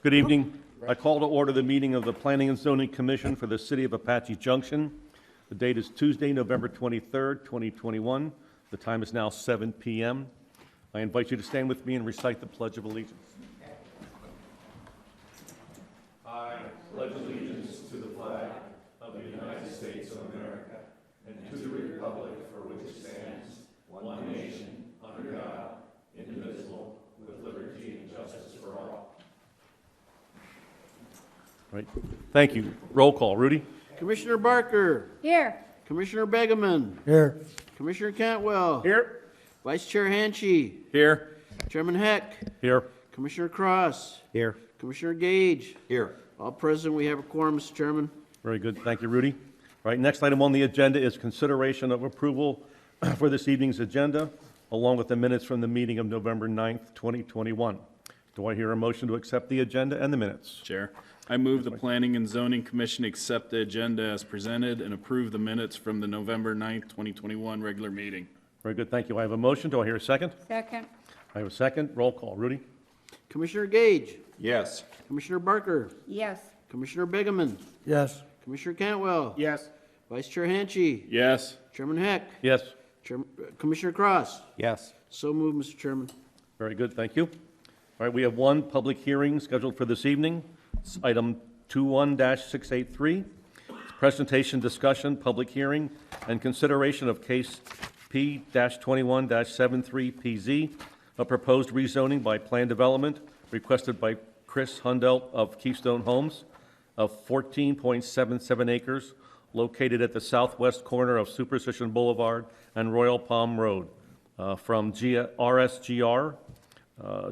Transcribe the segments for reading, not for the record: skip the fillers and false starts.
Good evening. I call to order the meeting of the Planning and Zoning Commission for the City of Apache Junction. The date is Tuesday, November 23rd, 2021. The time is now 7 p.m. I invite you to stand with me and recite the Pledge of Allegiance. I pledge allegiance to the flag of the United States of America and to the republic for which it stands, one nation, under God, indivisible, with liberty and justice for all. Right. Thank you. Roll call. Rudy? Commissioner Barker. Here. Commissioner Begeman. Here. Commissioner Cantwell. Here. Vice Chair Hanchey. Here. Chairman Heck. Here. Commissioner Cross. Here. Commissioner Gage. Here. All present. We have a quorum, Mr. Chairman. Very good. Thank you, Rudy. All right, next item on the agenda is consideration of approval for this evening's agenda, along with the minutes from the meeting of November 9th, 2021. Do I hear a motion to accept the agenda and the minutes? Chair, I move the Planning and Zoning Commission accept the agenda as presented and approve the minutes from the November 9th, 2021 regular meeting. Very good. Thank you. I have a motion. Do I hear a second? Second. I have a second. Roll call. Rudy? Commissioner Gage. Yes. Commissioner Barker. Yes. Commissioner Begeman. Yes. Commissioner Cantwell. Yes. Vice Chair Hanchey. Yes. Chairman Heck. Yes. Commissioner Cross. Yes. So moved, Mr. Chairman. Very good. Thank you. All right, we have one public hearing scheduled for this evening. It's item 21-683. It's presentation, discussion, public hearing, and consideration of case P-21-73PZ, a proposed rezoning by Plan Development requested by Chris Hundelt of Keystone Homes of 14.77 acres located at the southwest corner of Superstition Boulevard and Royal Palm Road from RSGR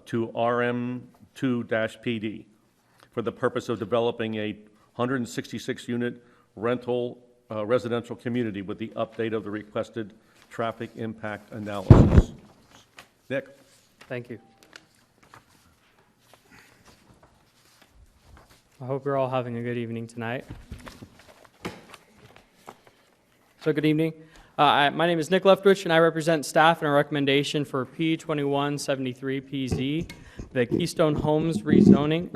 to RM2-PD for the purpose of developing a 166-unit rental residential community with the update of the requested traffic impact analysis. Nick? Thank you. I hope you're all having a good evening tonight. So good evening. My name is Nick Leftwich, and I represent staff in a recommendation for P-2173PZ, the Keystone Homes rezoning,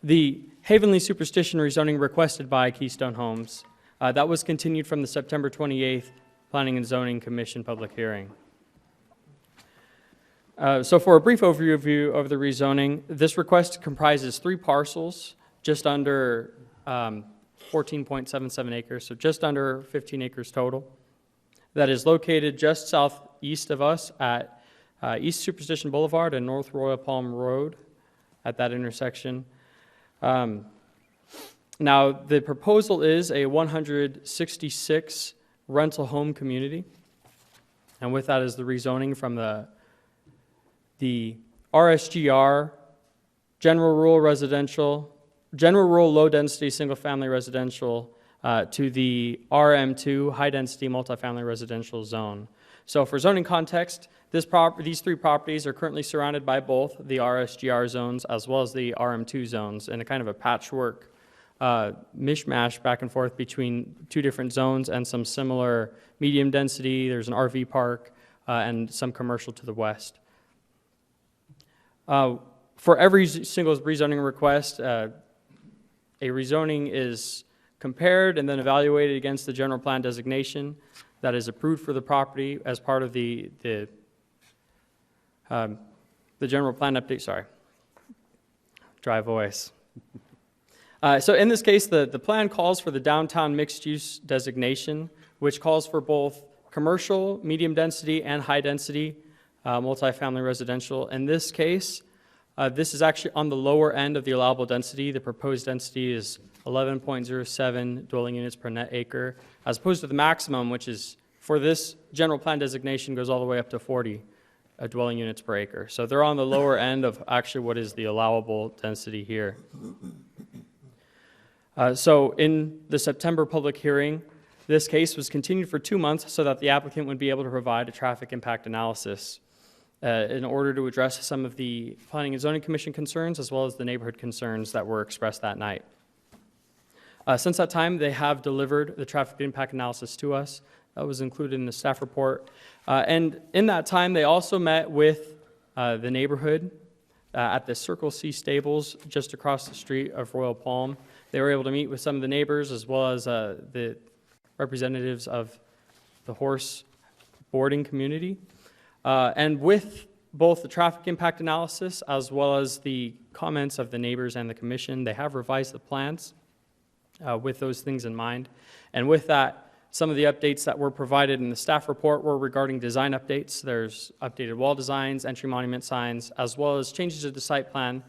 the Havenly Superstition rezoning requested by Keystone Homes. That was continued from the September 28th Planning and Zoning Commission public hearing. So for a brief overview of the rezoning, this request comprises 3 parcels, just under 14.77 acres, so just under 15 acres total. That is located just southeast of us at East Superstition Boulevard and North Royal Palm Road at that intersection. Now, the proposal is a 166 rental home community, and with that is the rezoning from the RSGR, general rural low-density single-family residential, to the RM2 high-density multifamily residential zone. So for zoning context, these 3 properties are currently surrounded by both the RSGR zones as well as the RM2 zones in a kind of a patchwork mishmash back and forth between 2 different zones and some similar medium density. There's an RV park and some commercial to the west. For every single rezoning request, a rezoning is compared and then evaluated against the general plan designation that is approved for the property as part of the general plan update. Sorry, dry voice. So in this case, the plan calls for the downtown mixed-use designation, which calls for both commercial, medium density, and high density multifamily residential. In this case, this is actually on the lower end of the allowable density. The proposed density is 11.07 dwelling units per net acre, as opposed to the maximum, which is, for this general plan designation, goes all the way up to 40 dwelling units per acre. So they're on the lower end of actually what is the allowable density here. So in the September public hearing, this case was continued for 2 months so that the applicant would be able to provide a traffic impact analysis in order to address some of the Planning and Zoning Commission concerns as well as the neighborhood concerns that were expressed that night. Since that time, they have delivered the traffic impact analysis to us. That was included in the staff report. And in that time, they also met with the neighborhood at the Circle C Stables just across the street of Royal Palm. They were able to meet with some of the neighbors as well as the representatives of the horse boarding community. And with both the traffic impact analysis as well as the comments of the neighbors and the commission, they have revised the plans with those things in mind. And with that, some of the updates that were provided in the staff report were regarding design updates. There's updated wall designs, entry monument signs, as well as changes to the site plan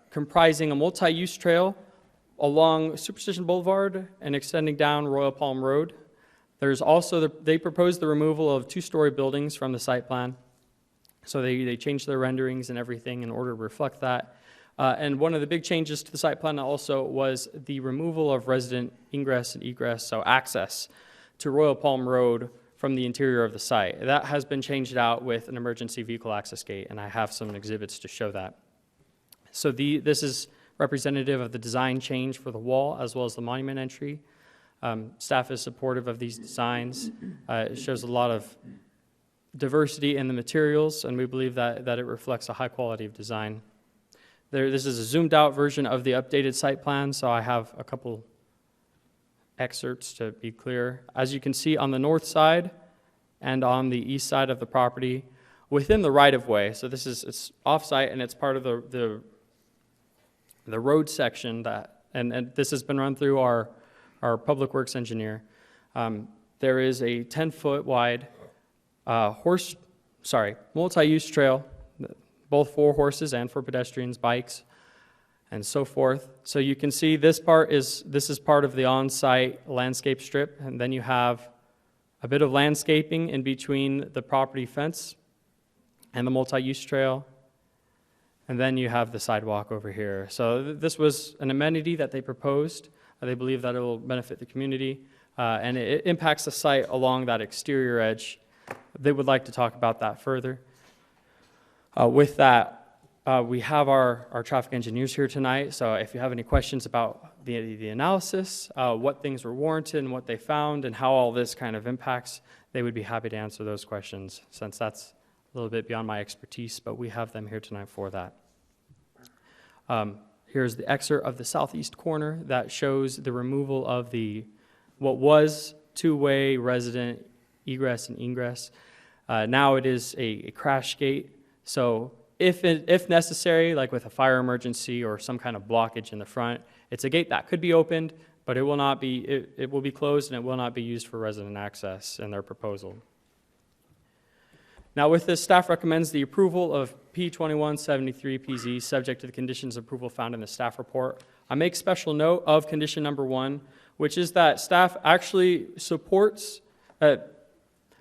comprising a multi-use trail along Superstition Boulevard and extending down Royal Palm Road. There's also, they proposed the removal of two-story buildings from the site plan. So they changed their renderings and everything in order to reflect that. And one of the big changes to the site plan also was the removal of resident ingress and egress, so access to Royal Palm Road from the interior of the site. That has been changed out with an emergency vehicle access gate, and I have some exhibits to show that. So this is representative of the design change for the wall as well as the monument entry. Staff is supportive of these designs. It shows a lot of diversity in the materials, and we believe that it reflects a high quality of design. This is a zoomed out version of the updated site plan, so I have a couple excerpts to be clear. As you can see on the north side and on the east side of the property, within the right-of-way, so it's off-site and it's part of the road section that, and this has been run through our public works engineer. There is a 10-foot wide multi-use trail, both for horses and for pedestrians, bikes, and so forth. So you can see this is part of the on-site landscape strip, and then you have a bit of landscaping in between the property fence and the multi-use trail, and then you have the sidewalk over here. So this was an amenity that they proposed. They believe that it will benefit the community, and it impacts the site along that exterior edge. They would like to talk about that further. With that, we have our traffic engineers here tonight, so if you have any questions about the analysis, what things were warranted and what they found and how all this kind of impacts, they would be happy to answer those questions, since that's a little bit beyond my expertise, but we have them here tonight for that. Here's the excerpt of the southeast corner that shows the removal of what was two-way resident egress and ingress. Now it is a crash gate. So if necessary, like with a fire emergency or some kind of blockage in the front, it's a gate that could be opened, but it will not be, it will be closed and it will not be used for resident access in their proposal. Now with this, staff recommends the approval of P2173PZ subject to the conditions of approval found in the staff report. I make special note of condition number 1, which is that staff actually supports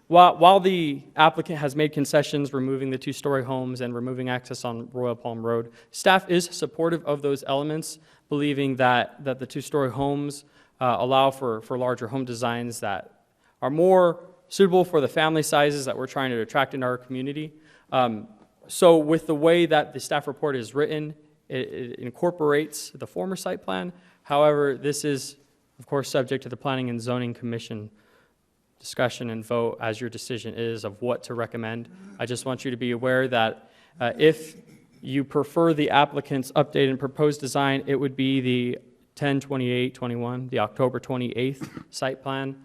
while the applicant has made concessions removing the two-story homes and removing access on Royal Palm Road, staff is supportive of those elements, believing that the two-story homes allow for larger home designs that are more suitable for the family sizes that we're trying to attract in our community. So with the way that the staff report is written, it incorporates the former site plan. However, this is, of course, subject to the Planning and Zoning Commission discussion and vote as your decision is of what to recommend. I just want you to be aware that if you prefer the applicant's updated and proposed design, it would be the 10/28/21, the October 28th site plan.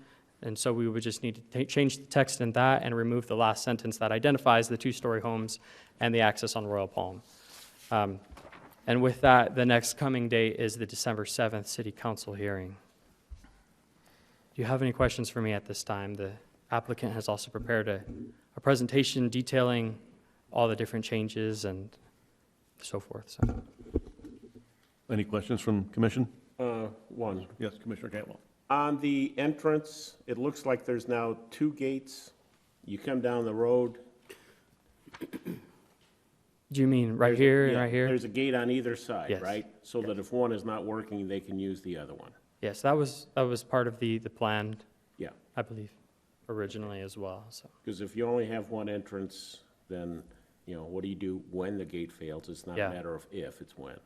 And so we would just need to change the text in that and remove the last sentence that identifies the two-story homes and the access on Royal Palm. And with that, the next coming date is the December 7th City Council hearing. Do you have any questions for me at this time? The applicant has also prepared a presentation detailing all the different changes and so forth. So. Any questions from commission? One. Yes, Commissioner Cantwell. On the entrance, it looks like there's now 2 gates. You come down the road. Do you mean right here and Yeah, right here? There's a gate on either side, Yes. right? So that if one is not working, they can use the other one. Yes, that was part of the plan, Yeah, I believe, originally as well. So because if you only have one entrance, then, what do you do when the gate fails? It's not Yeah. a matter of if, it's when.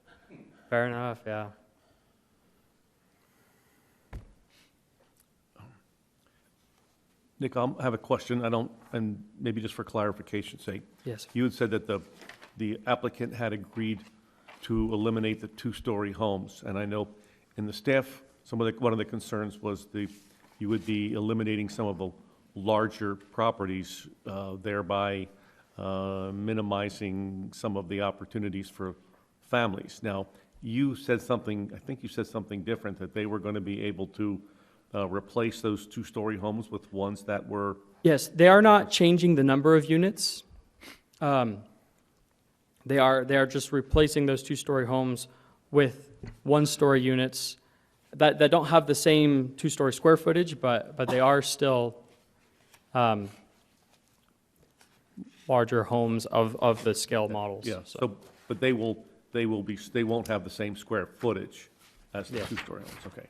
fair enough, yeah. Nick, I have a question. And maybe just for clarification's sake. Yes. You had said that the the applicant had agreed to eliminate the two-story homes. And I know in the staff, one of the concerns was you would be eliminating some of the larger properties, thereby minimizing some of the opportunities for families. Now, you said something, I think you said something different, that they were going to be able to replace those two-story homes with ones that were, Yes, they are not changing the number of units. They are just replacing those two-story homes with one-story units that don't have the same two-story square footage, but they are still larger homes of the scale models. yeah, but they won't have the same square footage as the two-story homes. Okay,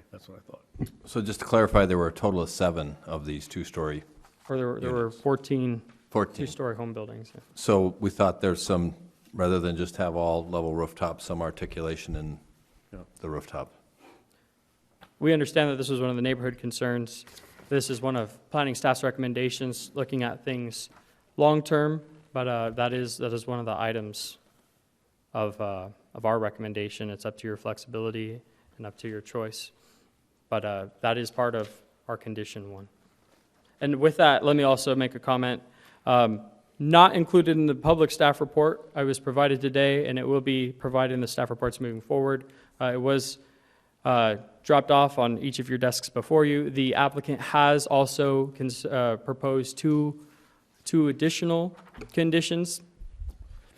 that's what I thought. So just to clarify, there were a total of 7 of these two-story, Or there were 14 14. two-story home buildings. Yeah. So we thought there's some, rather than just have all level rooftops, some articulation in Yeah. the rooftop. We understand that this was one of the neighborhood concerns. This is one of planning staff's recommendations, looking at things long-term, but that is one of the items of our recommendation. It's up to your flexibility and up to your choice. But that is part of our condition 1. And with that, let me also make a comment. Not included in the public staff report I was provided today, and it will be provided in the staff reports moving forward. It was dropped off on each of your desks before you. The applicant has also proposed two additional conditions.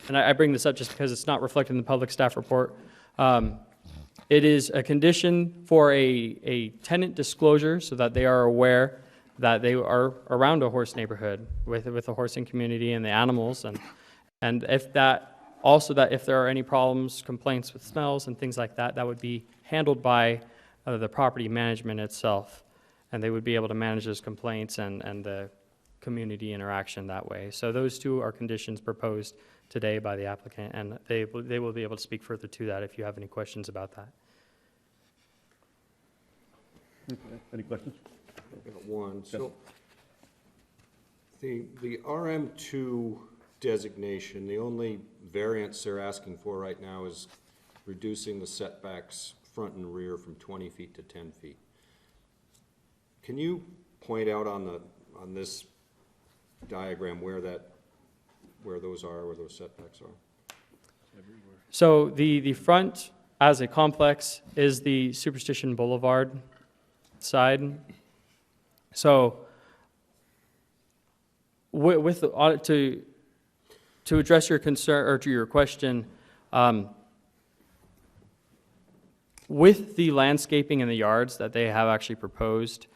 And I bring this up just because it's not reflected in the public staff report. It is a condition for a tenant disclosure so that they are aware that they are around a horse neighborhood with the horsing community and the animals. And if there are any problems, complaints with smells and things like that, that would be handled by the property management itself. And they would be able to manage those complaints and the community interaction that way. So those two are conditions proposed today by the applicant, and they will be able to speak further to that if you have any questions about that. Any questions? I've got one. So the RM2 designation, the only variance they're asking for right now is reducing the setbacks front and rear from 20 feet to 10 feet. Can you point out on this diagram where those setbacks are? So the front as a complex is the Superstition Boulevard side. So with the audit, to address your concern or to your question, with the landscaping in the yards that they have actually proposed,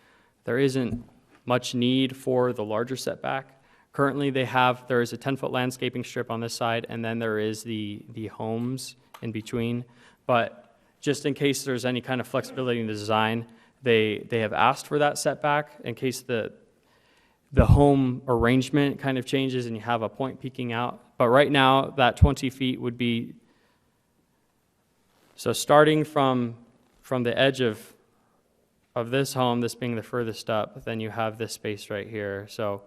there isn't much need for the larger setback. Currently, there is a 10-foot landscaping strip on this side, and then there is the homes in between. But just in case there's any kind of flexibility in the design, they have asked for that setback in case the home arrangement kind of changes and you have a point peeking out. But right now, that 20 feet would be, so starting from the edge of this home, this being the furthest up, then you have this space right here. So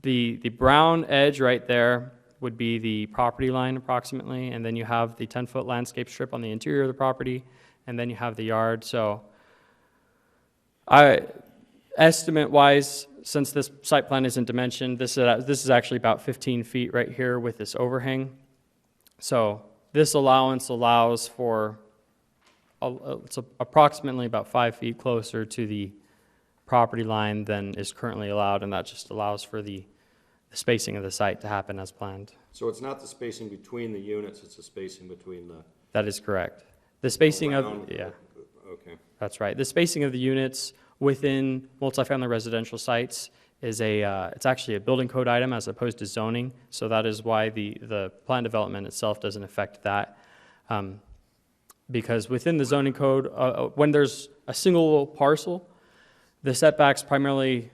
the brown edge right there would be the property line approximately, and then you have the 10-foot landscape strip on the interior of the property, and then you have the yard. So estimate-wise, since this site plan isn't dimensioned, this is actually about 15 feet right here with this overhang. So this allowance allows for it's approximately about 5 feet closer to the property line than is currently allowed, and that just allows for the spacing of the site to happen as planned. So it's not the spacing between the units, it's the spacing between the... That is correct. The spacing around, of, yeah, Okay. that's right. The spacing of the units within multifamily residential sites is it's actually a building code item as opposed to zoning, so that is why the plan development itself doesn't affect that. Because within the zoning code, when there's a single parcel, the setbacks primarily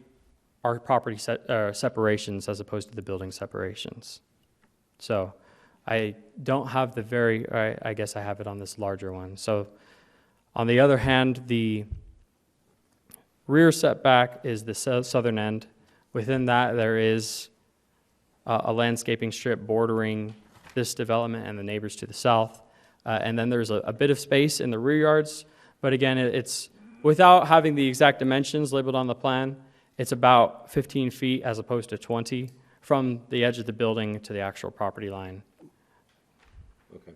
are property separations as opposed to the building separations. So I don't have I guess I have it on this larger one. So on the other hand, the rear setback is the southern end. Within that, there is a landscaping strip bordering this development and the neighbors to the south. And then there's a bit of space in the rear yards, but again, it's without having the exact dimensions labeled on the plan, it's about 15 feet as opposed to 20 from the edge of the building to the actual property line. Okay.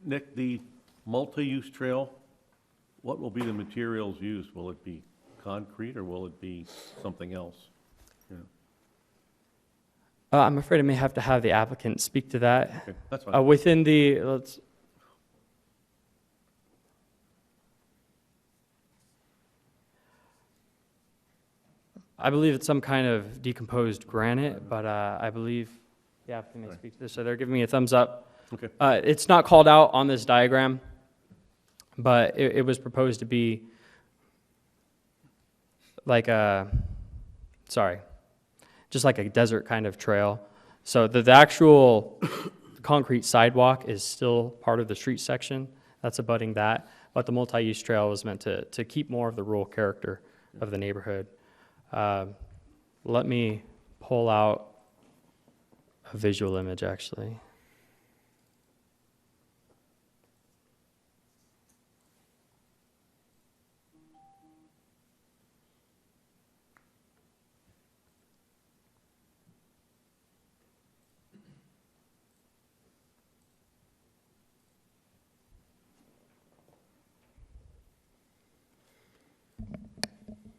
Nick, the multi-use trail, what will be the materials used? Will it be concrete or will it be something else? Yeah. I'm afraid I may have to have the applicant speak to that. Okay, that's fine. Within the, I believe it's some kind of decomposed granite, but I believe the applicant may speak to this, so they're giving me a thumbs up. Okay. It's not called out on this diagram, but it was proposed to be like just like a desert kind of trail. So the actual concrete sidewalk is still part of the street section. That's abutting that, but the multi-use trail was meant to keep more of the rural character of the neighborhood. Let me pull out a visual image, actually.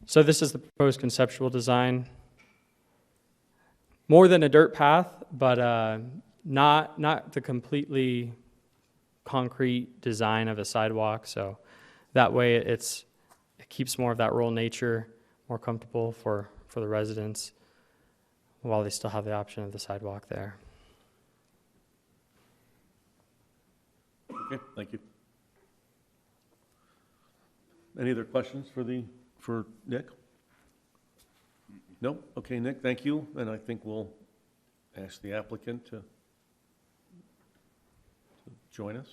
So this is the proposed conceptual design. More than a dirt path, but not the completely concrete design of a sidewalk. So that way it keeps more of that rural nature, more comfortable for the residents, while they still have the option of the sidewalk there. Okay, thank you. Any other questions for Nick? No? Okay, Nick, thank you. And I think we'll ask the applicant to join us.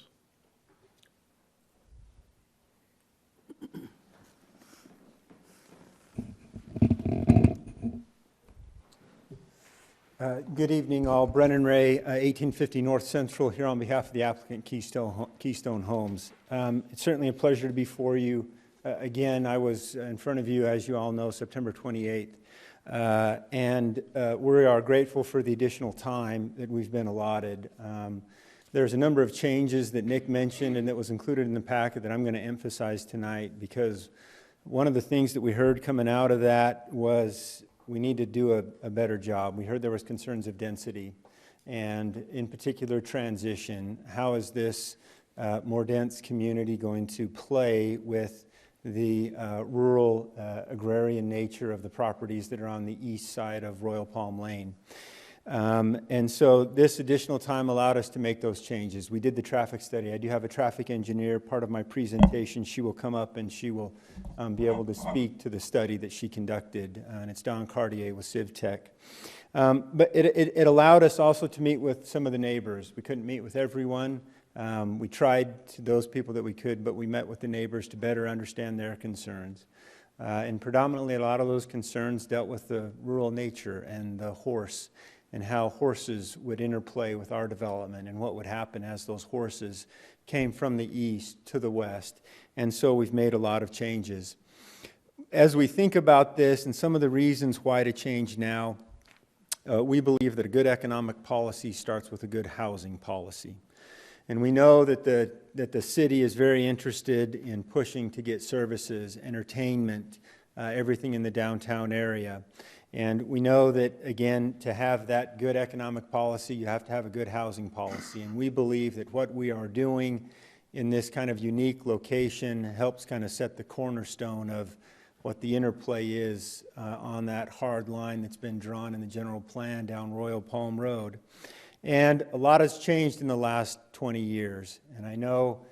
Good evening, all. Brennan Ray, 1850 North Central, here on behalf of the applicant Keystone Homes. It's certainly a pleasure to be before you. Again, I was in front of you, as you all know, September 28th. And we are grateful for the additional time that we've been allotted. There's a number of changes that Nick mentioned and that was included in the packet that I'm going to emphasize tonight, because one of the things that we heard coming out of that was we need to do a better job. We heard there was concerns of density and in particular transition. How is this more dense community going to play with the rural agrarian nature of the properties that are on the east side of Royal Palm Lane? And so this additional time allowed us to make those changes. We did the traffic study. I do have a traffic engineer. Part of my presentation, she will come up and she will be able to speak to the study that she conducted, and it's Don Cartier with CivTech. But it allowed us also to meet with some of the neighbors. We couldn't meet with everyone. We tried to those people that we could, but we met with the neighbors to better understand their concerns. And predominantly a lot of those concerns dealt with the rural nature and the horse, and how horses would interplay with our development and what would happen as those horses came from the east to the west. And so we've made a lot of changes. As we think about this and some of the reasons why to change now, we believe that a good economic policy starts with a good housing policy. And we know that the city is very interested in pushing to get services, entertainment, everything in the downtown area. And we know that, again, to have that good economic policy, you have to have a good housing policy. And we believe that what we are doing in this kind of unique location helps kind of set the cornerstone of what the interplay is on that hard line that's been drawn in the general plan down Royal Palm Road. And a lot has changed in the last 20 years. And I know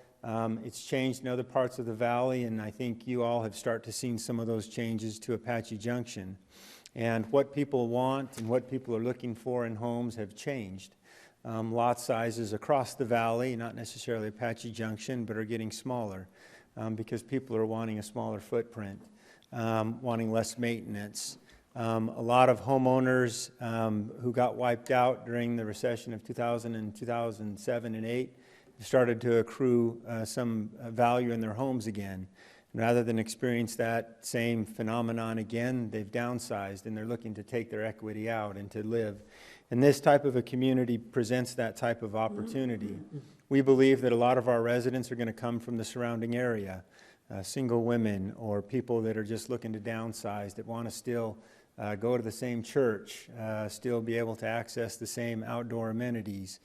it's changed in other parts of the valley, and I think you all have started to see some of those changes to Apache Junction. And what people want and what people are looking for in homes have changed. Lot sizes across the valley, not necessarily Apache Junction, but are getting smaller because people are wanting a smaller footprint, wanting less maintenance, A lot of homeowners who got wiped out during the recession of 2000 and 2007 and 8 started to accrue some value in their homes again. And rather than experience that same phenomenon again, they've downsized and they're looking to take their equity out and to live. And this type of a community presents that type of opportunity. We believe that a lot of our residents are going to come from the surrounding area, single women or people that are just looking to downsize, that want to still go to the same church, still be able to access the same outdoor amenities,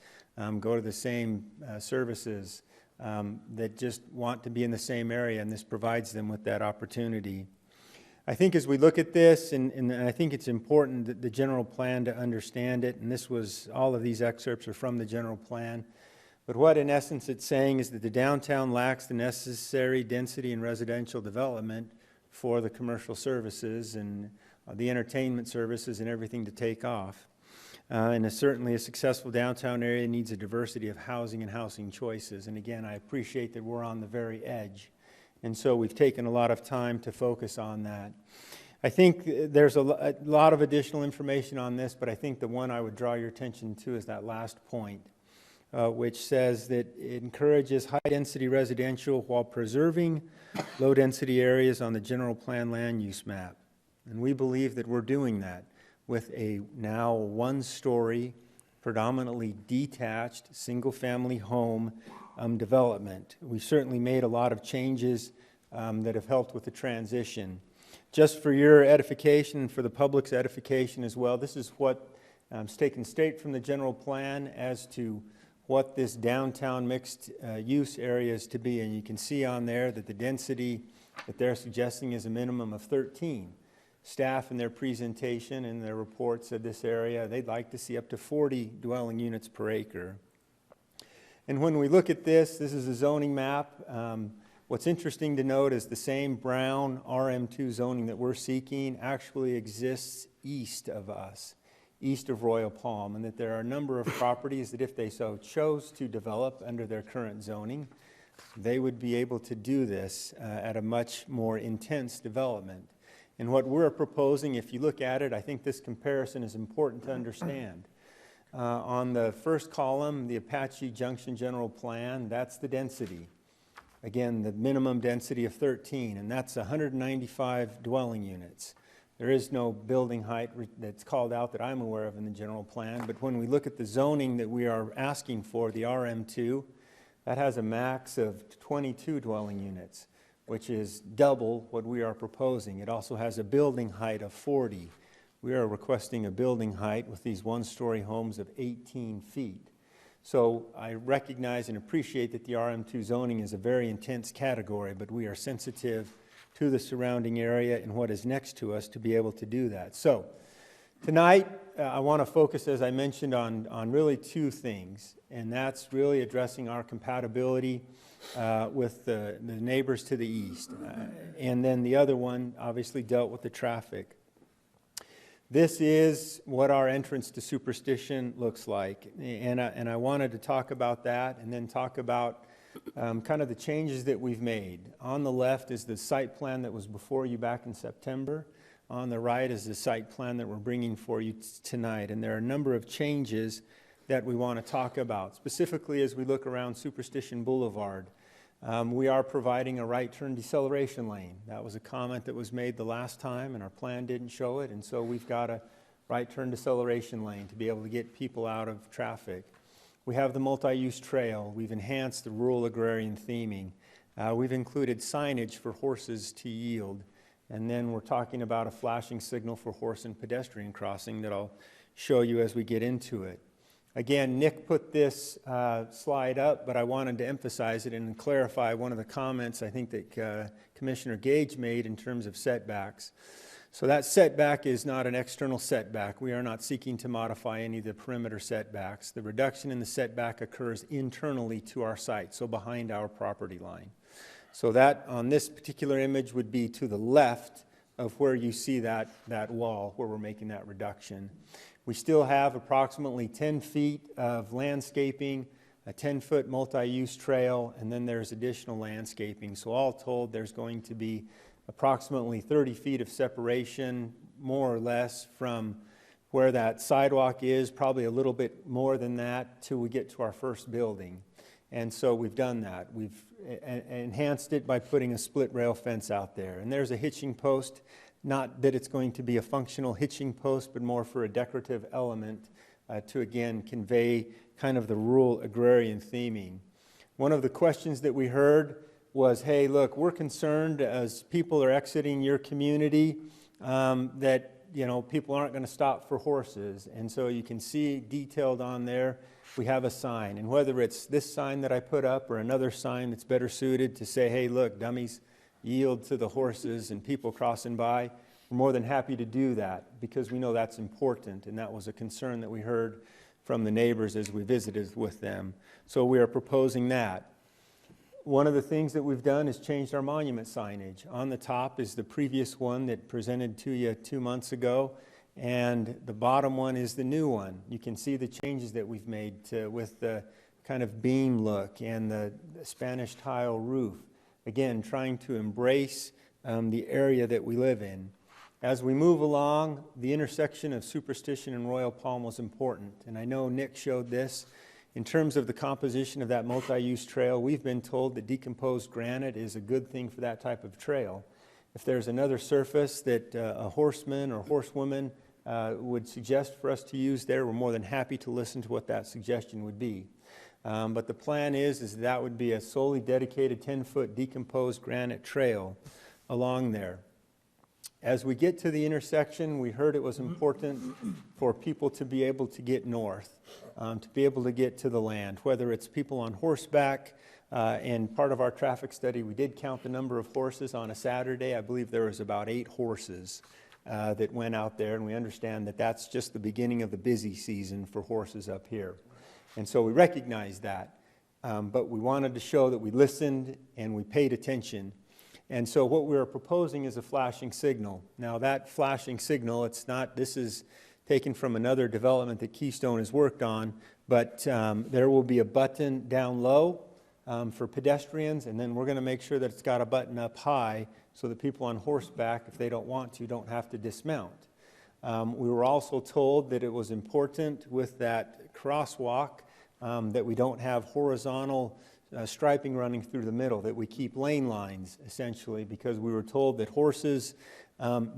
go to the same services, that just want to be in the same area, and this provides them with that opportunity. I think as we look at this, and I think it's important that the general plan to understand it, and all of these excerpts are from the general plan, but what in essence it's saying is that the downtown lacks the necessary density and residential development for the commercial services and the entertainment services and everything to take off. And certainly a successful downtown area needs a diversity of housing and housing choices. And again, I appreciate that we're on the very edge. And so we've taken a lot of time to focus on that. I think there's a lot of additional information on this, but I think the one I would draw your attention to is that last point, which says that it encourages high-density residential while preserving low-density areas on the general plan land use map. And we believe that we're doing that with a now one-story, predominantly detached, single-family home development. We've certainly made a lot of changes that have helped with the transition. Just for your edification and for the public's edification as well, this is what is taken straight from the general plan as to what this downtown mixed use area is to be. And you can see on there that the density that they're suggesting is a minimum of 13. Staff in their presentation and their reports of this area, they'd like to see up to 40 dwelling units per acre. And when we look at this is a zoning map. What's interesting to note is the same brown RM2 zoning that we're seeking actually exists east of us, east of Royal Palm, and that there are a number of properties that if they so chose to develop under their current zoning, they would be able to do this at a much more intense development. And what we're proposing, if you look at it, I think this comparison is important to understand. On the first column, the Apache Junction General Plan, that's the density. Again, the minimum density of 13, and that's 195 dwelling units. There is no building height that's called out that I'm aware of in the general plan, but when we look at the zoning that we are asking for, the RM2, that has a max of 22 dwelling units, which is double what we are proposing. It also has a building height of 40. We are requesting a building height with these one-story homes of 18 feet. So I recognize and appreciate that the RM2 zoning is a very intense category, but we are sensitive to the surrounding area and what is next to us to be able to do that. So tonight, I want to focus, as I mentioned, on really two things, and that's really addressing our compatibility with the neighbors to the east. And then the other one obviously dealt with the traffic. This is what our entrance to Superstition looks like. And I wanted to talk about that and then talk about kind of the changes that we've made. On the left is the site plan that was before you back in September. On the right is the site plan that we're bringing for you tonight. And there are a number of changes that we want to talk about. Specifically, as we look around Superstition Boulevard, we are providing a right turn deceleration lane. That was a comment that was made the last time, and our plan didn't show it, and so we've got a right turn deceleration lane to be able to get people out of traffic. We have the multi-use trail. We've enhanced the rural agrarian theming. We've included signage for horses to yield, and then we're talking about a flashing signal for horse and pedestrian crossing that I'll show you as we get into it. Again, Nick put this slide up, but I wanted to emphasize it and clarify one of the comments I think that Commissioner Gage made in terms of setbacks. So that setback is not an external setback. We are not seeking to modify any of the perimeter setbacks. The reduction in the setback occurs internally to our site, so behind our property line. So that on this particular image would be to the left of where you see that wall where we're making that reduction. We still have approximately 10 feet of landscaping, a 10-foot multi-use trail, and then there's additional landscaping. So all told, there's going to be approximately 30 feet of separation more or less from where that sidewalk is, probably a little bit more than that till we get to our first building. And so we've done that. We've enhanced it by putting a split rail fence out there. And there's a hitching post, not that it's going to be a functional hitching post, but more for a decorative element to again convey kind of the rural agrarian theming. One of the questions that we heard was, hey, look, we're concerned as people are exiting your community that people aren't going to stop for horses. And so you can see detailed on there, we have a sign. And whether it's this sign that I put up or another sign that's better suited to say, hey, look, dummies, yield to the horses and people crossing by, we're more than happy to do that because we know that's important. And that was a concern that we heard from the neighbors as we visited with them. So we are proposing that. One of the things that we've done is changed our monument signage. On the top is the previous one that presented to you 2 months ago, and the bottom one is the new one. You can see the changes that we've made with the kind of beam look and the Spanish tile roof. Again, trying to embrace the area that we live in. As we move along, the intersection of Superstition and Royal Palm was important, and I know Nick showed this. In terms of the composition of that multi-use trail, we've been told that decomposed granite is a good thing for that type of trail. If there's another surface that a horseman or horsewoman would suggest for us to use there, we're more than happy to listen to what that suggestion would be. But the plan is that would be a solely dedicated 10-foot decomposed granite trail along there. As we get to the intersection, we heard it was important for people to be able to get north, to be able to get to the land, whether it's people on horseback. And part of our traffic study, we did count the number of horses on a Saturday. I believe there was about 8 horses that went out there, and we understand that that's just the beginning of the busy season for horses up here. And so we recognize that, but we wanted to show that we listened and we paid attention. And so what we are proposing is a flashing signal. Now that flashing signal, this is taken from another development that Keystone has worked on, but there will be a button down low for pedestrians, and then we're going to make sure that it's got a button up high so that people on horseback, if they don't want to, don't have to dismount. We were also told that it was important with that crosswalk that we don't have horizontal striping running through the middle, that we keep lane lines, essentially, because we were told that horses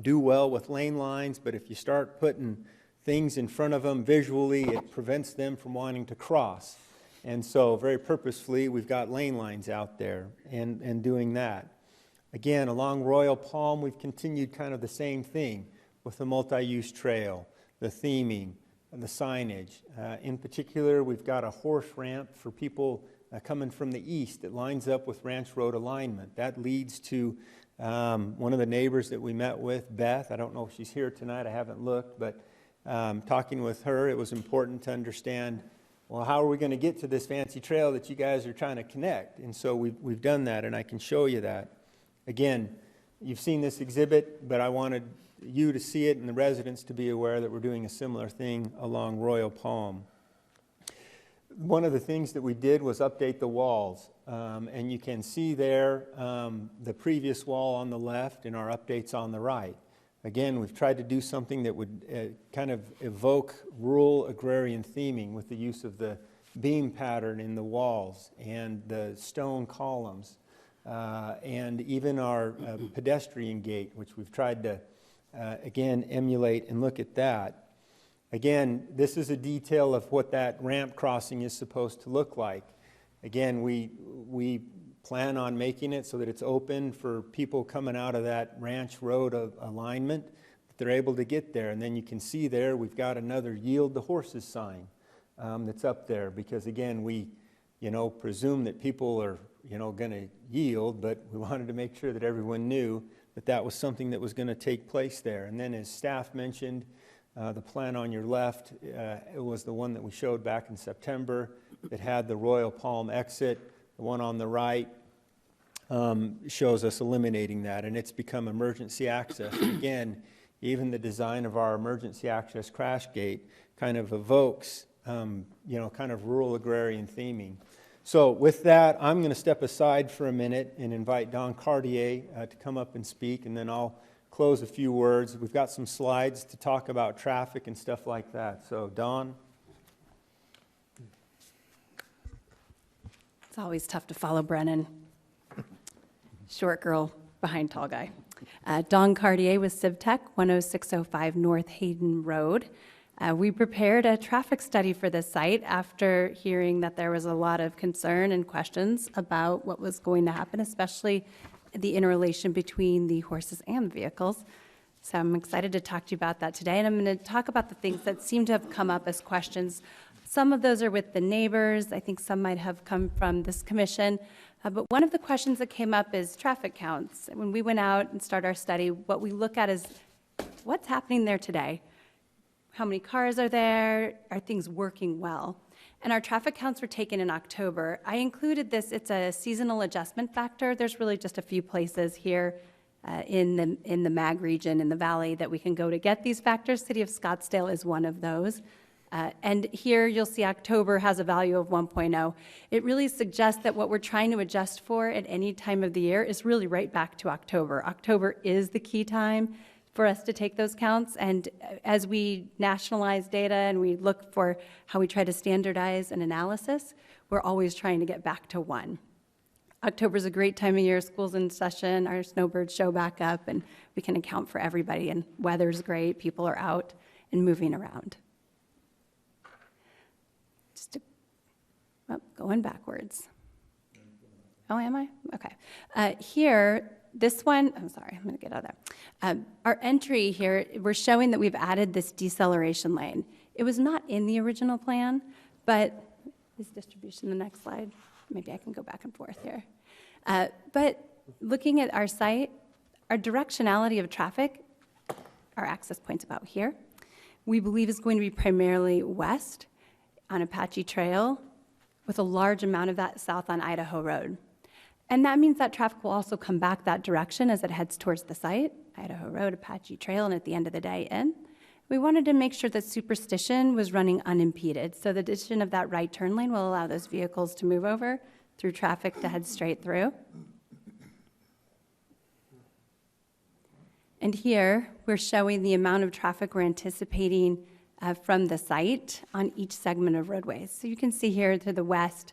do well with lane lines, but if you start putting things in front of them visually, it prevents them from wanting to cross. And so very purposefully, we've got lane lines out there and doing that. Again, along Royal Palm, we've continued kind of the same thing with the multi-use trail, the theming, and the signage. In particular, we've got a horse ramp for people coming from the east that lines up with Ranch Road alignment. That leads to one of the neighbors that we met with, Beth. I don't know if she's here tonight. I haven't looked, but talking with her, it was important to understand, well, how are we going to get to this fancy trail that you guys are trying to connect? And so we've done that, and I can show you that. Again, you've seen this exhibit, but I wanted you to see it and the residents to be aware that we're doing a similar thing along Royal Palm. One of the things that we did was update the walls, and you can see there the previous wall on the left and our updates on the right. Again, we've tried to do something that would kind of evoke rural agrarian theming with the use of the beam pattern in the walls and the stone columns, and even our pedestrian gate, which we've tried to, again, emulate and look at that. Again, this is a detail of what that ramp crossing is supposed to look like. Again, we plan on making it so that it's open for people coming out of that Ranch Road alignment, that they're able to get there. And then you can see there we've got another Yield the Horses sign that's up there, because again, we presume that people are going to yield, but we wanted to make sure that everyone knew that that was something that was going to take place there. And then as staff mentioned, the plan on your left, it was the one that we showed back in September that had the Royal Palm exit. The one on the right shows us eliminating that, and it's become emergency access. And again, even the design of our emergency access crash gate kind of evokes, kind of rural agrarian theming. So with that, I'm going to step aside for a minute and invite Don Cartier to come up and speak, and then I'll close a few words. We've got some slides to talk about traffic and stuff like that. So, Dawn? It's always tough to follow Brennan. Short girl behind tall guy. Dawn Cartier with CivTech, 10605 North Hayden Road. We prepared a traffic study for this site after hearing that there was a lot of concern and questions about what was going to happen, especially the interrelation between the horses and the vehicles. So I'm excited to talk to you about that today, and I'm going to talk about the things that seem to have come up as questions. Some of those are with the neighbors. I think some might have come from this commission. But one of the questions that came up is traffic counts. When we went out and started our study, what we look at is what's happening there today. How many cars are there? Are things working well? And our traffic counts were taken in October. I included this. It's a seasonal adjustment factor. There's really just a few places here in the MAG region, in the valley, that we can go to get these factors. City of Scottsdale is one of those. And here you'll see October has a value of 1.0. It really suggests that what we're trying to adjust for at any time of the year is really right back to October. October is the key time for us to take those counts. And as we nationalize data and we look for how we try to standardize an analysis, we're always trying to get back to 1. October is a great time of year. School's in session. Our snowbirds show back up, and we can account for everybody. And weather's great. People are out and moving around. Going backwards. Oh, am I? Okay. Here, this one, I'm sorry, I'm going to get out of there. Our entry here, we're showing that we've added this deceleration lane. It was not in the original plan, but is distribution the next slide? Maybe I can go back and forth here. But looking at our site, our directionality of traffic, our access points about here, we believe is going to be primarily west on Apache Trail, with a large amount of that south on Idaho Road. And that means that traffic will also come back that direction as it heads towards the site, Idaho Road, Apache Trail, and at the end of the day in. We wanted to make sure that Superstition was running unimpeded, so the addition of that right turn lane will allow those vehicles to move over through traffic to head straight through. And here, we're showing the amount of traffic we're anticipating from the site on each segment of roadways. So you can see here to the west,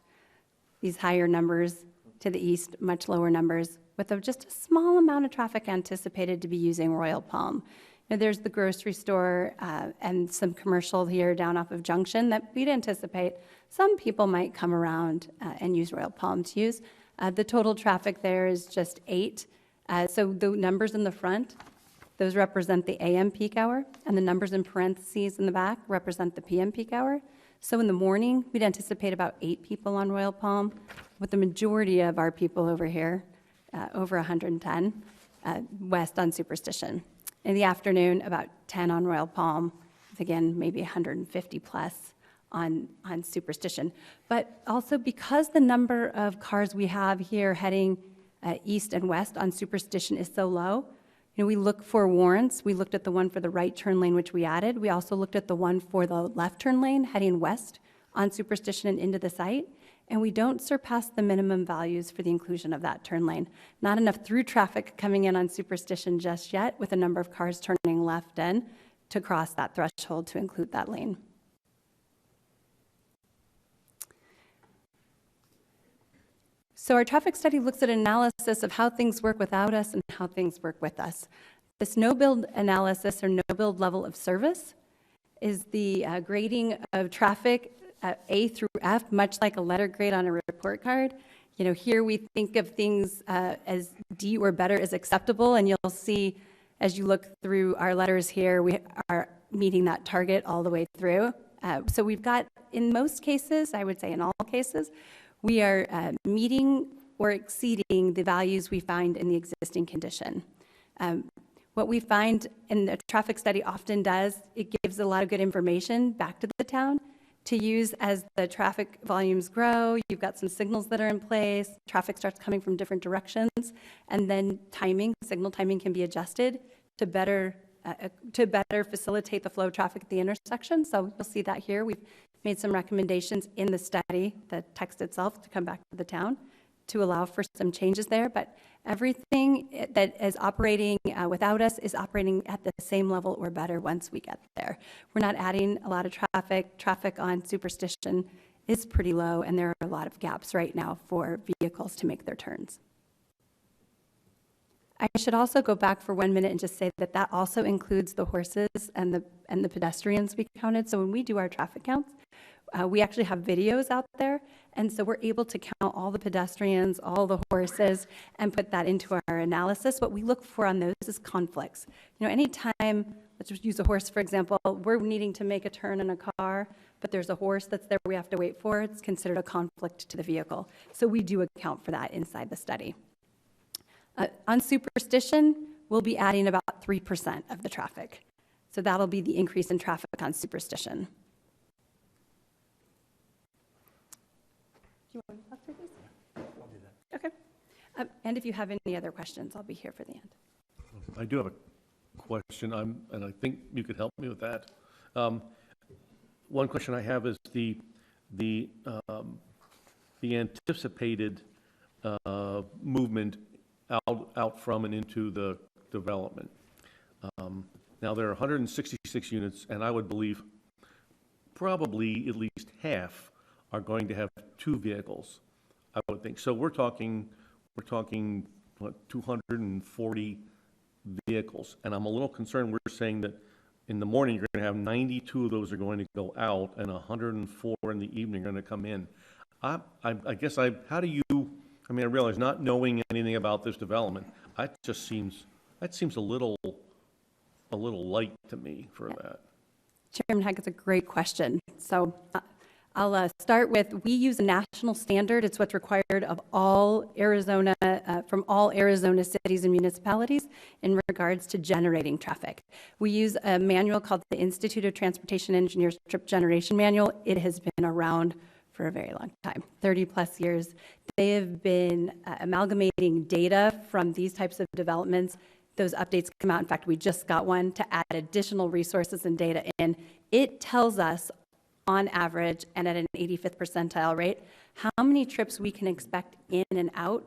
these higher numbers, to the east, much lower numbers, with just a small amount of traffic anticipated to be using Royal Palm. Now, there's the grocery store and some commercial here down off of Junction that we'd anticipate some people might come around and use Royal Palm to use. The total traffic there is just 8. So the numbers in the front, those represent the AM peak hour, and the numbers in parentheses in the back represent the PM peak hour. So in the morning, we'd anticipate about 8 people on Royal Palm, with the majority of our people over here, over 110, west on Superstition. In the afternoon, about 10 on Royal Palm, with again, maybe 150 plus on Superstition. But also because the number of cars we have here heading east and west on Superstition is so low, we look for warrants. We looked at the one for the right turn lane, which we added. We also looked at the one for the left turn lane heading west on Superstition and into the site. And we don't surpass the minimum values for the inclusion of that turn lane. Not enough through traffic coming in on Superstition just yet, with a number of cars turning left in to cross that threshold to include that lane. So our traffic study looks at analysis of how things work without us and how things work with us. This no-build analysis or no-build level of service is the grading of traffic A through F, much like a letter grade on a report card. Here we think of things as D or better is acceptable, and you'll see as you look through our letters here, we are meeting that target all the way through. So we've got, in most cases, I would say in all cases, we are meeting or exceeding the values we find in the existing condition. What we find in the traffic study often does, it gives a lot of good information back to the town to use as the traffic volumes grow. You've got some signals that are in place, traffic starts coming from different directions, and then signal timing can be adjusted to better facilitate the flow of traffic at the intersection. So you'll see that here. We've made some recommendations in the study, the text itself, to come back to the town to allow for some changes there, but everything that is operating without us is operating at the same level or better once we get there. We're not adding a lot of traffic. Traffic on Superstition is pretty low, and there are a lot of gaps right now for vehicles to make their turns. I should also go back for 1 minute and just say that that also includes the horses and the pedestrians we counted. So when we do our traffic counts, we actually have videos out there, and so we're able to count all the pedestrians, all the horses, and put that into our analysis. What we look for on those is conflicts. You know, anytime, let's just use a horse for example, we're needing to make a turn in a car, but there's a horse that's there we have to wait for, it's considered a conflict to the vehicle. So we do account for that inside the study. On Superstition, we'll be adding about 3% of the traffic. So that'll be the increase in traffic on Superstition. Do you want to talk through these? I'll do that. Okay. And if you have any other questions, I'll be here for the end. I do have a question, and I think you could help me with that. One question I have is the anticipated movement out from and into the development. Now, there are 166 units, and I would believe probably at least half are going to have 2 vehicles, I would think. So we're talking what, 240 vehicles, and I'm a little concerned. We're saying that in the morning you're going to have 92 of those are going to go out, and 104 in the evening are going to come in. I guess how do you? I mean, I realize not knowing anything about this development, that seems a little light to me for that. Chairman Hack, it's a great question. So I'll start with, we use a national standard. It's what's required of all Arizona, from all Arizona cities and municipalities in regards to generating traffic. We use a manual called the Institute of Transportation Engineers Trip Generation Manual. It has been around for a very long time, 30 plus years. They have been amalgamating data from these types of developments. Those updates come out. In fact, we just got one to add additional resources and data in. It tells us on average and at an 85th percentile rate how many trips we can expect in and out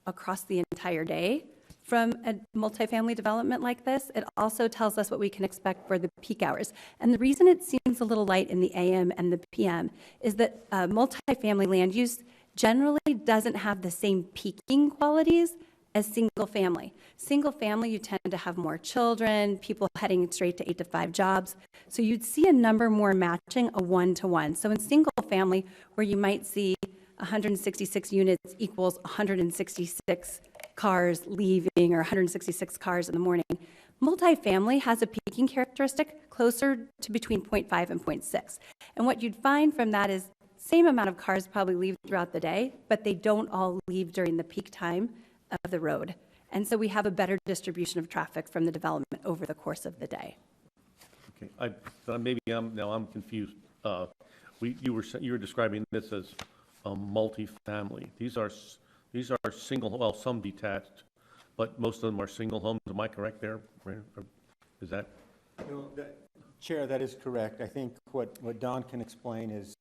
across the entire day from a multifamily development like this. It also tells us what we can expect for the peak hours. And the reason it seems a little light in the AM and the PM is that multifamily land use generally doesn't have the same peaking qualities as single family. Single family, you tend to have more children, people heading straight to 8 to 5 jobs. So you'd see a number more matching a 1-to-1. So in single family, where you might see 166 units equals 166 cars leaving or 166 cars in the morning, multifamily has a peaking characteristic closer to between 0.5 and 0.6. And what you'd find from that is same amount of cars probably leave throughout the day, but they don't all leave during the peak time of the road. And so we have a better distribution of traffic from the development over the course of the day. Okay, I'm confused. You were describing this as multifamily. These are single, well, some detached, but most of them are single homes. Am I correct there? Is that? Chair, that is correct. I think what Don can explain is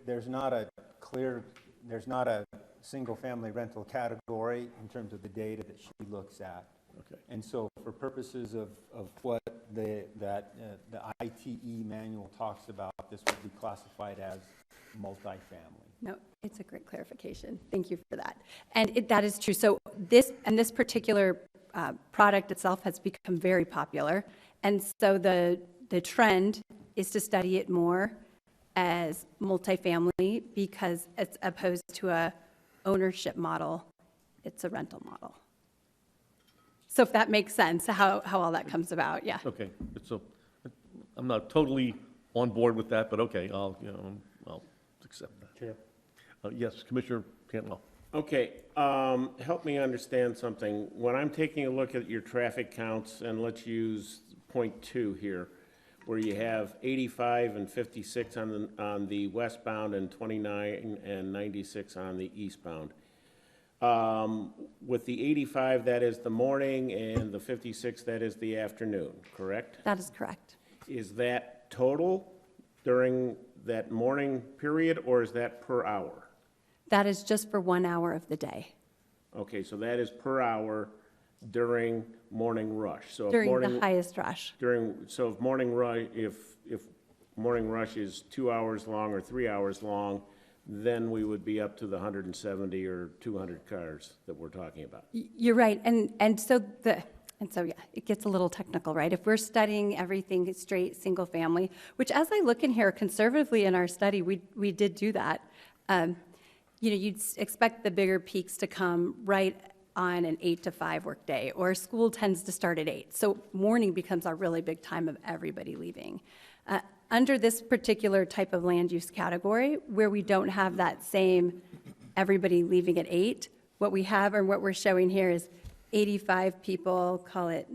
there's not a single-family rental category in terms of the data that she looks at. Okay. And so for purposes of what the ITE manual talks about, this would be classified as multifamily. No, it's a great clarification. Thank you for that. And that is true. So this particular product itself has become very popular. And so the trend is to study it more as multifamily because as opposed to a ownership model, it's a rental model. So if that makes sense, how all that comes about, yeah. Okay, so I'm not totally on board with that, but okay, I'll accept that. Chair. Yes, Commissioner Cantwell. Okay, help me understand something. When I'm taking a look at your traffic counts, and let's use point 2 here, where you have 85 and 56 on the westbound and 29 and 96 on the eastbound. With the 85, that is the morning, and the 56, that is the afternoon, correct? That is correct. Is that total during that morning period, or is that per hour? That is just for 1 hour of the day, Okay, so that is per hour during morning rush. So if during the morning, highest rush. so if morning rush, if morning rush is 2 hours long or 3 hours long, then we would be up to the 170 or 200 cars that we're talking about. You're right, and so yeah, it gets a little technical, right? If we're studying everything straight, single family, which as I look in here conservatively in our study, we did do that. You'd expect the bigger peaks to come right on an 8 to 5 work day, or school tends to start at 8. So morning becomes our really big time of everybody leaving. Under this particular type of land use category, where we don't have that same everybody leaving at 8, what we have and what we're showing here is 85 people, call it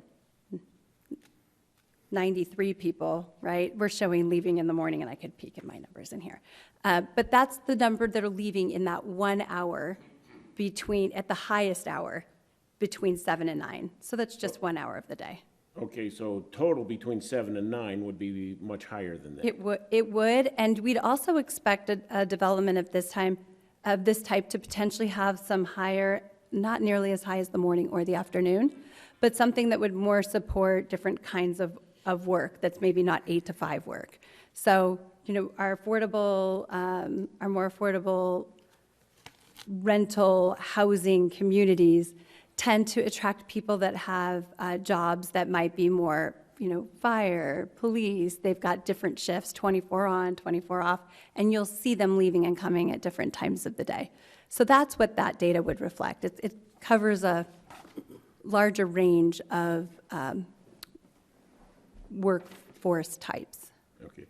93 people, right? We're showing leaving in the morning, and I could peek at my numbers in here. But that's the number that are leaving in that 1 hour at the highest hour, between 7 and 9. So that's just 1 hour of the day. Okay, so total between 7 and 9 would be much higher than that. It would, and we'd also expect a development of this type to potentially have some higher, not nearly as high as the morning or the afternoon, but something that would more support different kinds of work that's maybe not 8 to 5 work. So, our more affordable rental housing communities tend to attract people that have jobs that might be more, fire, police. They've got different shifts, 24 on, 24 off, and you'll see them leaving and coming at different times of the day. So that's what that data would reflect. It covers a larger range of workforce types. Okay.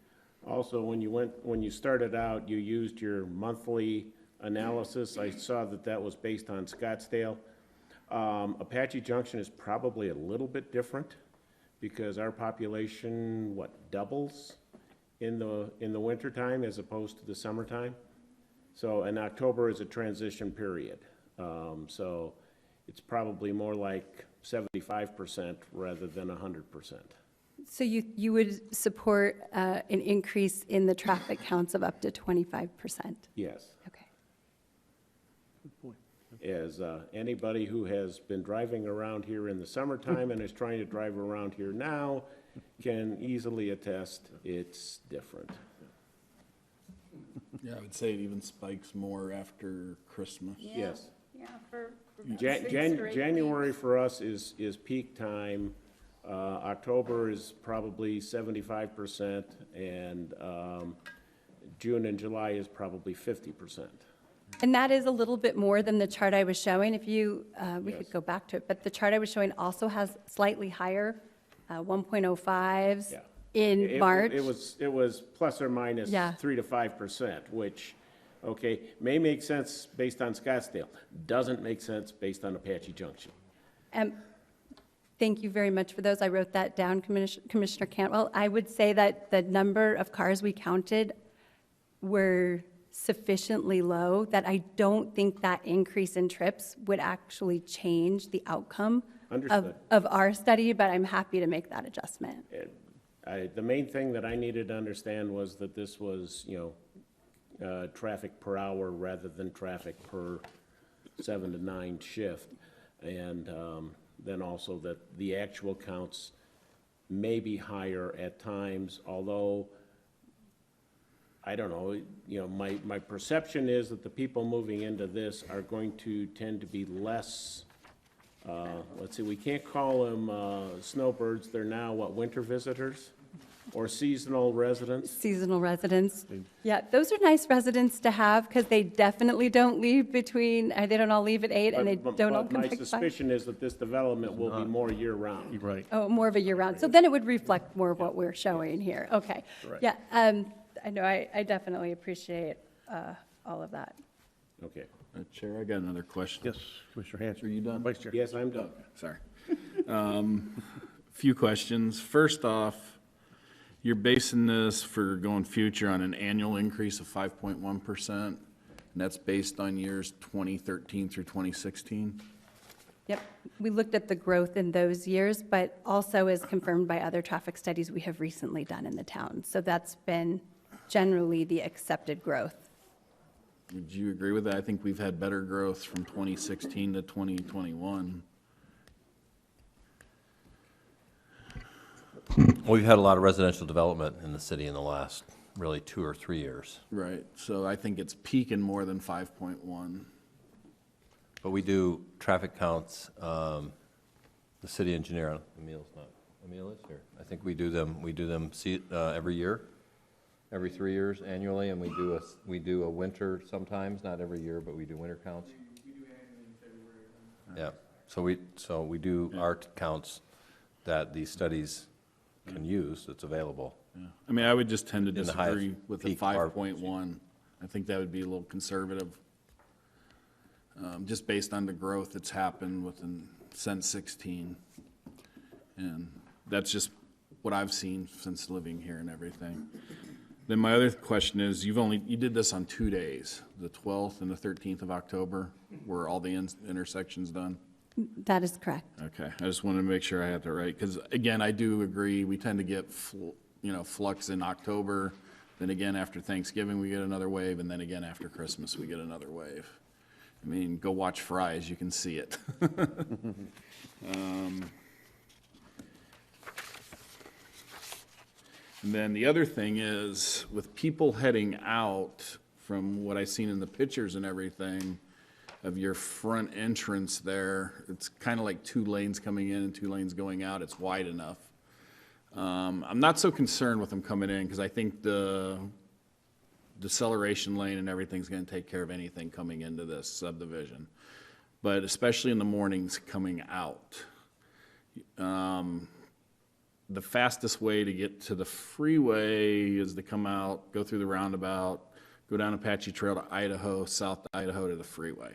Also, when you started out, you used your monthly analysis. I saw that was based on Scottsdale. Apache Junction is probably a little bit different because our population, doubles in the wintertime as opposed to the summertime? So, and October is a transition period. So it's probably more like 75% rather than 100%. So you would support an increase in the traffic counts of up to 25%? Yes. Okay. As anybody who has been driving around here in the summertime and is trying to drive around here now can easily attest, it's different. Yeah, I would say it even spikes more after Christmas. Yes. Yeah, for January for us is peak time. October is probably 75%, and June and July is probably 50%. And that is a little bit more than the chart I was showing. If we Yes. could go back to it, but the chart I was showing also has slightly higher 1.05s Yeah. in March. It was plus or minus Yeah. 3 to 5%, which, okay, may make sense based on Scottsdale, doesn't make sense based on Apache Junction. Thank you very much for those. I wrote that down, Commissioner Cantwell. I would say that the number of cars we counted were sufficiently low that I don't think that increase in trips would actually change the outcome Understood. of our study, but I'm happy to make that adjustment. The main thing that I needed to understand was that this was, traffic per hour rather than traffic per 7 to 9 shift. And then also that the actual counts may be higher at times, although, I don't know, my perception is that the people moving into this are going to tend to be less, let's see, we can't call them snowbirds, they're now, winter visitors? Or seasonal residents? Seasonal residents. Yeah, those are nice residents to have because they definitely don't leave they don't all leave at 8 and they don't all come back My at 5. suspicion is that this development will be more year-round. Right. Oh, more of a year-round. So then it would reflect more of what we're showing here. Okay. Correct. Yeah, I know, I definitely appreciate all of that. Okay. Chair, I got another question. Yes, Commissioner Hanson. Are you done? Vice Chair. Yes, I'm done. Sorry. Few questions. First off, you're basing this for going future on an annual increase of 5.1%, and that's based on years 2013 through 2016? Yep, we looked at the growth in those years, but also as confirmed by other traffic studies we have recently done in the town. So that's been generally the accepted growth. Would you agree with that? I think we've had better growth from 2016 to 2021. We've had a lot of residential development in the city in the last, really, 2 or 3 years. Right, so I think it's peaking more than 5.1. But we do traffic counts, the city engineer, Emil is here. I think we do them every year, every 3 years annually, and we do a winter sometimes, not every year, but we do winter counts. We do annually in February. Yeah, so we do our counts that these studies can use, that's available. Yeah. I mean, I would just tend to In the highest disagree with the peak bar- 5.1. I think that would be a little conservative, just based on the growth that's happened since 16. And that's just what I've seen since living here and everything. Then my other question is, you did this on 2 days, the 12th and the 13th of October, were all the intersections done? That is correct. Okay, I just wanted to make sure I had that right, because again, I do agree, we tend to get, flux in October, then again after Thanksgiving, we get another wave, and then again after Christmas, we get another wave. I mean, go watch Fry's, you can see it. And then the other thing is, with people heading out, from what I've seen in the pictures and everything, of your front entrance there, it's kind of like 2 lanes coming in and 2 lanes going out, it's wide enough. I'm not so concerned with them coming in, because I think the deceleration lane and everything's gonna take care of anything coming into this subdivision. But especially in the mornings coming out. The fastest way to get to the freeway is to come out, go through the roundabout, go down Apache Trail to Idaho, south to Idaho to the freeway.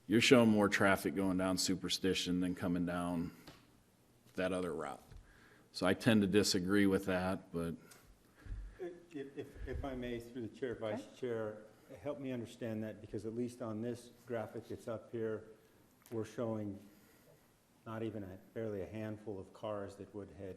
You're showing more traffic going down Superstition than coming down that other route. So I tend to disagree with that, but If I may, through the chair, vice chair, help me understand that, because at least on this graphic that's up here, we're showing not even barely a handful of cars that would head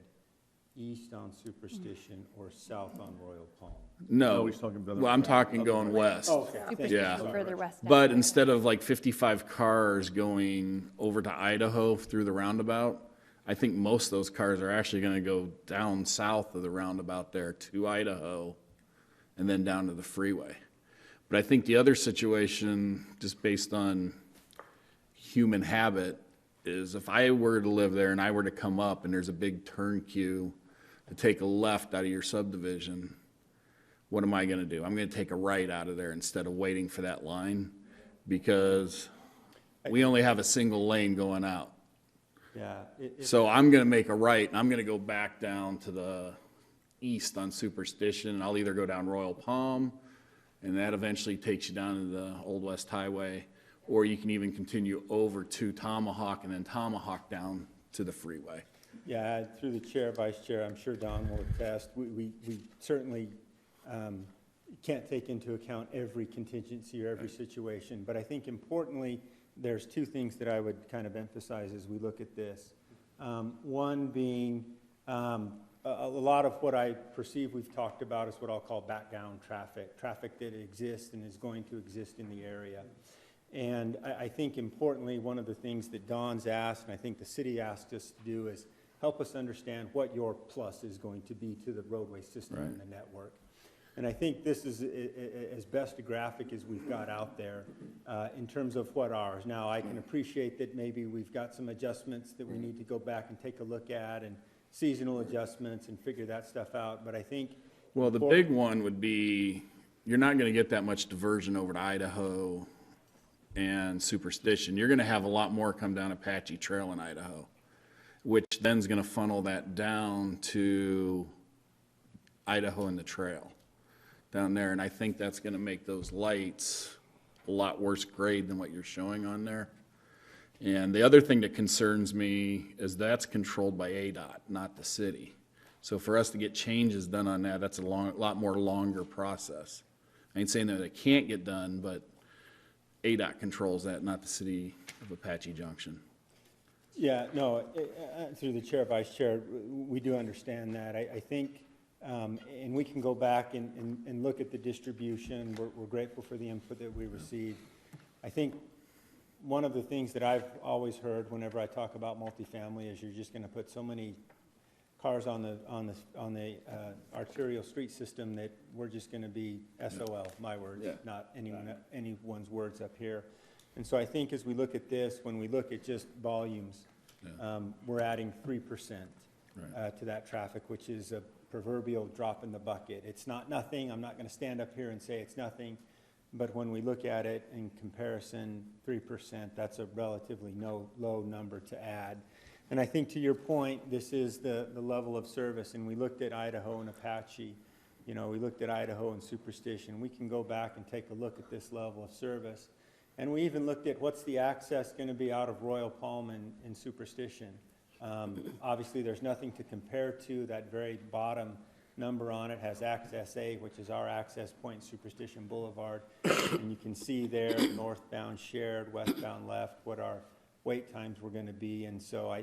east on Superstition or south on Royal Palm. no. he's talking about the- Well, I'm talking going west. Yeah. Further west. But instead of like 55 cars going over to Idaho through the roundabout, I think most of those cars are actually gonna go down south of the roundabout there to Idaho and then down to the freeway. But I think the other situation, just based on human habit, is if I were to live there and I were to come up and there's a big turn queue to take a left out of your subdivision, what am I gonna do? I'm gonna take a right out of there instead of waiting for that line, because we only have a single lane going out. Yeah. So I'm gonna make a right, and I'm gonna go back down to the east on Superstition, and I'll either go down Royal Palm, and that eventually takes you down to the Old West Highway, or you can even continue over to Tomahawk and then Tomahawk down to the freeway. Yeah, through the chair, vice chair, I'm sure Don will attest, we certainly can't take into account every contingency or every situation, but I think importantly, there's 2 things that I would kind of emphasize as we look at this. One being, a lot of what I perceive we've talked about is what I'll call background traffic that exists and is going to exist in the area. And I think importantly, one of the things that Don's asked, and I think the city asked us to do, is help us understand what your plus is going to be to the roadway system and the network. And I think this is as best a graphic as we've got out there in terms of what ours. Now, I can appreciate that maybe we've got some adjustments that we need to go back and take a look at, and seasonal adjustments, and figure that stuff out. But I think... Well, the big one would be, you're not gonna get that much diversion over to Idaho and Superstition. You're gonna have a lot more come down Apache Trail in Idaho, which then's gonna funnel that down to Idaho and the trail down there. And I think that's gonna make those lights a lot worse grade than what you're showing on there. And the other thing that concerns me is that's controlled by ADOT, not the city. So for us to get changes done on that, that's a lot more longer process. I ain't saying that it can't get done, but ADOT controls that, not the city of Apache Junction. Yeah, no, through the chair, vice chair, we do understand that. I think And we can go back and look at the distribution. We're grateful for the input that we received. I think one of the things that I've always heard whenever I talk about multifamily is you're just going to put so many cars on the arterial street system that we're just going to be SOL, my words, not anyone's words up here. And so I think as we look at this, when we look at just volumes, we're adding 3% to that traffic, which is a proverbial drop in the bucket. It's not nothing. I'm not going to stand up here and say it's nothing. But when we look at it in comparison, 3%, that's a relatively low number to add. And I think to your point, this is the level of service. And we looked at Idaho and Apache. We looked at Idaho and Superstition. We can go back and take a look at this level of service. And we even looked at what's the access going to be out of Royal Palm and Superstition. Obviously, there's nothing to compare to. That very bottom number on it has Access A, which is our access point, Superstition Boulevard. And you can see there, northbound shared, westbound left, what our wait times were going to be. And so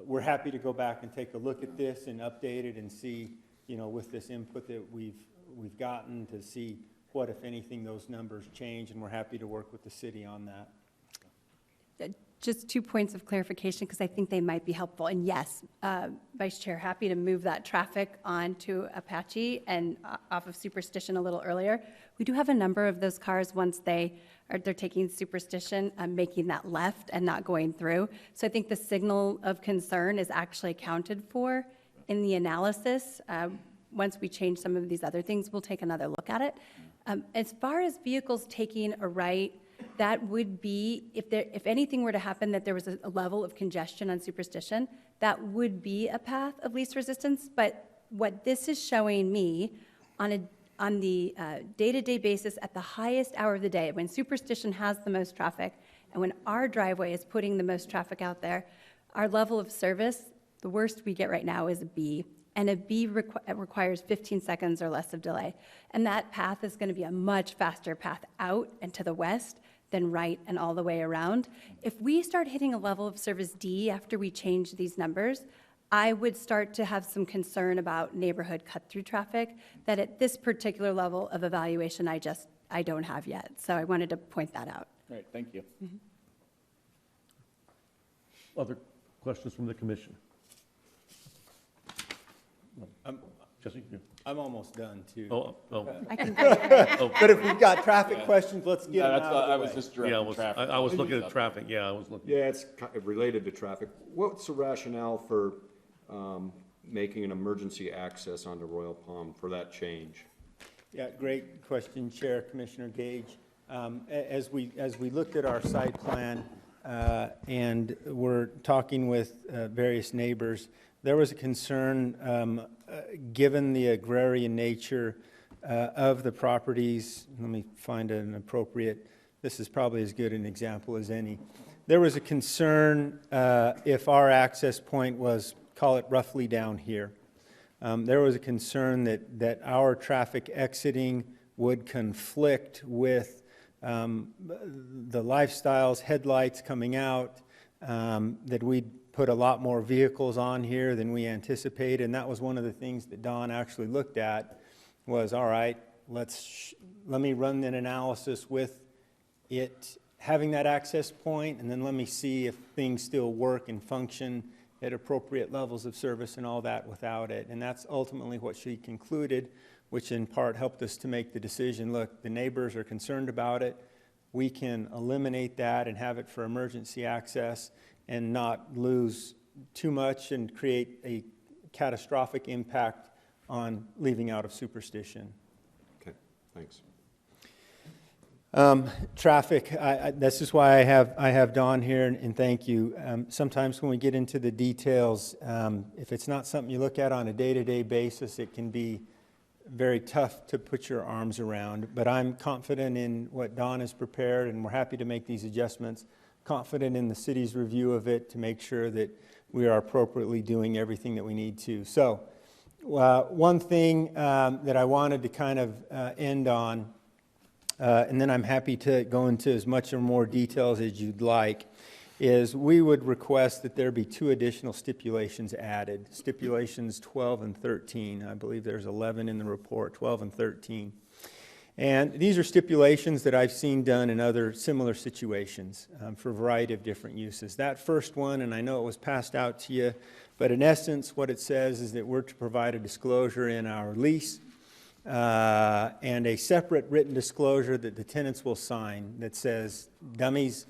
we're happy to go back and take a look at this and update it and see, with this input that we've gotten, to see what, if anything, those numbers change. And we're happy to work with the city on that. Just 2 points of clarification, because I think they might be helpful. And yes, Vice Chair, happy to move that traffic onto Apache and off of Superstition a little earlier. We do have a number of those cars once they're taking Superstition, making that left and not going through. So I think the signal of concern is actually accounted for in the analysis. Once we change some of these other things, we'll take another look at it. As far as vehicles taking a right, that would be, if anything were to happen, that there was a level of congestion on Superstition, that would be a path of least resistance. But what this is showing me on the day-to-day basis at the highest hour of the day, when Superstition has the most traffic and when our driveway is putting the most traffic out there, our level of service, the worst we get right now is a B. And a B requires 15 seconds or less of delay. And that path is going to be a much faster path out and to the west than right and all the way around. If we start hitting a level of service D after we change these numbers, I would start to have some concern about neighborhood cut-through traffic that at this particular level of evaluation, I don't have yet. So I wanted to point that out. All right, thank you. Other questions from the commission? Jesse? Yeah. I'm almost done, too. Oh. I can But if we've got traffic questions, let's get them out of the I way. was just Yeah, directing traffic. I was looking at traffic, yeah, I was looking. Yeah, it's related to traffic. What's the rationale for making an emergency access onto Royal Palm for that change? Yeah, great question, Chair, Commissioner Gage. As we looked at our site plan and we're talking with various neighbors, there was a concern, given the agrarian nature of the properties. Let me find an appropriate, this is probably as good an example as any. There was a concern if our access point was, call it roughly down here. There was a concern that our traffic exiting would conflict with the Lifestyles headlights coming out, that we'd put a lot more vehicles on here than we anticipated. And that was one of the things that Don actually looked at was, all right, let me run an analysis with it having that access point, and then let me see if things still work and function at appropriate levels of service and all that without it. And that's ultimately what she concluded, which in part helped us to make the decision, look, the neighbors are concerned about it. We can eliminate that and have it for emergency access and not lose too much and create a catastrophic impact on leaving out of Superstition. Okay, thanks. Traffic, this is why I have Dawn here, and thank you. Sometimes when we get into the details, if it's not something you look at on a day-to-day basis, it can be very tough to put your arms around. But I'm confident in what Dawn has prepared, and we're happy to make these adjustments. Confident in the city's review of it to make sure that we are appropriately doing everything that we need to. So one thing that I wanted to kind of end on, and then I'm happy to go into as much or more details as you'd like, is we would request that there be 2 additional stipulations added, stipulations 12 and 13. I believe there's 11 in the report, 12 and 13. And these are stipulations that I've seen done in other similar situations for a variety of different uses. That first one, and I know it was passed out to you, but in essence what it says is that we're to provide a disclosure in our lease and a separate written disclosure that the tenants will sign that says, dummies,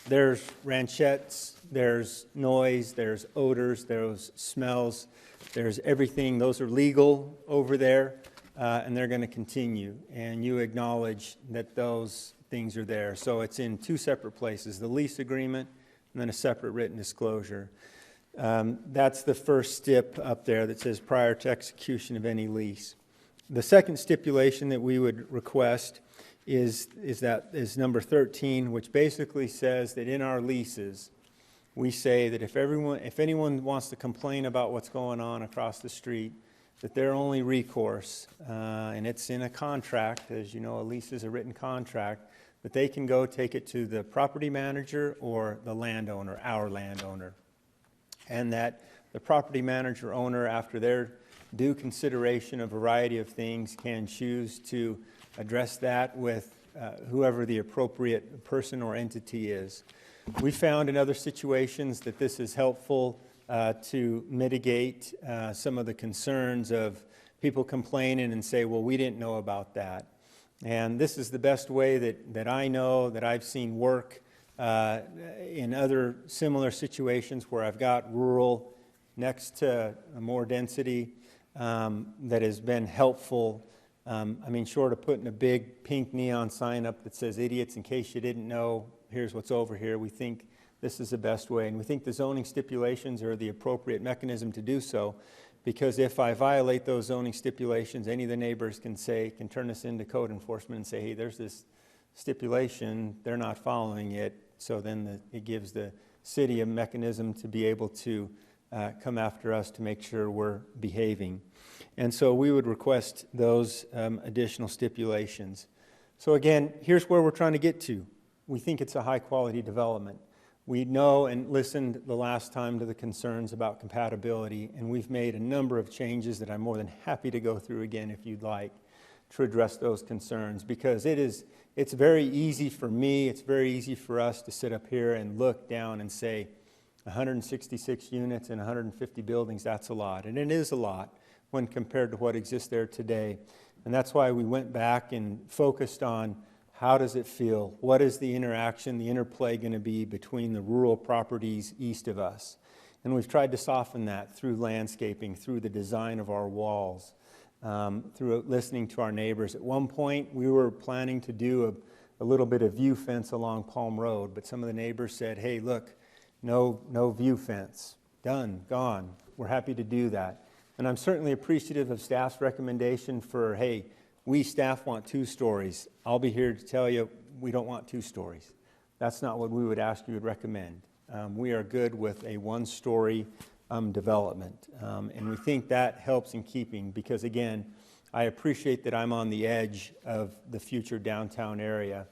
there's ranchettes, there's noise, there's odors, there's smells, there's everything. Those are legal over there, and they're going to continue. And you acknowledge that those things are there. So it's in 2 separate places, the lease agreement and then a separate written disclosure. That's the first stip up there that says prior to execution of any lease. The second stipulation that we would request is number 13, which basically says that in our leases, we say that if anyone wants to complain about what's going on across the street, that their only recourse, and it's in a contract, as you know, a lease is a written contract, that they can go take it to the property manager or the landowner, our landowner, and that the property manager owner, after their due consideration of a variety of things, can choose to address that with whoever the appropriate person or entity is. We found in other situations that this is helpful to mitigate some of the concerns of people complaining and say, well, we didn't know about that. And this is the best way that I know, that I've seen work in other similar situations where I've got rural next to more density that has been helpful. I mean, short of putting a big pink neon sign up that says, idiots, in case you didn't know, here's what's over here, we think this is the best way. And we think the zoning stipulations are the appropriate mechanism to do so, because if I violate those zoning stipulations, any of the neighbors can turn us into code enforcement and say, hey, there's this stipulation, they're not following it. So then it gives the city a mechanism to be able to come after us to make sure we're behaving. And so we would request those additional stipulations. So again, here's where we're trying to get to. We think it's a high-quality development. We know and listened the last time to the concerns about compatibility, and we've made a number of changes that I'm more than happy to go through again if you'd like to address those concerns, because it's very easy for me, it's very easy for us to sit up here and look down and say 166 units and 150 buildings, that's a lot. And it is a lot when compared to what exists there today. And that's why we went back and focused on how does it feel? What is the interaction, the interplay going to be between the rural properties east of us? And we've tried to soften that through landscaping, through the design of our walls, through listening to our neighbors. At one point, we were planning to do a little bit of view fence along Palm Road, but some of the neighbors said, hey, look, no view fence. Done, gone. We're happy to do that. And I'm certainly appreciative of staff's recommendation for, hey, we staff want 2 stories. I'll be here to tell you we don't want 2 stories. That's not what we would ask you to recommend. We are good with a 1-story development. And we think that helps in keeping, because again, I appreciate that I'm on the edge of the future downtown area.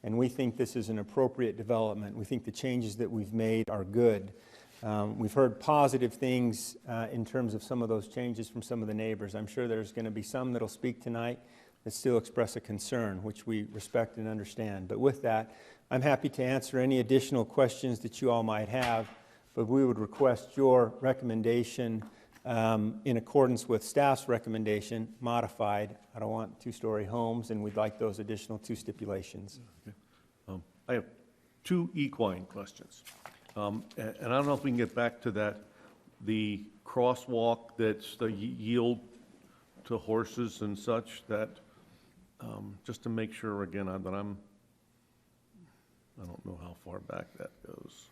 And we think this is an appropriate development. We think the changes that we've made are good. We've heard positive things in terms of some of those changes from some of the neighbors. I'm sure there's going to be some that'll speak tonight that still express a concern, which we respect and understand. But with that, I'm happy to answer any additional questions that you all might have, but we would request your recommendation in accordance with staff's recommendation, modified. I don't want 2-story homes, and we'd like those additional 2 stipulations. Okay. I have 2 equine questions. And I don't know if we can get back to that, the crosswalk that's the yield to horses and such, that, just to make sure again that I don't know how far back that goes.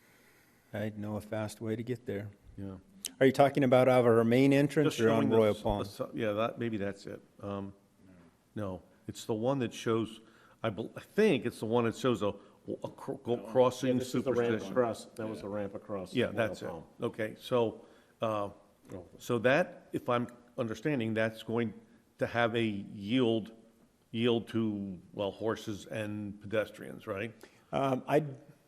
I know a fast way to get there. Yeah. Are you talking about our main entrance Just or on showing Royal Palm? Yeah, maybe that's it. No, it's the one that shows, I think it's the one that shows a crossing This is the ramp superstition. across, that was the ramp across. Yeah, that's it. Okay, so that, if I'm understanding, that's going to have a yield to, well, horses and pedestrians, right?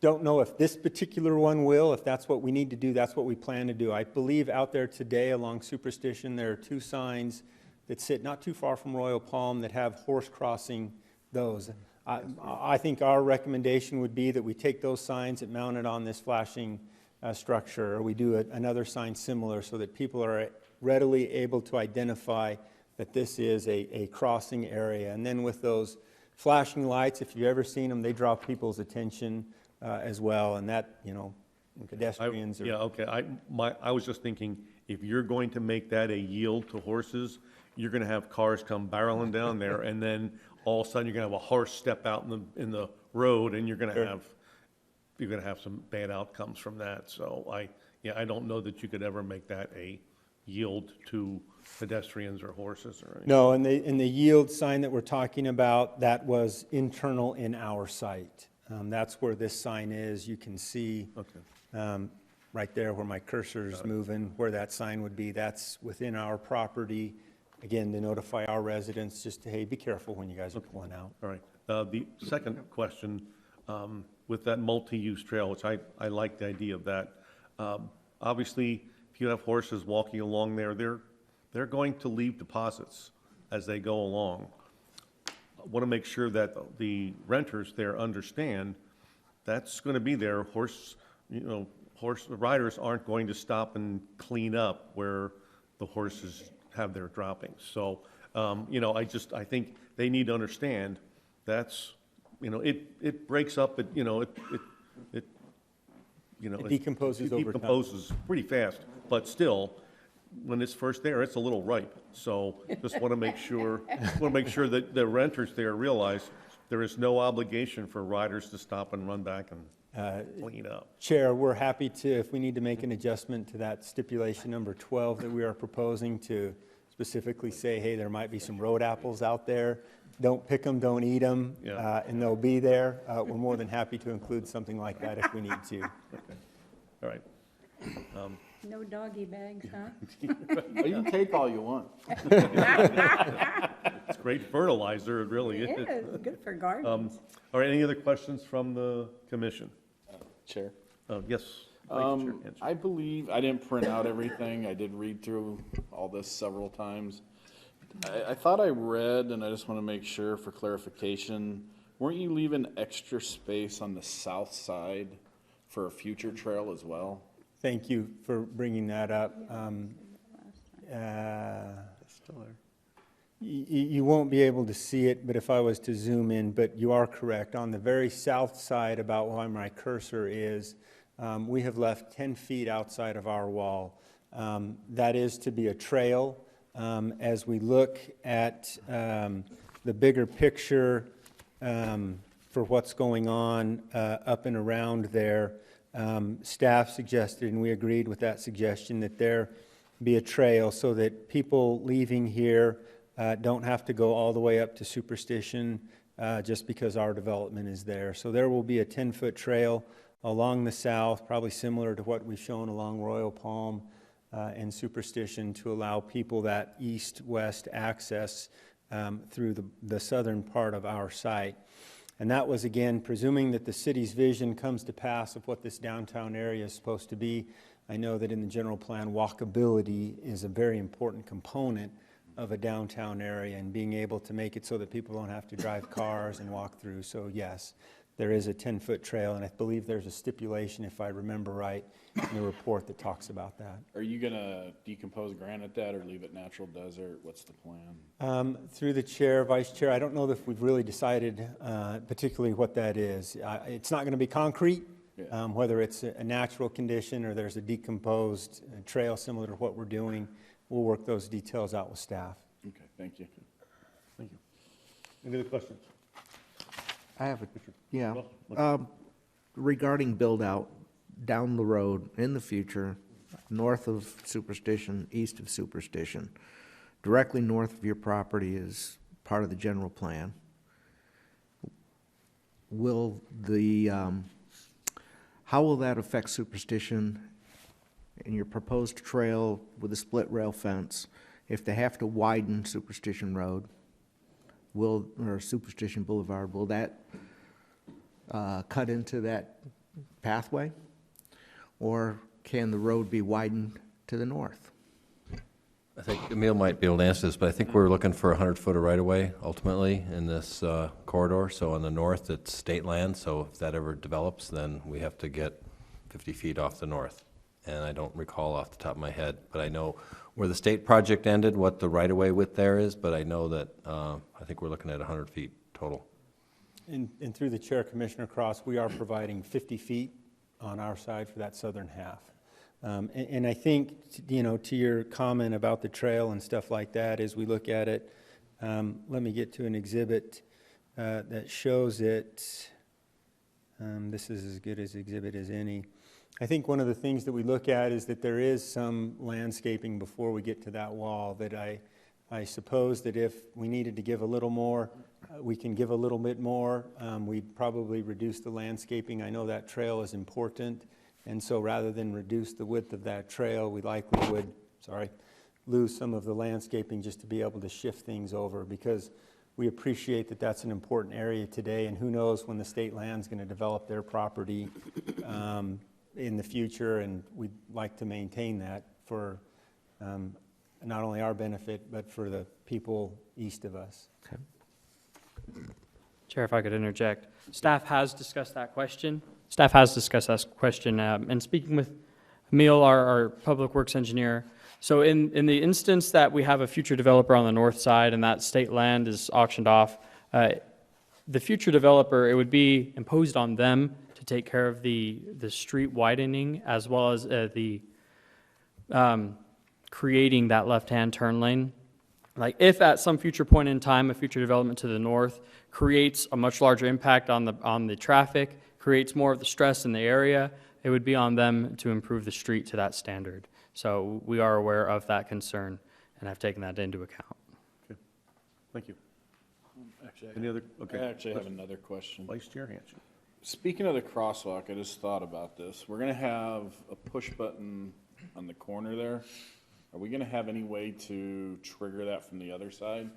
don't know if this particular one will. If that's what we need to do, that's what we plan to do. I believe out there today along Superstition, there are 2 signs that sit not too far from Royal Palm that have horse crossing those. I think our recommendation would be that we take those signs and mount it on this flashing structure, or we do another sign similar so that people are readily able to identify that this is a crossing area. And then with those flashing lights, if you've ever seen them, they draw people's attention as well, and that, pedestrians are... Yeah, okay, I was just thinking, if you're going to make that a yield to horses, you're gonna have cars come barreling down there, and then all of a sudden, you're gonna have a horse step out in the road, and you're gonna have some bad outcomes from that. So I don't know that you could ever make that a yield to pedestrians or horses or anything. No, and the yield sign that we're talking about, that was internal in our site. That's where this sign is. You can see right there where my cursor's moving, where that sign would be. That's within our property. Again, to notify our residents, just to, hey, be careful when you guys are pulling out. All right. The second question, with that multi-use trail, which I like the idea of that. Obviously, if you have horses walking along there, they're going to leave deposits as they go along. I want to make sure that the renters there understand that's going to be there. Horse riders aren't going to stop and clean up where the horses have their droppings. So, I think they need to understand that's, it breaks up, it decomposes over time. decomposes pretty fast, but still, when it's first there, it's a little ripe. So just want to make sure, that the renters there realize there is no obligation for riders to stop and run back and clean up. Chair, we're happy to, if we need to make an adjustment to that stipulation number 12 that we are proposing, to specifically say, hey, there might be some road apples out there. Don't pick them, don't eat them, Yeah. and they'll be there. We're more than happy to include something like that if we need to. All right. No doggy bags, huh? You can take all you want. It's great fertilizer, it really is. It is, good for gardens. All right, any other questions from the commission? Chair. Yes. Vice Chair Hanson. I believe, I didn't print out everything. I did read through all this several times. I thought I read, and I just want to make sure for clarification, weren't you leaving extra space on the south side for a future trail as well? Thank you for bringing that up. You won't be able to see it, but if I was to zoom in, but you are correct. On the very south side, about where my cursor is, we have left 10 feet outside of our wall. That is to be a trail. As we look at the bigger picture for what's going on up and around there, staff suggested, and we agreed with that suggestion, that there be a trail so that people leaving here don't have to go all the way up to Superstition just because our development is there. So there will be a 10-foot trail along the south, probably similar to what we've shown along Royal Palm and Superstition, to allow people that east-west access through the southern part of our site. And that was, again, presuming that the city's vision comes to pass of what this downtown area is supposed to be. I know that in the general plan, walkability is a very important component of a downtown area, and being able to make it so that people don't have to drive cars and walk through. So yes, there is a 10-foot trail, and I believe there's a stipulation, if I remember right, in the report that talks about that. Are you going to decompose granite that or leave it natural desert? What's the plan? Through the chair, vice chair, I don't know if we've really decided particularly what that is. It's not going to be concrete, whether it's a natural condition or there's a decomposed trail similar to what we're doing. We'll work those details out with staff. Okay, thank you. Thank you. Any other questions? I have regarding build-out down the road in the future, north of Superstition, east of Superstition, directly north of your property is part of the general plan. How will that affect Superstition and your proposed trail with a split rail fence? If they have to widen Superstition Road, or Superstition Boulevard, will that cut into that pathway? Or can the road be widened to the north? I think Emil might be able to answer this, but I think we're looking for 100-foot of right-of-way ultimately in this corridor. So on the north, it's state land, so if that ever develops, then we have to get 50 feet off the north. And I don't recall off the top of my head, but I know where the state project ended, what the right-of-way width there is, but I know that I think we're looking at 100 feet total. And through the chair, Commissioner Cross, we are providing 50 feet on our side for that southern half. And I think, you know, to your comment about the trail and stuff like that, as we look at it, let me get to an exhibit that shows it. This is as good as exhibit as any. I think one of the things that we look at is that there is some landscaping before we get to that wall that I suppose that if we needed to give a little more, we can give a little bit more. We'd probably reduce the landscaping. I know that trail is important, and so rather than reduce the width of that trail, we likely would, lose some of the landscaping just to be able to shift things over, because we appreciate that that's an important area today, and who knows when the state land's going to develop their property in the future, and we'd like to maintain that for not only our benefit, but for the people east of us. Okay. Chair, if I could interject. Staff has discussed that question. And speaking with Emil, our Public Works engineer, so in the instance that we have a future developer on the north side and that state land is auctioned off, the future developer, it would be imposed on them to take care of the street widening as well as the creating that left-hand turn lane. Like if at some future point in time, a future development to the north creates a much larger impact on the traffic, creates more of the stress in the area, it would be on them to improve the street to that standard. So we are aware of that concern and have taken that into account. Okay. Thank you. Actually, Any other? Okay. I actually have another question. Vice Chair Hanson. Speaking of the crosswalk, I just thought about this. We're gonna have a push button on the corner there. Are we gonna have any way to trigger that from the other side?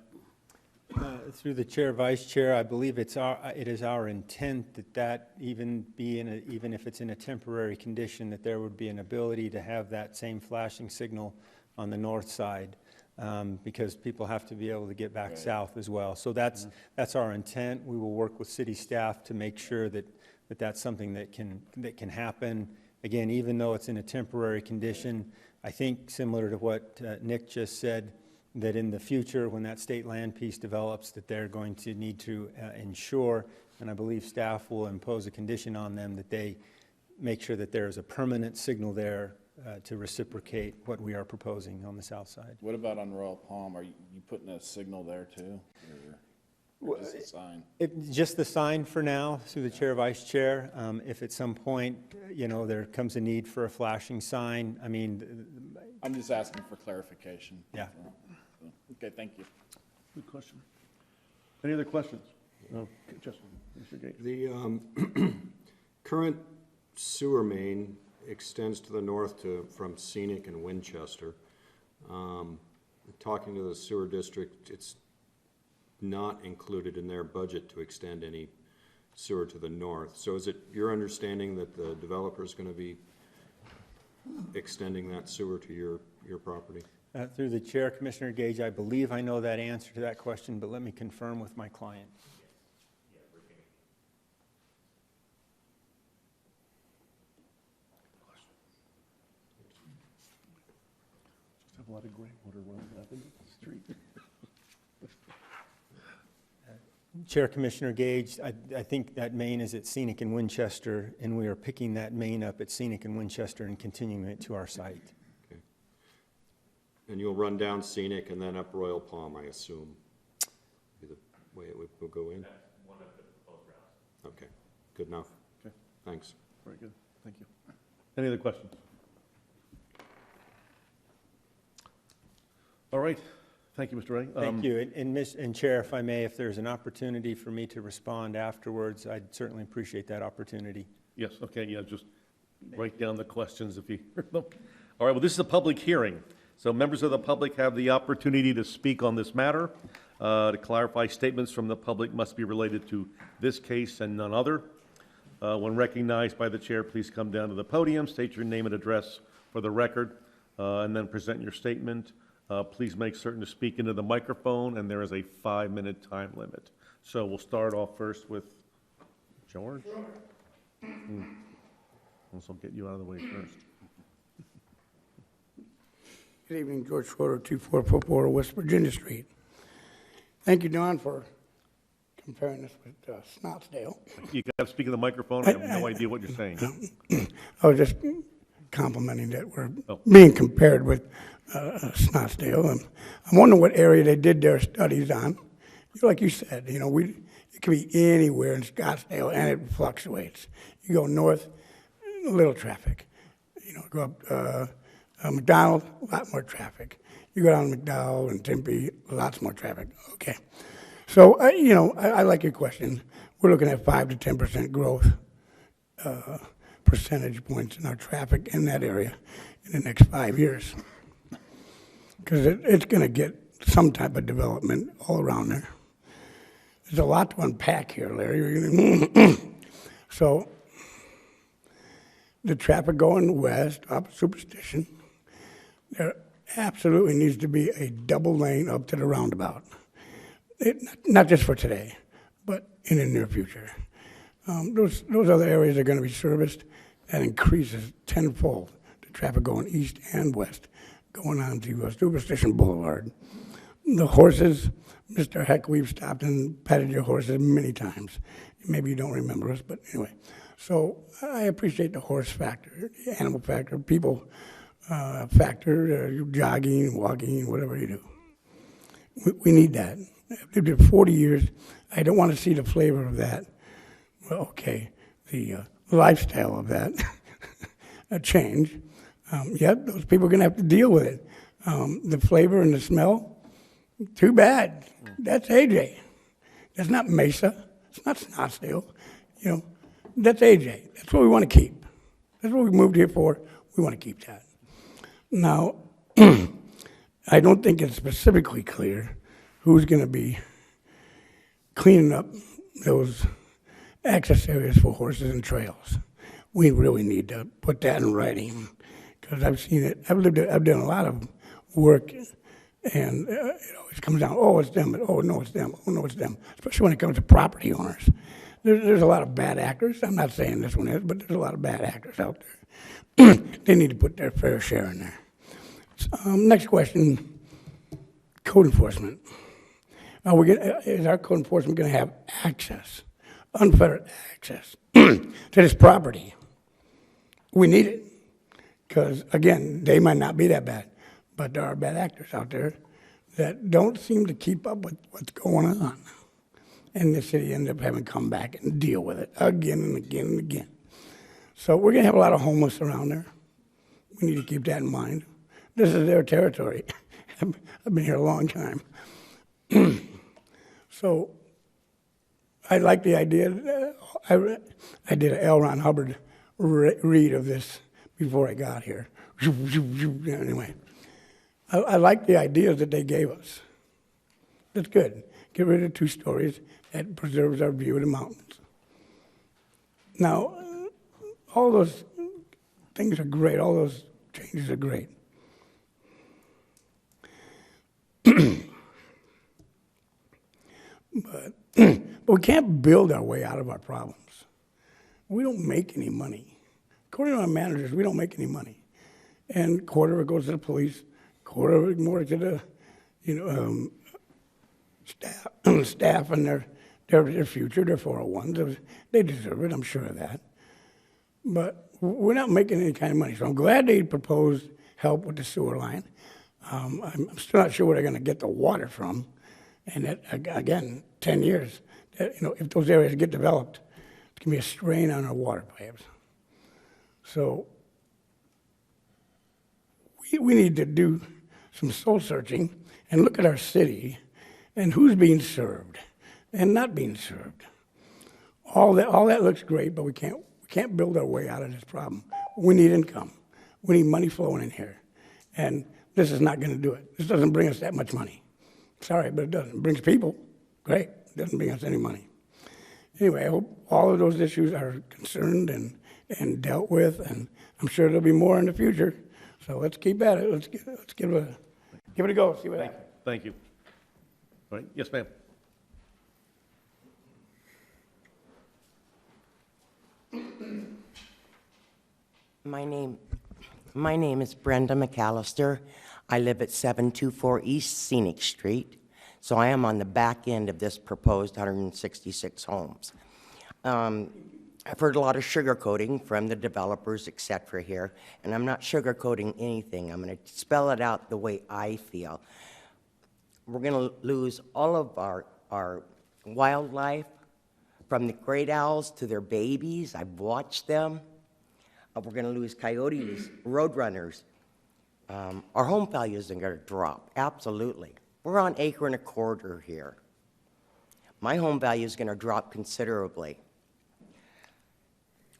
Through the chair, vice chair, I believe it is our intent that even if it's in a temporary condition, that there would be an ability to have that same flashing signal on the north side, because people have to be able to get back Right. south as well. So that's our intent. We will work with city staff to make sure that that's something that can happen. Again, even though it's in a temporary condition, I think similar to what Nick just said, that in the future, when that state land piece develops, that they're going to need to ensure, and I believe staff will impose a condition on them that they make sure that there is a permanent signal there to reciprocate what we are proposing on the south side. What about on Royal Palm? Are you putting a signal there too? Or just a sign? Just the sign for now, through the chair, vice chair. If at some point, there comes a need for a flashing sign, I mean. I'm just asking for clarification. Yeah. Okay, thank you. Good question. Any other questions? No. Justin, Mr. Gage. The current sewer main extends to the north from Scenic and Winchester. Talking to the sewer district, it's not included in their budget to extend any sewer to the north. So is it your understanding that the developer is going to be extending that sewer to your property? Through the chair, Commissioner Gage, I believe I know that answer to that question, but let me confirm with my client. Just have a lot of gray water running up into the street. Chair, Commissioner Gage, I think that main is at Scenic and Winchester, and we are picking that main up at Scenic and Winchester and continuing it to our site. Okay. And you'll run down Scenic and then up Royal Palm, I assume? Be the way it will go in? That's one of the proposed routes. Okay, good enough. Okay. Thanks. Very good. Thank you. Any other questions? All right. Thank you, Mr. Ray. Thank you. And Chair, if I may, if there's an opportunity for me to respond afterwards, I'd certainly appreciate that opportunity. Yes, okay, yeah, just write down the questions if you hear them. All right, well, this is a public hearing, so members of the public have the opportunity to speak on this matter. To clarify, statements from the public must be related to this case and none other. When recognized by the chair, please come down to the podium, state your name and address for the record, and then present your statement. Please make certain to speak into the microphone, and there is a 5-minute time limit. So we'll start off first with George. I'll get you out of the way first. Good evening, George Schroeder, 2444 West Virginia Street. Thank you, Don, for comparing this with Snotsdale. You got to speak in the microphone. I have no idea what you're saying. I was just complimenting that we're being compared with Snotsdale. And I'm wondering what area they did their studies on. Like you said, it could be anywhere in Scottsdale, and it fluctuates. You go north, little traffic. Go up McDonald, a lot more traffic. You go down McDowell and Tempe, lots more traffic. Okay. So, I like your question. We're looking at 5 to 10% growth, percentage points in our traffic in that area in the next 5 years. Because it's going to get some type of development all around there. There's a lot to unpack here, Larry. So, the traffic going west up Superstition, there absolutely needs to be a double lane up to the roundabout. Not just for today, but in the near future. Those other areas are going to be serviced. That increases tenfold the traffic going east and west, going on to Superstition Boulevard. The horses, Mr. Heck, we've stopped and petted your horses many times. Maybe you don't remember us, but anyway. So I appreciate the horse factor, the animal factor, people factor, jogging, walking, whatever you do. We need that. I've lived here 40 years. I don't want to see the flavor of that. Well, okay, the lifestyle of that change. Yep, those people are going to have to deal with it. The flavor and the smell, too bad. That's AJ. That's not Mesa. It's not Scottsdale. That's AJ. That's what we want to keep. That's what we moved here for. We want to keep that. Now, I don't think it's specifically clear who's going to be cleaning up those access areas for horses and trails. We really need to put that in writing because I've seen it. I've done a lot of work, and it always comes down, oh, it's them, oh, no, it's them, oh, no, it's them, especially when it comes to property owners. There's a lot of bad actors. I'm not saying this one is, but there's a lot of bad actors out there. They need to put their fair share in there. Next question, code enforcement. Is our code enforcement going to have access, unfettered access to this property? We need it because, again, they might not be that bad, but there are bad actors out there that don't seem to keep up with what's going on. And the city ends up having to come back and deal with it again and again and again. So we're going to have a lot of homeless around there. We need to keep that in mind. This is their territory. I've been here a long time. So I like the idea. I did an L. Ron Hubbard read of this before I got here. Anyway, I like the ideas that they gave us. That's good. Get rid of 2 stories. That preserves our view of the mountains. Now, all those things are great. All those changes are great. But we can't build our way out of our problems. We don't make any money. According to our managers, we don't make any money. And a quarter of it goes to the police, quarter of it more to the, staff and their future, their 401s. They deserve it, I'm sure of that. But we're not making any kind of money. So I'm glad they proposed help with the sewer line. I'm still not sure where they're going to get the water from. And that, again, 10 years, if those areas get developed, it's going to be a strain on our water pipes. So we need to do some soul searching and look at our city and who's being served and not being served. All that looks great, but we can't build our way out of this problem. We need income. We need money flowing in here. And this is not going to do it. This doesn't bring us that much money. Sorry, but it doesn't. It brings people. Great. It doesn't bring us any money. Anyway, I hope all of those issues are concerned and dealt with, and I'm sure there'll be more in the future. So let's keep at it. Let's give it a go, see what happens. Thank you. All right, yes, ma'am. My name is Brenda McAllister. I live at 724 East Scenic Street, so I am on the back end of this proposed 166 homes. I've heard a lot of sugarcoating from the developers, et cetera, here, and I'm not sugarcoating anything. I'm going to spell it out the way I feel. We're going to lose all of our wildlife, from the great owls to their babies. I've watched them. We're going to lose coyotes, roadrunners. Our home values are going to drop, absolutely. We're on acre and a quarter here. My home value is going to drop considerably.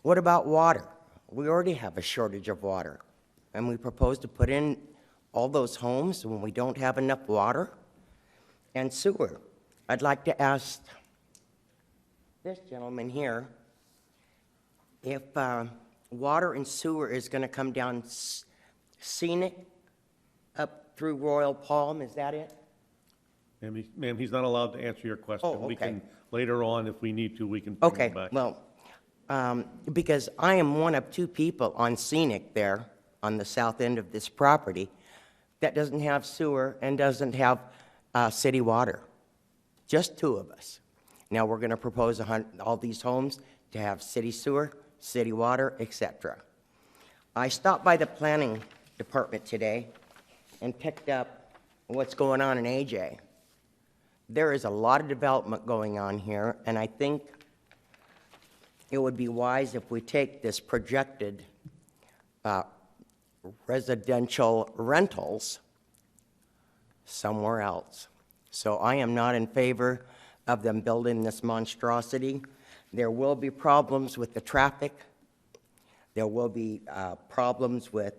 What about water? We already have a shortage of water, and we propose to put in all those homes when we don't have enough water and sewer. I'd like to ask this gentleman here if water and sewer is going to come down Scenic up through Royal Palm. Is that it? Ma'am, he's not allowed to answer your question. Oh, We okay. can, later on, if we need to, we can bring Okay, him back. well, because I am one of two people on Scenic there on the south end of this property that doesn't have sewer and doesn't have city water. Just two of us. Now we're going to propose all these homes to have city sewer, city water, etc. I stopped by the planning department today and picked up what's going on in AJ. There is a lot of development going on here, and I think it would be wise if we take this projected residential rentals somewhere else. So I am not in favor of them building this monstrosity. There will be problems with the traffic. There will be problems with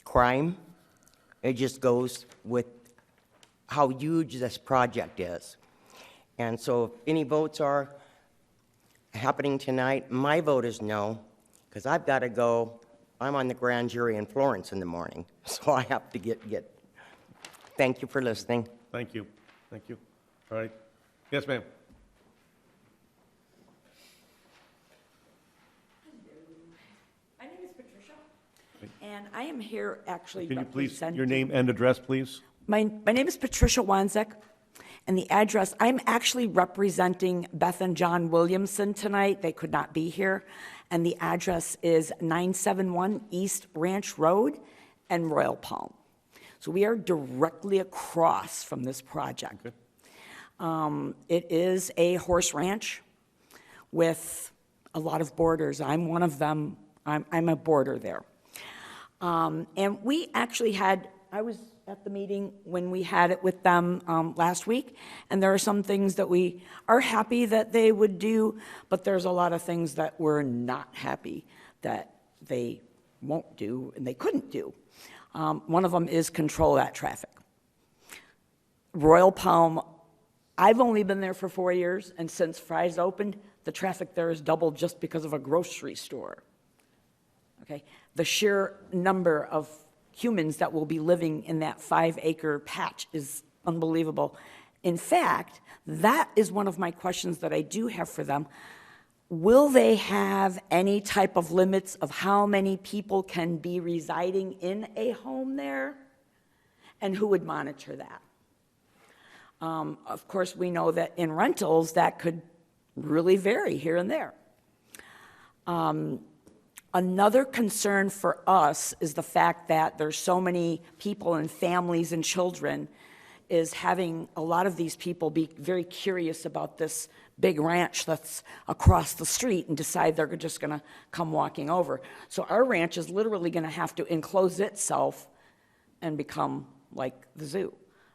crime. It just goes with how huge this project is. And so if any votes are happening tonight, my vote is no, because I've got to go. I'm on the grand jury in Florence in the morning, so I have to get. Thank you for listening. Thank you. Thank you. All right. Yes, ma'am. My name is Patricia, and I am here actually Can you please, representing... your name and address, please? My name is Patricia Wanzek, and the address, I'm actually representing Beth and John Williamson tonight. They could not be here. And the address is 971 East Ranch Road and Royal Palm. So we are directly across from this project. It is a horse ranch with a lot of boarders. I'm one of them. I'm a boarder there. And we actually I was at the meeting when we had it with them last week, and there are some things that we are happy that they would do, but there's a lot of things that we're not happy that they won't do and they couldn't do. One of them is control that traffic. Royal Palm, I've only been there for 4 years, and since Fry's opened, the traffic there has doubled just because of a grocery store. Okay, the sheer number of humans that will be living in that 5-acre patch is unbelievable. In fact, that is one of my questions that I do have for them. Will they have any type of limits of how many people can be residing in a home there? And who would monitor that? Of course, we know that in rentals, that could really vary here and there. Another concern for us is the fact that there's so many people and families and children, is having a lot of these people be very curious about this big ranch that's across the street and decide they're just going to come walking over. So our ranch is literally going to have to enclose itself and become like the zoo,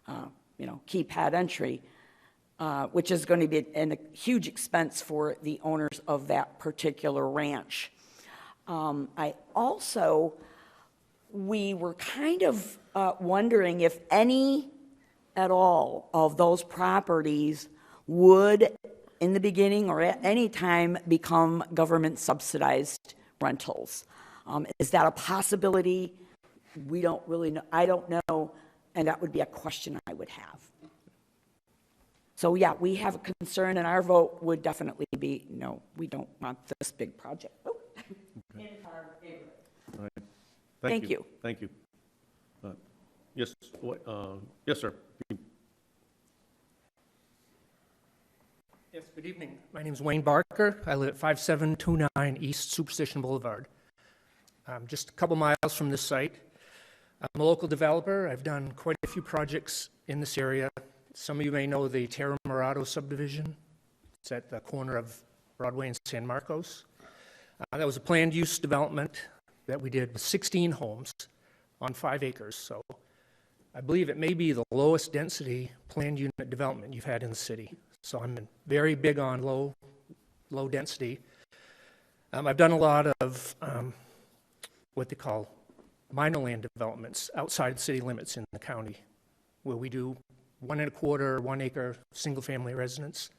keypad entry, which is going to be a huge expense for the owners of that particular ranch. We were kind of wondering if any at all of those properties would in the beginning or at any time become government subsidized rentals. Is that a possibility? We don't really know. I don't know, and that would be a question I would have. So yeah, we have a concern, and our vote would definitely be, no, we don't want this big project. Oh. In our favor. All right. Thank you. Thank you. Yes, yes, sir. Yes, good evening. My name is Wayne Barker. I live at 5729 East Superstition Boulevard. Just a couple miles from this site. I'm a local developer. I've done quite a few projects in this area. Some of you may know the Terra Morado subdivision. It's at the corner of Broadway and San Marcos. That was a planned use development that we did with 16 homes on 5 acres. So I believe it may be the lowest density planned unit development you've had in the city. So I'm very big on low density. I've done a lot of what they call minor land developments outside city limits in the county, where we do 1 1/4, 1 acre, single-family residence.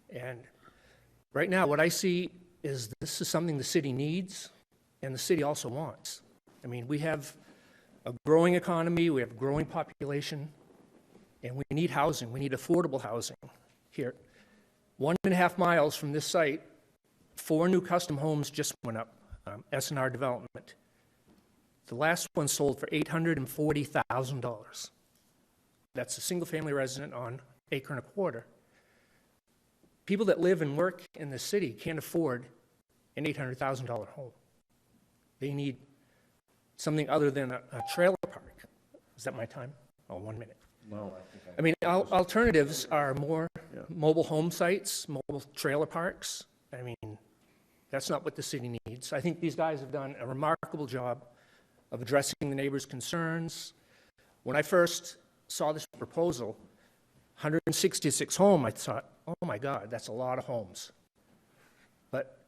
And right now, what I see is this is something the city needs, and the city also wants. I mean, we have a growing economy, we have a growing population, and we need housing. We need affordable housing here. 1.5 miles from this site, 4 new custom homes just went up, S&R development. The last one sold for $840,000. That's a single-family resident on 1 1/4 acres. People that live and work in the city can't afford an $800,000 home. They need something other than a trailer park. Is that my time? Oh, 1 minute. No, I mean, alternatives are more mobile home sites, mobile trailer parks. I mean, that's not what the city needs. I think these guys have done a remarkable job of addressing the neighbors' concerns. When I first saw this proposal, 166 home, I thought, oh my God, that's a lot of homes. But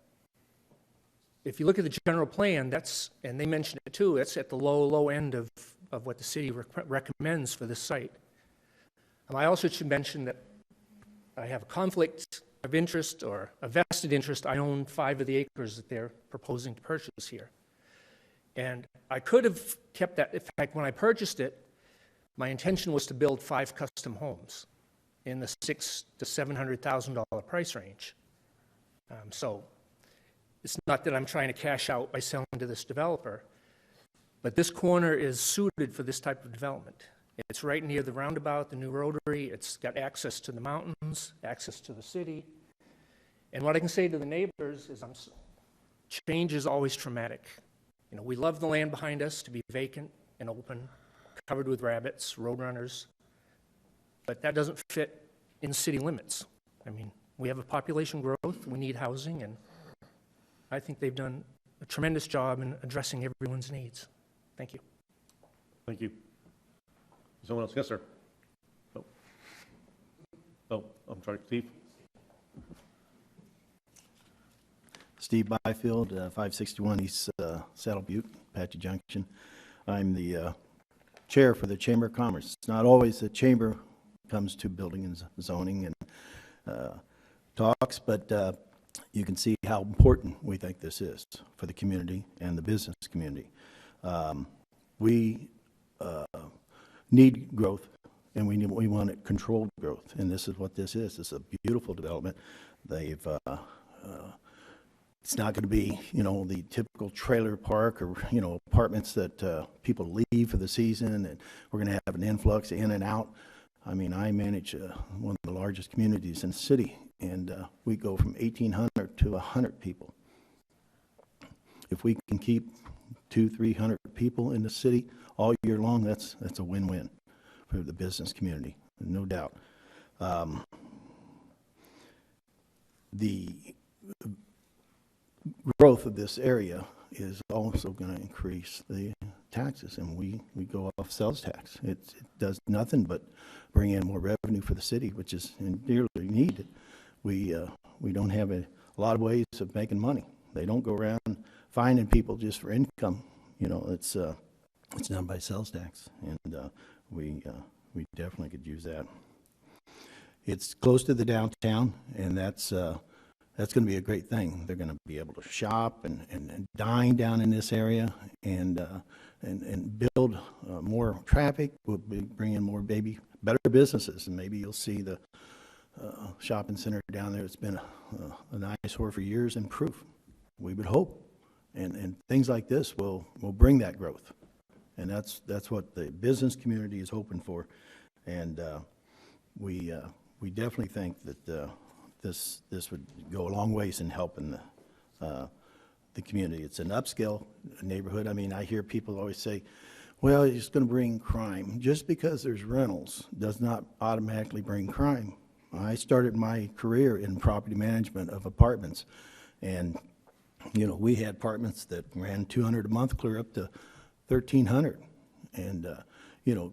if you look at the general plan, and they mentioned it too, that's at the low end of what the city recommends for this site. I also should mention that I have a conflict of interest or a vested interest. I own 5 of the acres that they're proposing to purchase here. And I could have kept that. In fact, when I purchased it, my intention was to build 5 custom homes in the $600,000 to $700,000 price range. So it's not that I'm trying to cash out by selling to this developer, but this corner is suited for this type of development. It's right near the roundabout, the new rotary. It's got access to the mountains, access to the city. And what I can say to the neighbors is change is always traumatic. You know, we love the land behind us to be vacant and open, covered with rabbits, roadrunners, but that doesn't fit in city limits. I mean, we have a population growth, we need housing, and I think they've done a tremendous job in addressing everyone's needs. Thank you. Thank you. Someone else? Yes, sir. Oh, I'm sorry, Steve. Steve Byfield, 561 East Saddle Butte, Apache Junction. I'm the chair for the Chamber of Commerce. It's not always the chamber comes to building and zoning and talks, but you can see how important we think this is for the community and the business community. We need growth, and we want it controlled growth, and this is what this is. This is a beautiful development. They've it's not going to be, you know, the typical trailer park or, you know, apartments that people leave for the season, and we're going to have an influx in and out. I mean, I manage one of the largest communities in the city, and we go from 1,800 to 100 people. If we can keep 200-300 people in the city all year long, that's a win-win for the business community, no doubt. The growth of this area is also going to increase the taxes, and we go off sales tax. It does nothing but bring in more revenue for the city, which is dearly needed. We don't have a lot of ways of making money. They don't go around finding people just for income. You know, it's done by sales tax, and we definitely could use that. it's close to the downtown, and that's going to be a great thing. They're going to be able to shop and dine down in this area and build more traffic. We'll bring in more better businesses, and maybe you'll see the shopping center down there. It's been an eyesore for years, improve. We would hope, and things like this will bring that growth, and that's what the business community is hoping for, and we definitely think that this would go a long ways in helping the community. It's an upscale neighborhood. I mean, I hear people always say, well, it's going to bring crime. Just because there's rentals does not automatically bring crime. I started my career in property management of apartments, and we had apartments that ran $200 a month clear up to $1,300, and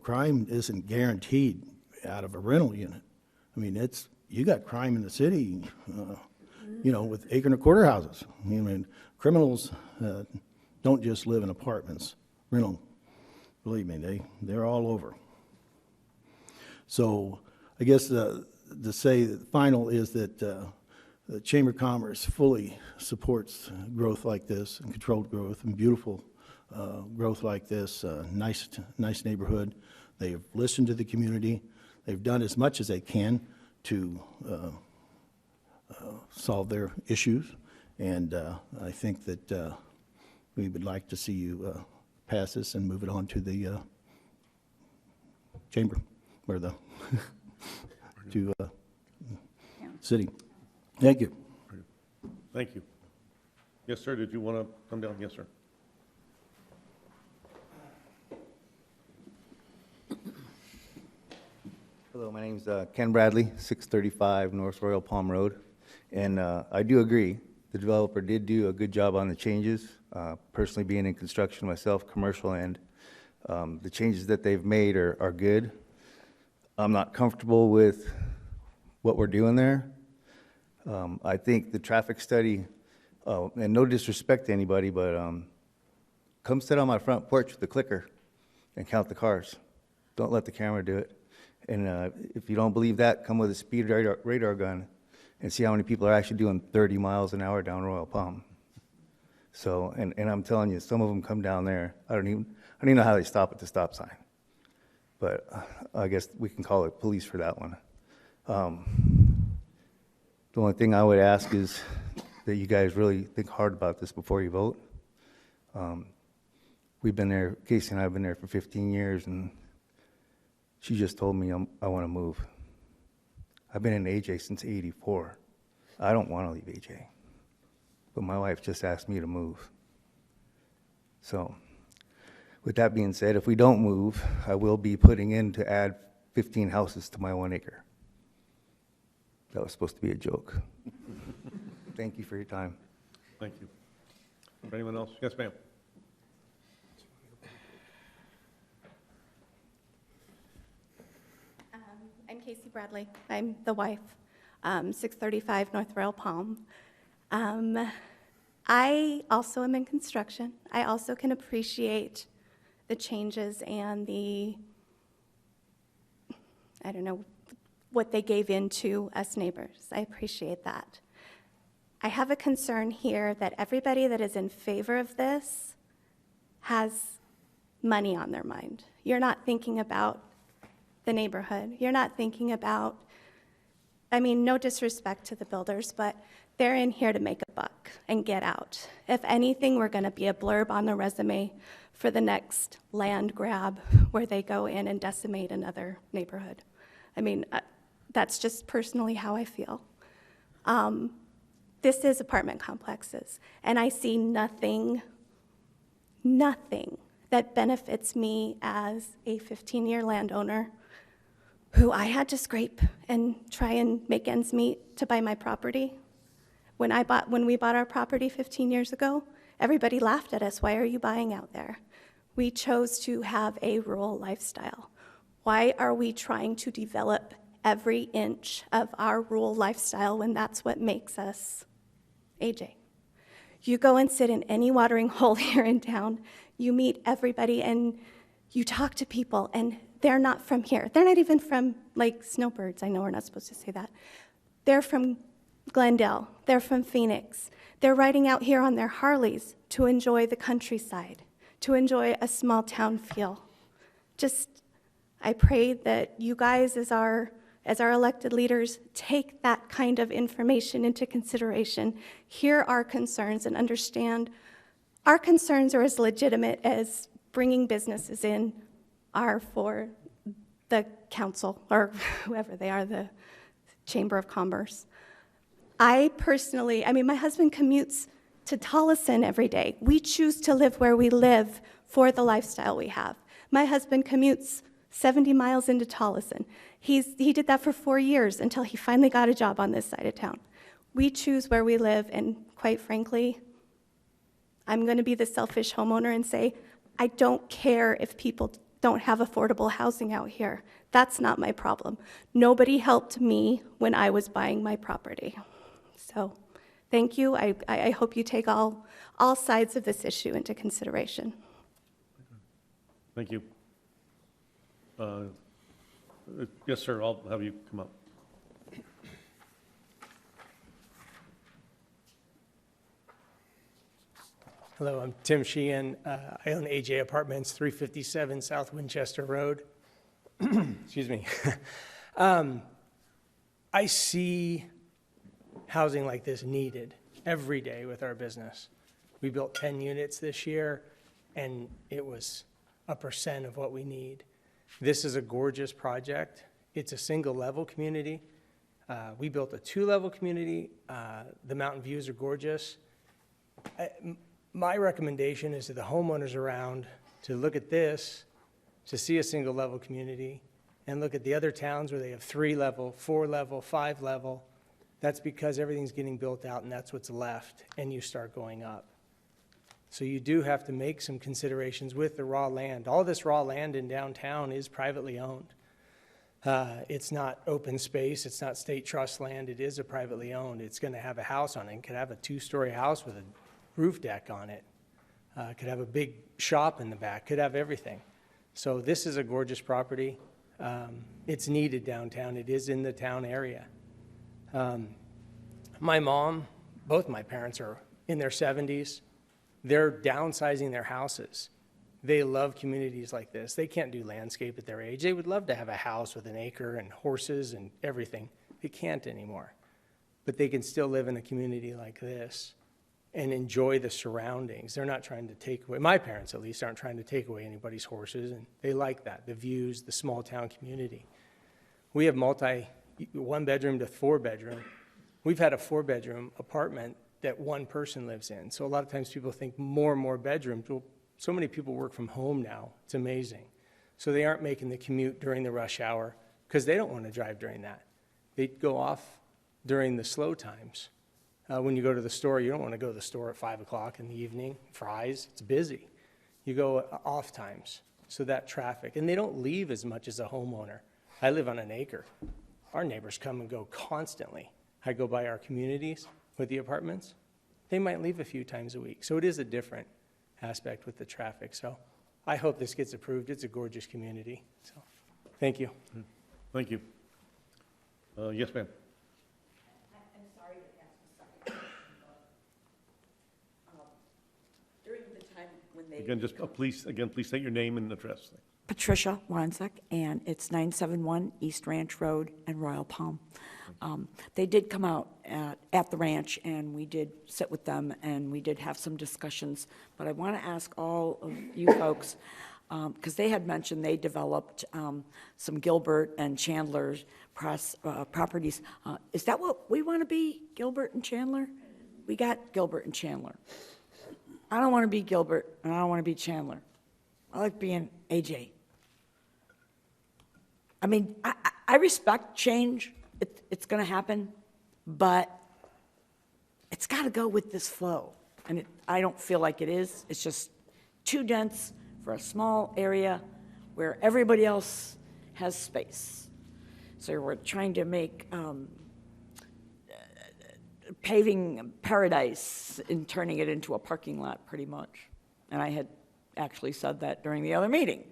crime isn't guaranteed out of a rental unit. I mean, you got crime in the city, with acre and a quarter houses. I mean, criminals don't just live in apartments. Rental, believe me, they're all over. So I guess to say the final is that the Chamber of Commerce fully supports growth like this, and controlled growth, and beautiful growth like this. Nice neighborhood. They've listened to the community. They've done as much as they can to solve their issues, and I think that we would like to see you pass this and move it on to the chamber, or the to city. Thank you. Thank you. Yes, sir, did you want to come down? Yes, sir. Hello, my name's Ken Bradley, 635 North Royal Palm Road. And I do agree, the developer did do a good job on the changes. Personally being in construction myself, commercial end, the changes that they've made are good. I'm not comfortable with what we're doing there. I think the traffic study, and no disrespect to anybody, but come sit on my front porch with the clicker and count the cars. Don't let the camera do it. And if you don't believe that, come with a speed radar gun and see how many people are actually doing 30 miles an hour down Royal Palm. So, and I'm telling you, some of them come down there. I don't even know how they stop at the stop sign. But I guess we can call it police for that one. The only thing I would ask is that you guys really think hard about this before you vote. We've been there, Casey and I have been there for 15 years, and she just told me I want to move. I've been in AJ since '84. I don't want to leave AJ. But my wife just asked me to move. So, with that being said, if we don't move, I will be putting in to add 15 houses to my 1 acre. That was supposed to be a joke. Thank you for your time. Thank you. Anyone else? Yes, ma'am. I'm Casey Bradley. I'm the wife, 635 North Royal Palm. I also am in construction. I also can appreciate the changes and what they gave into us neighbors. I appreciate that. I have a concern here that everybody that is in favor of this has money on their mind. You're not thinking about the neighborhood. You're not thinking about, no disrespect to the builders, but they're in here to make a buck and get out. If anything, we're going to be a blurb on the resume for the next land grab where they go in and decimate another neighborhood. That's just personally how I feel. This is apartment complexes, and I see nothing that benefits me as a 15-year landowner who I had to scrape and try and make ends meet to buy my property. When we bought our property 15 years ago, everybody laughed at us. Why are you buying out there? We chose to have a rural lifestyle. Why are we trying to develop every inch of our rural lifestyle when that's what makes us AJ? You go and sit in any watering hole here in town, you meet everybody and you talk to people, and they're not from here. They're not even from, like, Snowbirds. I know we're not supposed to say that. They're from Glendale. They're from Phoenix. They're riding out here on their Harleys to enjoy the countryside, to enjoy a small town feel. I pray that you guys, as our elected leaders, take that kind of information into consideration, hear our concerns, and understand our concerns are as legitimate as bringing businesses in are for the council, or whoever they are, the Chamber of Commerce. I personally, my husband commutes to Tolleson every day. We choose to live where we live for the lifestyle we have. My husband commutes 70 miles into Tolleson. He did that for 4 years until he finally got a job on this side of town. We choose where we live, and quite frankly, I'm going to be the selfish homeowner and say, I don't care if people don't have affordable housing out here. That's not my problem. Nobody helped me when I was buying my property. So thank you. I hope you take all sides of this issue into consideration. Thank you. Yes, sir, I'll have you come up. Hello, I'm Tim Sheehan. I own AJ Apartments, 357 South Winchester Road. Excuse me. I see housing like this needed every day with our business. We built 10 units this year, and it was 1% of what we need. This is a gorgeous project. It's a single-level community. We built a 2-level community. The mountain views are gorgeous. My recommendation is to the homeowners around to look at this, to see a single-level community, and look at the other towns where they have 3-level, 4-level, 5-level. That's because everything's getting built out, and that's what's left, and you start going up. So you do have to make some considerations with the raw land. All this raw land in downtown is privately owned. It's not open space. It's not state trust land. It is a privately owned. It's going to have a house on it. It could have a 2-story house with a roof deck on it. Could have a big shop in the back. Could have everything. So this is a gorgeous property. It's needed downtown. It is in the town area. My mom, both my parents are in their 70s. They're downsizing their houses. They love communities like this. They can't do landscape at their age. They would love to have a house with an acre and horses and everything. They can't anymore. But they can still live in a community like this and enjoy the surroundings. They're not trying to take away, my parents at least, aren't trying to take away anybody's horses, and they like that, the views, the small town community. We have 1-bedroom to 4-bedroom. We've had a 4-bedroom apartment that one person lives in. So a lot of times people think more and more bedrooms. Well, so many people work from home now. It's amazing. So they aren't making the commute during the rush hour because they don't want to drive during that. They go off during the slow times. When you go to the store, you don't want to go to the store at 5 o'clock in the evening, fries, it's busy. You go off times, so that traffic. And they don't leave as much as a homeowner. I live on an acre. Our neighbors come and go constantly. I go by our communities with the apartments. They might leave a few times a week. So it is a different aspect with the traffic. So I hope this gets approved. It's a gorgeous community. So thank you. Thank you. Yes, ma'am. I'm sorry to ask a second. During the time when they... Again, please state your name and address. Patricia Wanzek, and it's 971 East Ranch Road in Royal Palm. They did come out at the ranch, and we did sit with them, and we did have some discussions. But I want to ask all of you folks, because they had mentioned they developed some Gilbert and Chandler's properties. Is that what we want to be, Gilbert and Chandler? We got Gilbert and Chandler. I don't want to be Gilbert, and I don't want to be Chandler. I like being AJ. I mean, I respect change. It's going to happen, but it's got to go with this flow. And I don't feel like it is. It's just too dense for a small area where everybody else has space. So we're trying to make paving paradise and turning it into a parking lot pretty much. And I had actually said that during the other meeting.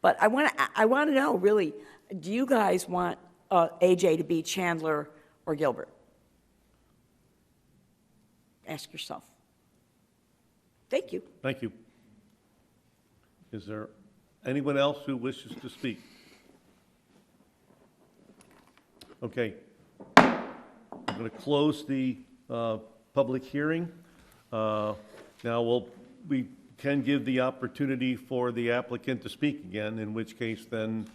But I want to know, really, do you guys want AJ to be Chandler or Gilbert? Ask yourself. Thank you. Thank you. Is there anyone else who wishes to speak? Okay. I'm going to close the public hearing. Now, we can give the opportunity for the applicant to speak again, in which case then,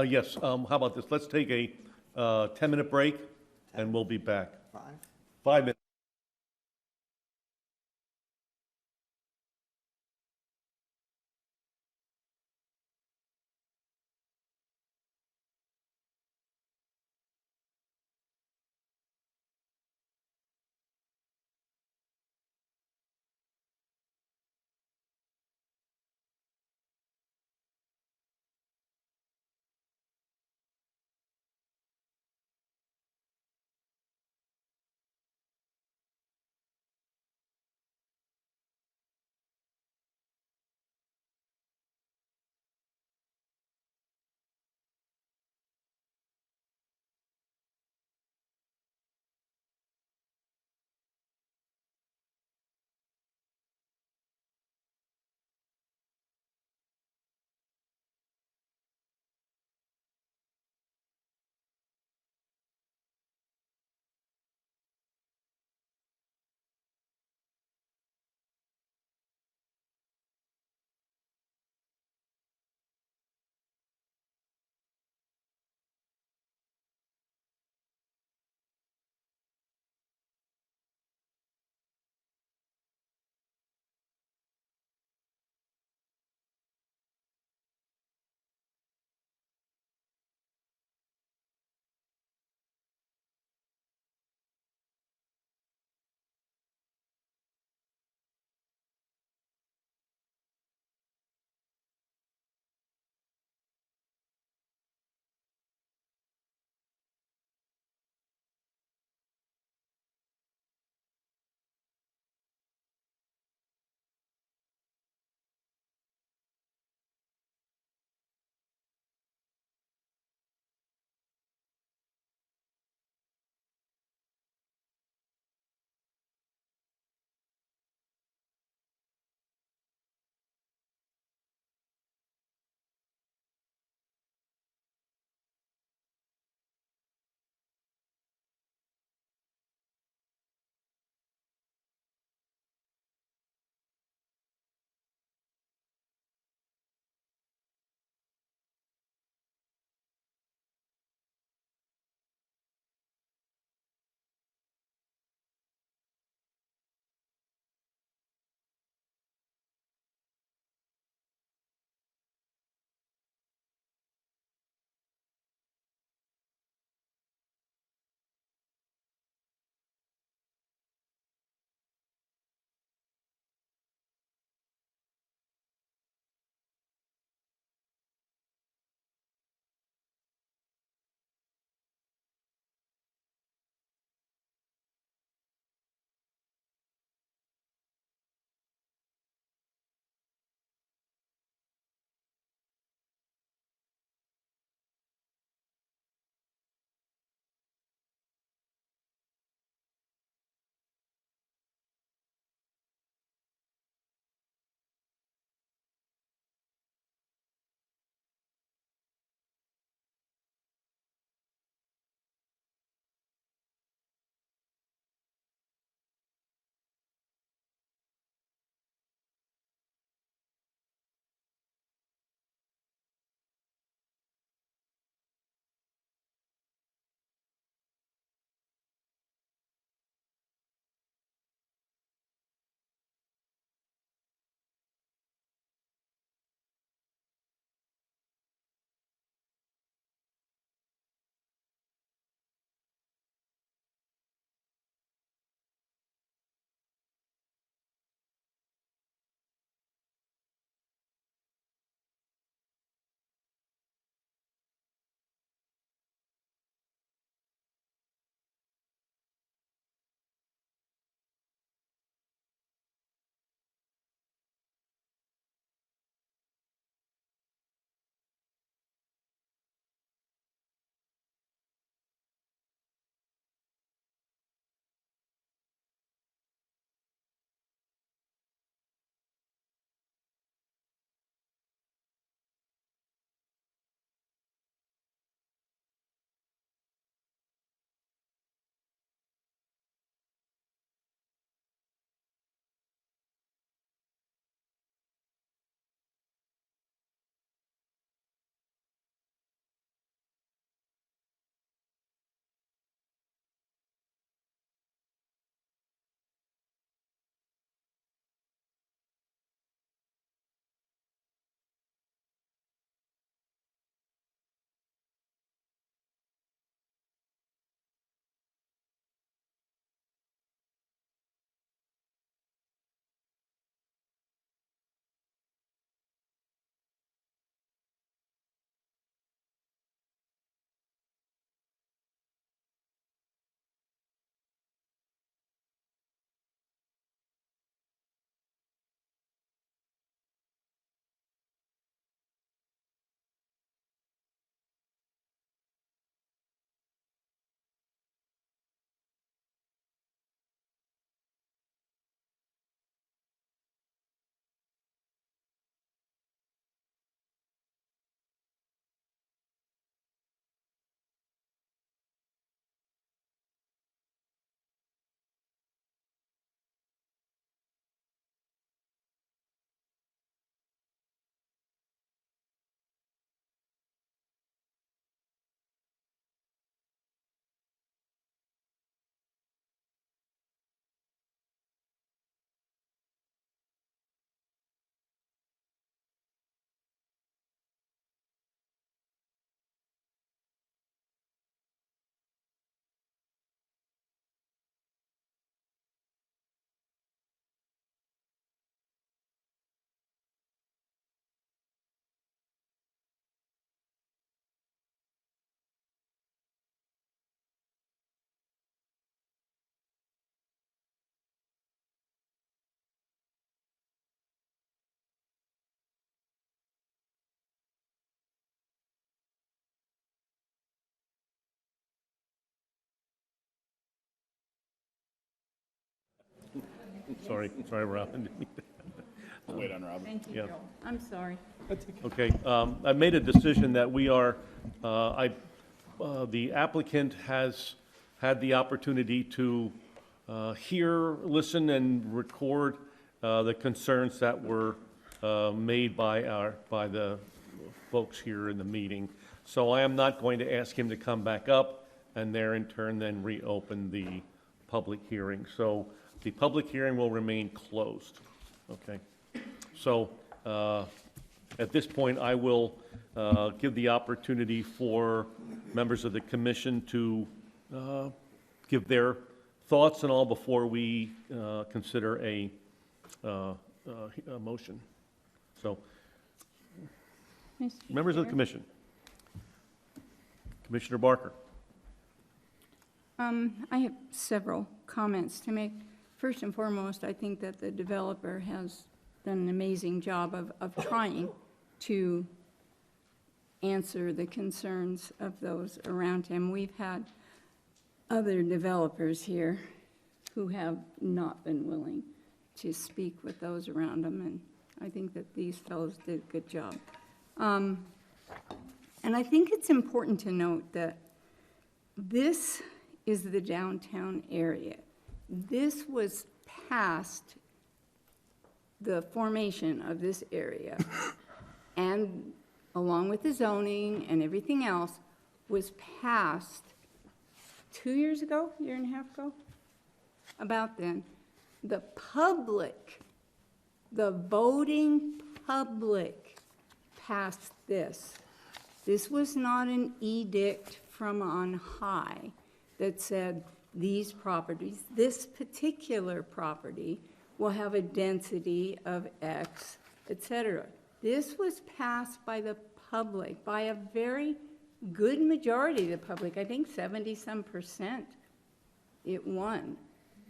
yes, how about this? Let's take a 10-minute break, and we'll be back. 5 minutes. Sorry, Robin. I'll wait on Robin. Thank you, Yeah. Joe. I'm sorry. Okay, I made a decision that we are, the applicant has had the opportunity to hear, listen, and record the concerns that were made by the folks here in the meeting. So I am not going to ask him to come back up and there in turn then reopen the public hearing. So the public hearing will remain closed, okay? So at this point, I will give the opportunity for members of the commission to give their thoughts and all before we consider a motion. So, Mr. members of the Chair? commission. Commissioner Barker. I have several comments to make. First and foremost, I think that the developer has done an amazing job of trying to answer the concerns of those around him. We've had other developers here who have not been willing to speak with those around them, and I think that these fellows did a good job. And I think it's important to note that this is the downtown area. This was past the formation of this area, and along with the zoning and everything else, was passed 2 years ago, year and a half ago, about then. The public, the voting public passed this. This was not an edict from on high that said these properties, this particular property will have a density of X, etc. This was passed by the public, by a very good majority of the public. I think 70-some% it won.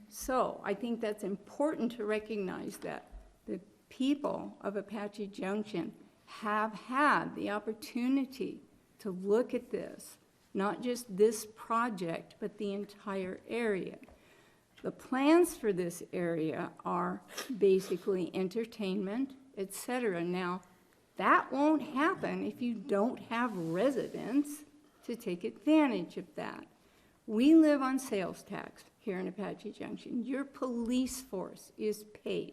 So I think that's important to recognize that the people of Apache Junction have had the opportunity to look at this, not just this project, but the entire area. The plans for this area are basically entertainment, etc. Now, that won't happen if you don't have residents to take advantage of that. We live on sales tax here in Apache Junction. Your police force is paid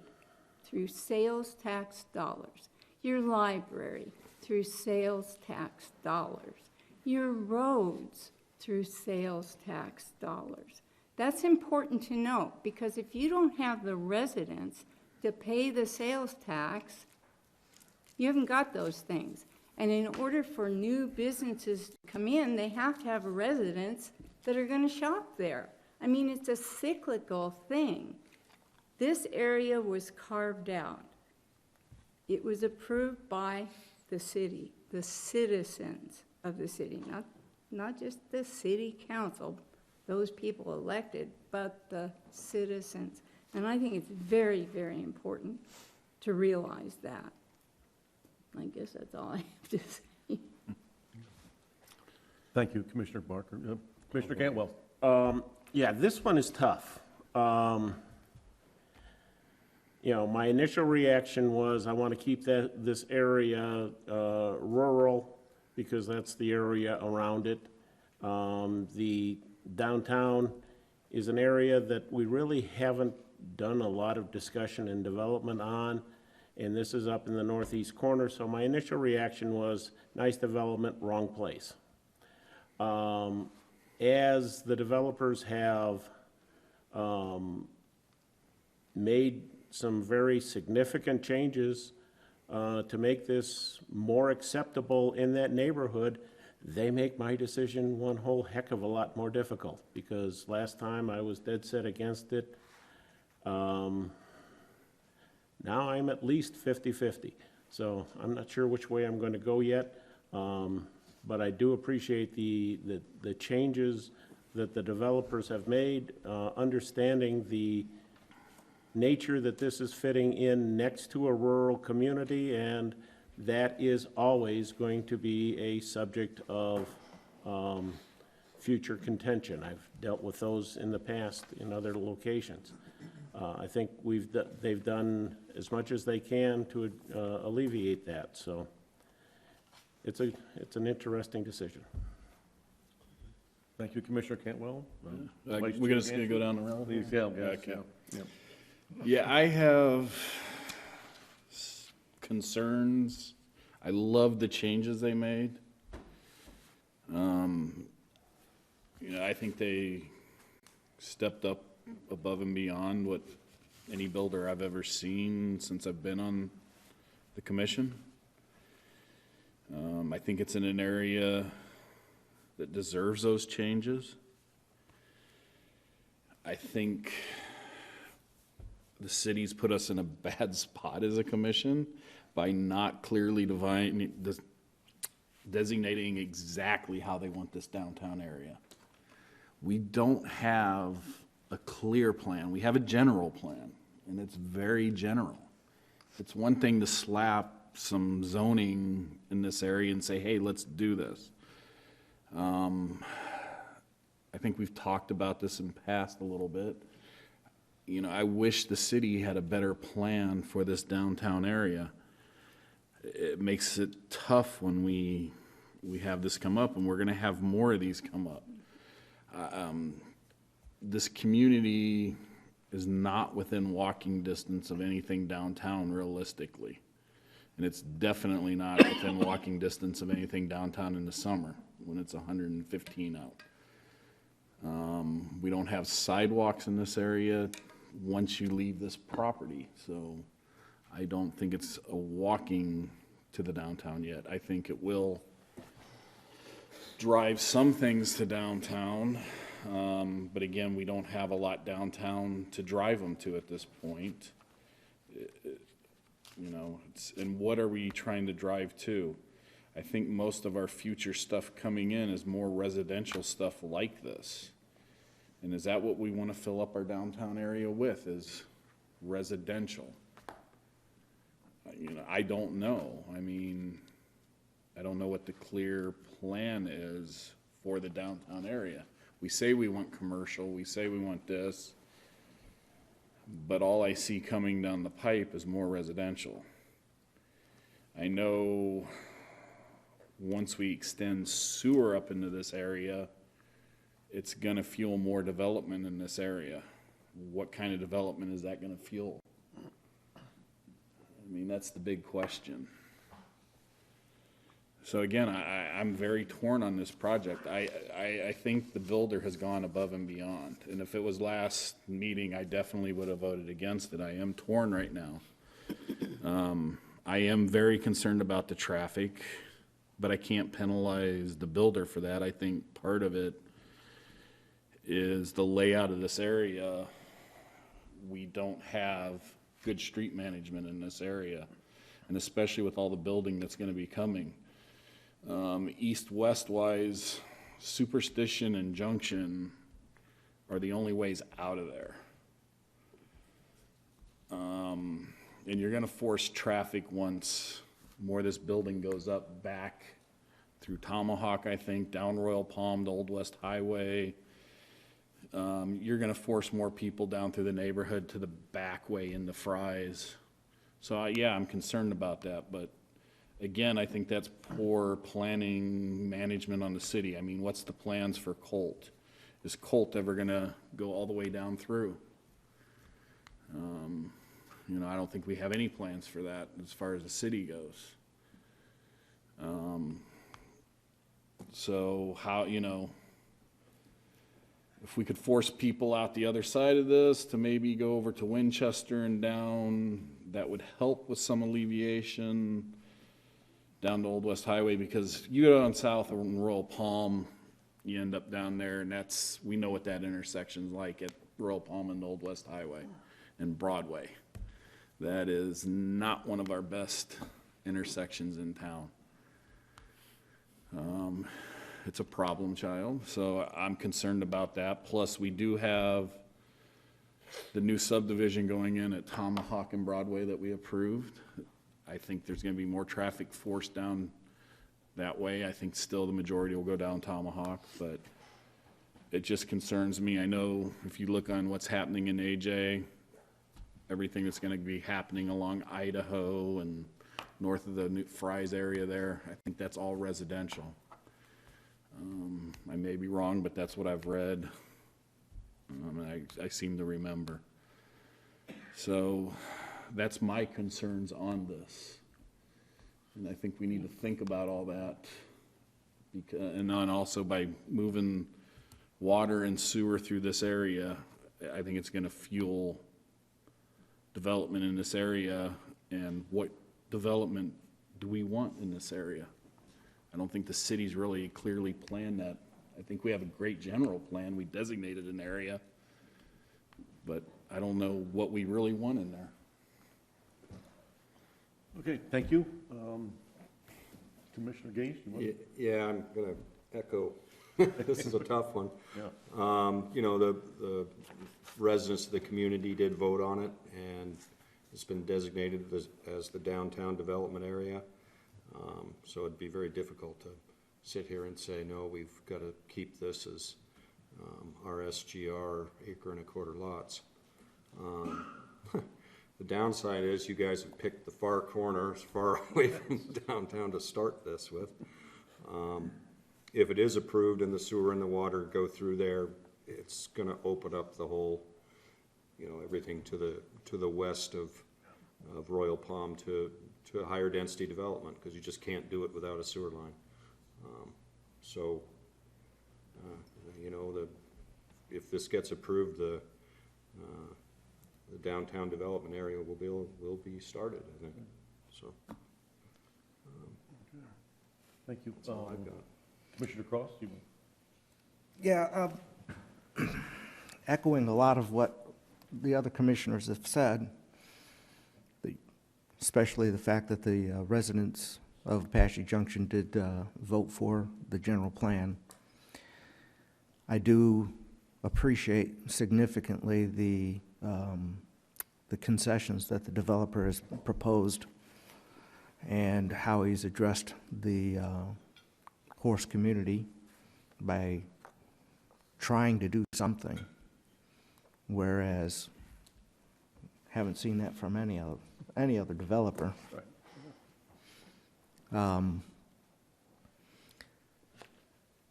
through sales tax dollars. Your library through sales tax dollars. Your roads through sales tax dollars. That's important to note, because if you don't have the residents to pay the sales tax, you haven't got those things. And in order for new businesses to come in, they have to have residents that are going to shop there. I mean, it's a cyclical thing. This area was carved out. It was approved by the city, the citizens of the city, not just the city council, those people elected, but the citizens. And I think it's very, very important to realize that. I guess that's all I have to say. Thank you, Commissioner Barker. Commissioner Cantwell. Yeah, this one is tough. You know, my initial reaction was I want to keep this area rural because that's the area around it. The downtown is an area that we really haven't done a lot of discussion and development on, and this is up in the northeast corner, so my initial reaction was nice development, wrong place. As the developers have made some very significant changes to make this more acceptable in that neighborhood, they make my decision one whole heck of a lot more difficult, because last time I was dead set against it. Now I'm at least 50-50, so I'm not sure which way I'm going to go yet, but I do appreciate the changes that the developers have made, understanding the nature that this is fitting in next to a rural community, and that is always going to be a subject of future contention. I've dealt with those in the past in other locations. I think they've done as much as they can to alleviate that, so it's an interesting decision. Thank you, Commissioner Cantwell. We're just gonna go down the road? Please, Yeah, yes, okay. yeah. Yeah, I have concerns. I love the changes they made. I think they stepped up above and beyond what any builder I've ever seen since I've been on the commission. I think it's in an area that deserves those changes. I think the city's put us in a bad spot as a commission by not clearly designating exactly how they want this downtown area. We don't have a clear plan. We have a general plan, and it's very general. It's one thing to slap some zoning in this area and say, hey, let's do this. I think we've talked about this in the past a little bit. I wish the city had a better plan for this downtown area. It makes it tough when we have this come up, and we're gonna have more of these come up. This community is not within walking distance of anything downtown realistically. And it's definitely not within walking distance of anything downtown in the summer when it's 115 out. We don't have sidewalks in this area once you leave this property, so I don't think it's a walking to the downtown yet. I think it will drive some things to downtown, but again, we don't have a lot downtown to drive them to at this point. And what are we trying to drive to? I think most of our future stuff coming in is more residential stuff like this. And is that what we want to fill up our downtown area with, is residential? I don't know. I don't know what the clear plan is for the downtown area. We say we want commercial, we say we want this, but all I see coming down the pipe is more residential. I know once we extend sewer up into this area, it's gonna fuel more development in this area. What kind of development is that gonna fuel? That's the big question. So again, I'm very torn on this project. I think the builder has gone above and beyond. And if it was last meeting, I definitely would have voted against it. I am torn right now. I am very concerned about the traffic, but I can't penalize the builder for that. I think part of it is the layout of this area. We don't have good street management in this area, and especially with all the building that's going to be coming. East-west wise, Superstition and Junction are the only ways out of there. And you're going to force traffic once more of this building goes up back through Tomahawk, I think, down Royal Palm to Old West Highway. You're going to force more people down through the neighborhood to the back way into Fry's. So yeah, I'm concerned about that, but again, I think that's poor planning management on the city. What's the plans for Colt? Is Colt ever gonna go all the way down through? I don't think we have any plans for that as far as the city goes. So how, if we could force people out the other side of this to maybe go over to Winchester and down, that would help with some alleviation down to Old West Highway, because you go down south on Royal Palm, you end up down there, and we know what that intersection's like at Royal Palm and Old West Highway and Broadway. That is not one of our best intersections in town. It's a problem child, so I'm concerned about that. Plus, we do have the new subdivision going in at Tomahawk and Broadway that we approved. I think there's going to be more traffic forced down that way. I think still the majority will go down Tomahawk, but it just concerns me. I know if you look on what's happening in AJ, everything that's gonna be happening along Idaho and north of the New Fries area there. I think that's all residential. I may be wrong, but that's what I've read. I seem to remember. So that's my concerns on this. And I think we need to think about all that. And then also by moving water and sewer through this area, I think it's gonna fuel development in this area. And what development do we want in this area? I don't think the city's really clearly planned that. I think we have a great general plan. We designated an area, but I don't know what we really want in there. Okay, thank you. Commissioner Gage? You want- Yeah, I'm gonna echo, this is a tough one. Yeah. You know, the residents of the community did vote on it, and it's been designated as the downtown development area. So it'd be very difficult to sit here and say, no, we've got to keep this as our SGR acre and a quarter lots. The downside is you guys have picked the far corner as far away from downtown to start this with. If it is approved and the sewer and the water go through there, it's going to open up the whole, you know, everything to the west of Royal Palm to a higher density development, because you just can't do it without a sewer line. You know, if this gets approved, the downtown development area will be started, I think. So. Thank you. That's all I've got. Commissioner Cross? You... Yeah, echoing a lot of what the other commissioners have said, especially the fact that the residents of Apache Junction did vote for the general plan. I do appreciate significantly the concessions that the developer has proposed and how he's addressed the horse community by trying to do something, whereas haven't seen that from any other developer. Right.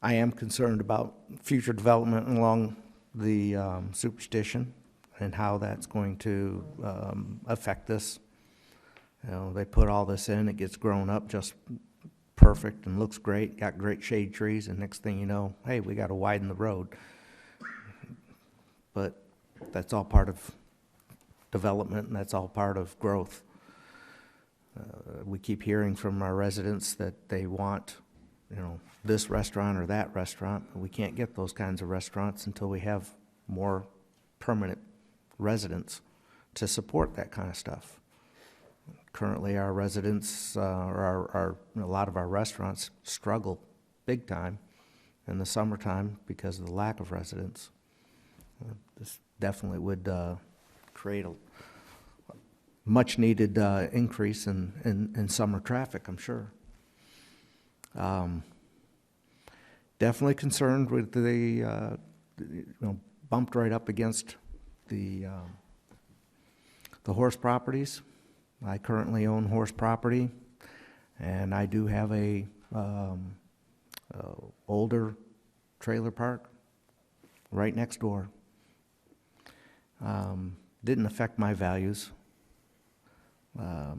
I am concerned about future development along the superstition and how that's going to affect this. You know, they put all this in, it gets grown up just perfect and looks great, got great shade trees, and next thing you know, hey, we got to widen the road. But that's all part of development, and that's all part of growth. We keep hearing from our residents that they want, you know, this restaurant or that restaurant. We can't get those kinds of restaurants until we have more permanent residents to support that kind of stuff. Currently, our residents, a lot of our restaurants struggle big time in the summertime because of the lack of residents. This definitely would create a much-needed increase in summer traffic, I'm sure. Definitely concerned with the, bumped right up against the horse properties. I currently own horse property, and I do have a older trailer park right next door. Didn't affect my values. I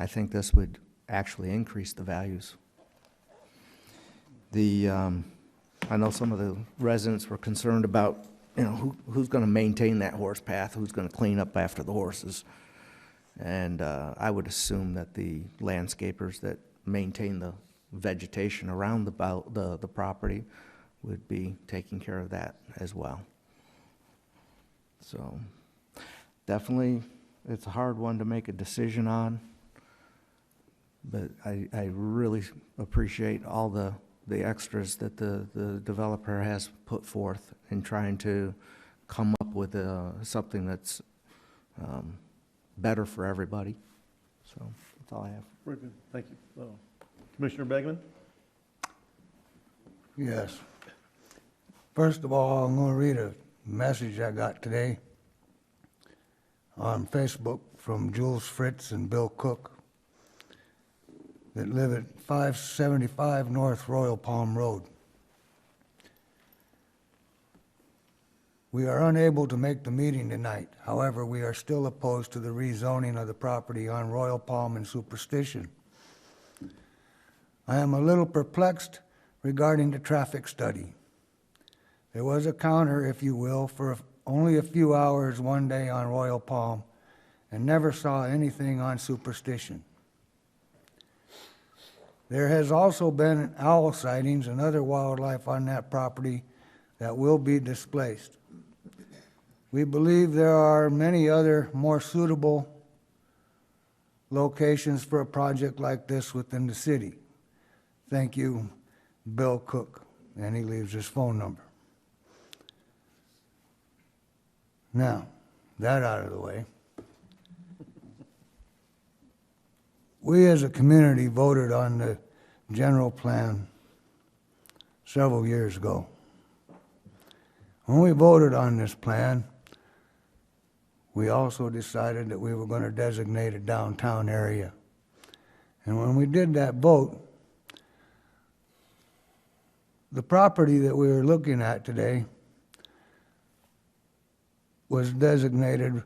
think this would actually increase the values. I know some of the residents were concerned about, who's going to maintain that horse path, who's going to clean up after the horses. And I would assume that the landscapers that maintain the vegetation around the property would be taking care of that as well. So definitely, it's a hard one to make a decision on, but I really appreciate all the extras that the developer has put forth in trying to come up with something that's better for everybody. So that's all I have. Very good. Thank you. Commissioner Begman? Yes. First of all, I'm going to read a message I got today. on Facebook from Jules Fritz and Bill Cook that live at 575 North Royal Palm Road. We are unable to make the meeting tonight. However, we are still opposed to the rezoning of the property on Royal Palm and Superstition. I am a little perplexed regarding the traffic study. There was a counter, if you will, for only a few hours one day on Royal Palm and never saw anything on Superstition. There has also been owl sightings and other wildlife on that property that will be displaced. We believe there are many other more suitable locations for a project like this within the city. Thank you, Bill Cook, and he leaves his phone number. Now, that out of the way, we as a community voted on the general plan several years ago. When we voted on this plan, we also decided that we were going to designate a downtown area. And when we did that vote, the property that we were looking at today was designated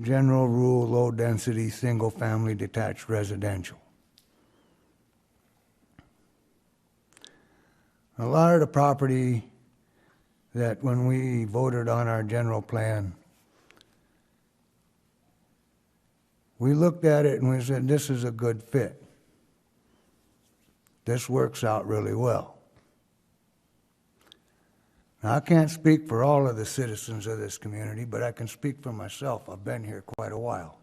general rule, low density, single family detached residential. A lot of the property that when we voted on our general plan, we looked at it and we said, this is a good fit. This works out really well. Now, I can't speak for all of the citizens of this community, but I can speak for myself. I've been here quite a while.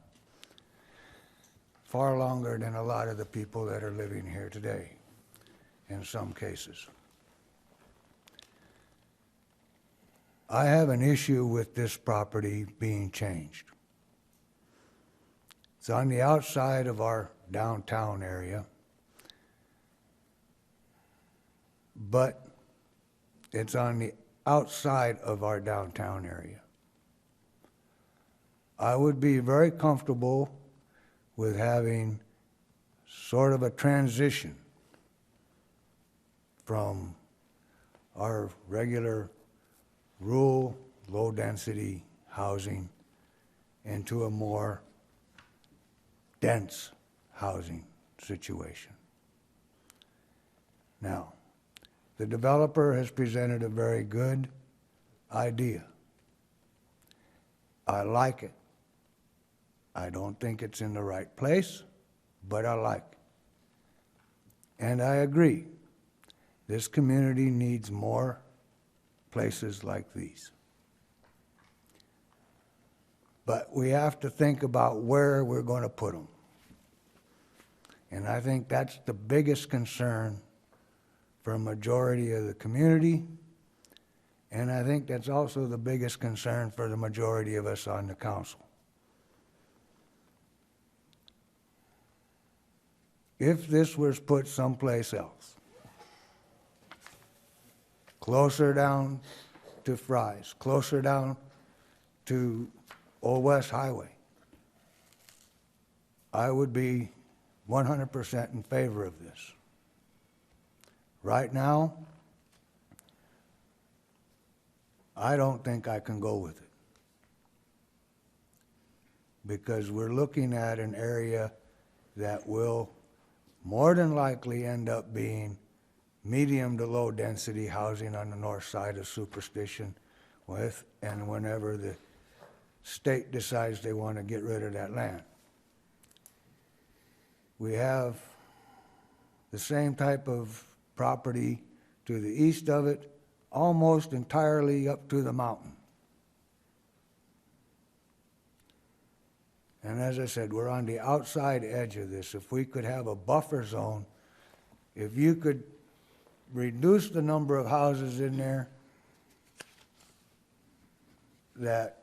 Far longer than a lot of the people that are living here today, in some cases. I have an issue with this property being changed. It's on the outside of our downtown area, but it's on the outside of our downtown area. I would be very comfortable with having sort of a transition from our regular rural, low-density housing into a more dense housing situation. Now, the developer has presented a very good idea. I like it. I don't think it's in the right place, but I like it. And I agree. This community needs more places like these. But we have to think about where we're going to put them. And I think that's the biggest concern for a majority of the community, and I think that's also the biggest concern for the majority of us on the council. If this was put someplace else, closer down to Fry's, closer down to Old West Highway, I would be 100% in favor of this. Right now, I don't think I can go with it, because we're looking at an area that will more than likely end up being medium to low density housing on the north side of Superstition and whenever the state decides they want to get rid of that land. We have the same type of property to the east of it, almost entirely up to the mountain. And as I said, we're on the outside edge of this. If we could have a buffer zone, if you could reduce the number of houses in there that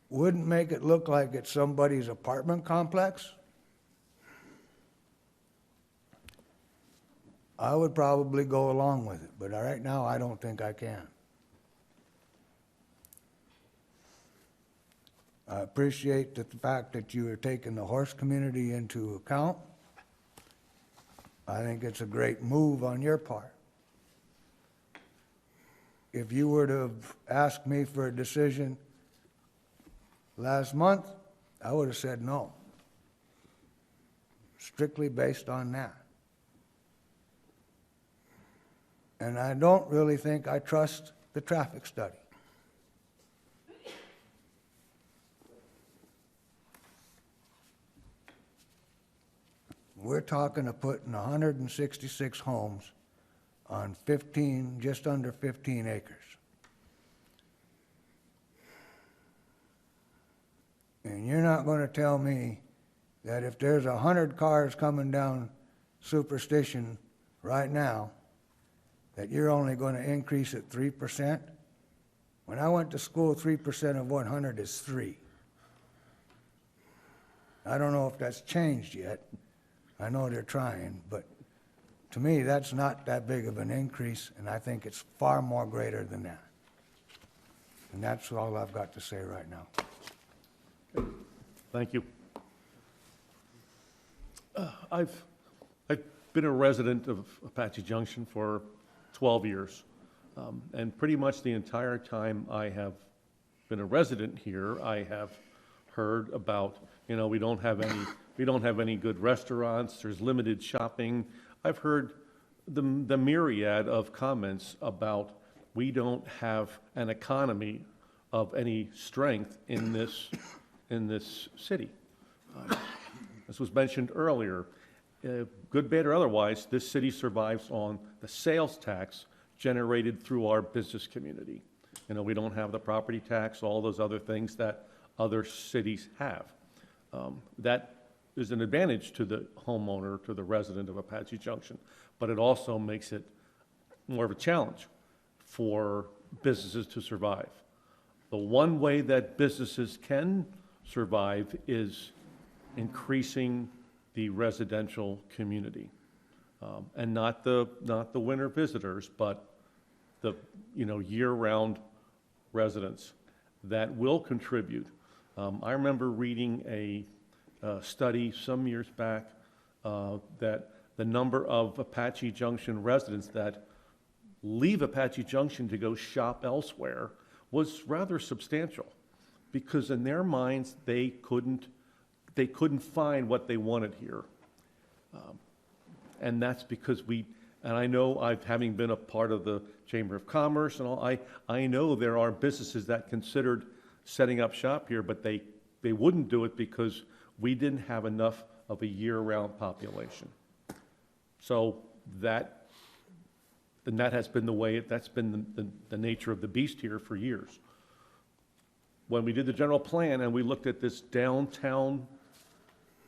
wouldn't make it look like it's somebody's apartment complex, I would probably go along with it, but right now I don't think I can. I appreciate the fact that you are taking the horse community into account. I think it's a great move on your part. If you were to have asked me for a decision last month, I would have said no, strictly based on that. And I don't really think I trust the traffic study. We're talking of putting 166 homes on 15, just under 15 acres. And you're not going to tell me that if there's 100 cars coming down Superstition right now, that you're only going to increase it 3%? When I went to school, 3% of 100 is 3. I don't know if that's changed yet. I know they're trying, but to me, that's not that big of an increase, and I think it's far more greater than that. And that's all I've got to say right now. Thank you. I've been a resident of Apache Junction for 12 years, and pretty much the entire time I have been a resident here, I have heard about, you know, we don't have any good restaurants, there's limited shopping. I've heard the myriad of comments about we don't have an economy of any strength in this city. As was mentioned earlier, good, bad, or otherwise, this city survives on the sales tax generated through our business community. You know, we don't have the property tax, all those other things that other cities have. That is an advantage to the homeowner, to the resident of Apache Junction, but it also makes it more of a challenge for businesses to survive. The one way that businesses can survive is increasing the residential community, and not the winter visitors, but the year-round residents that will contribute. I remember reading a study some years back that the number of Apache Junction residents that leave Apache Junction to go shop elsewhere was rather substantial, because in their minds they couldn't find what they wanted here. And that's because and I know, having been a part of the Chamber of Commerce and all, I know there are businesses that considered setting up shop here, but they wouldn't do it because we didn't have enough of a year-round population. So that has been the way, that's been the nature of the beast here for years. When we did the general plan and we looked at this downtown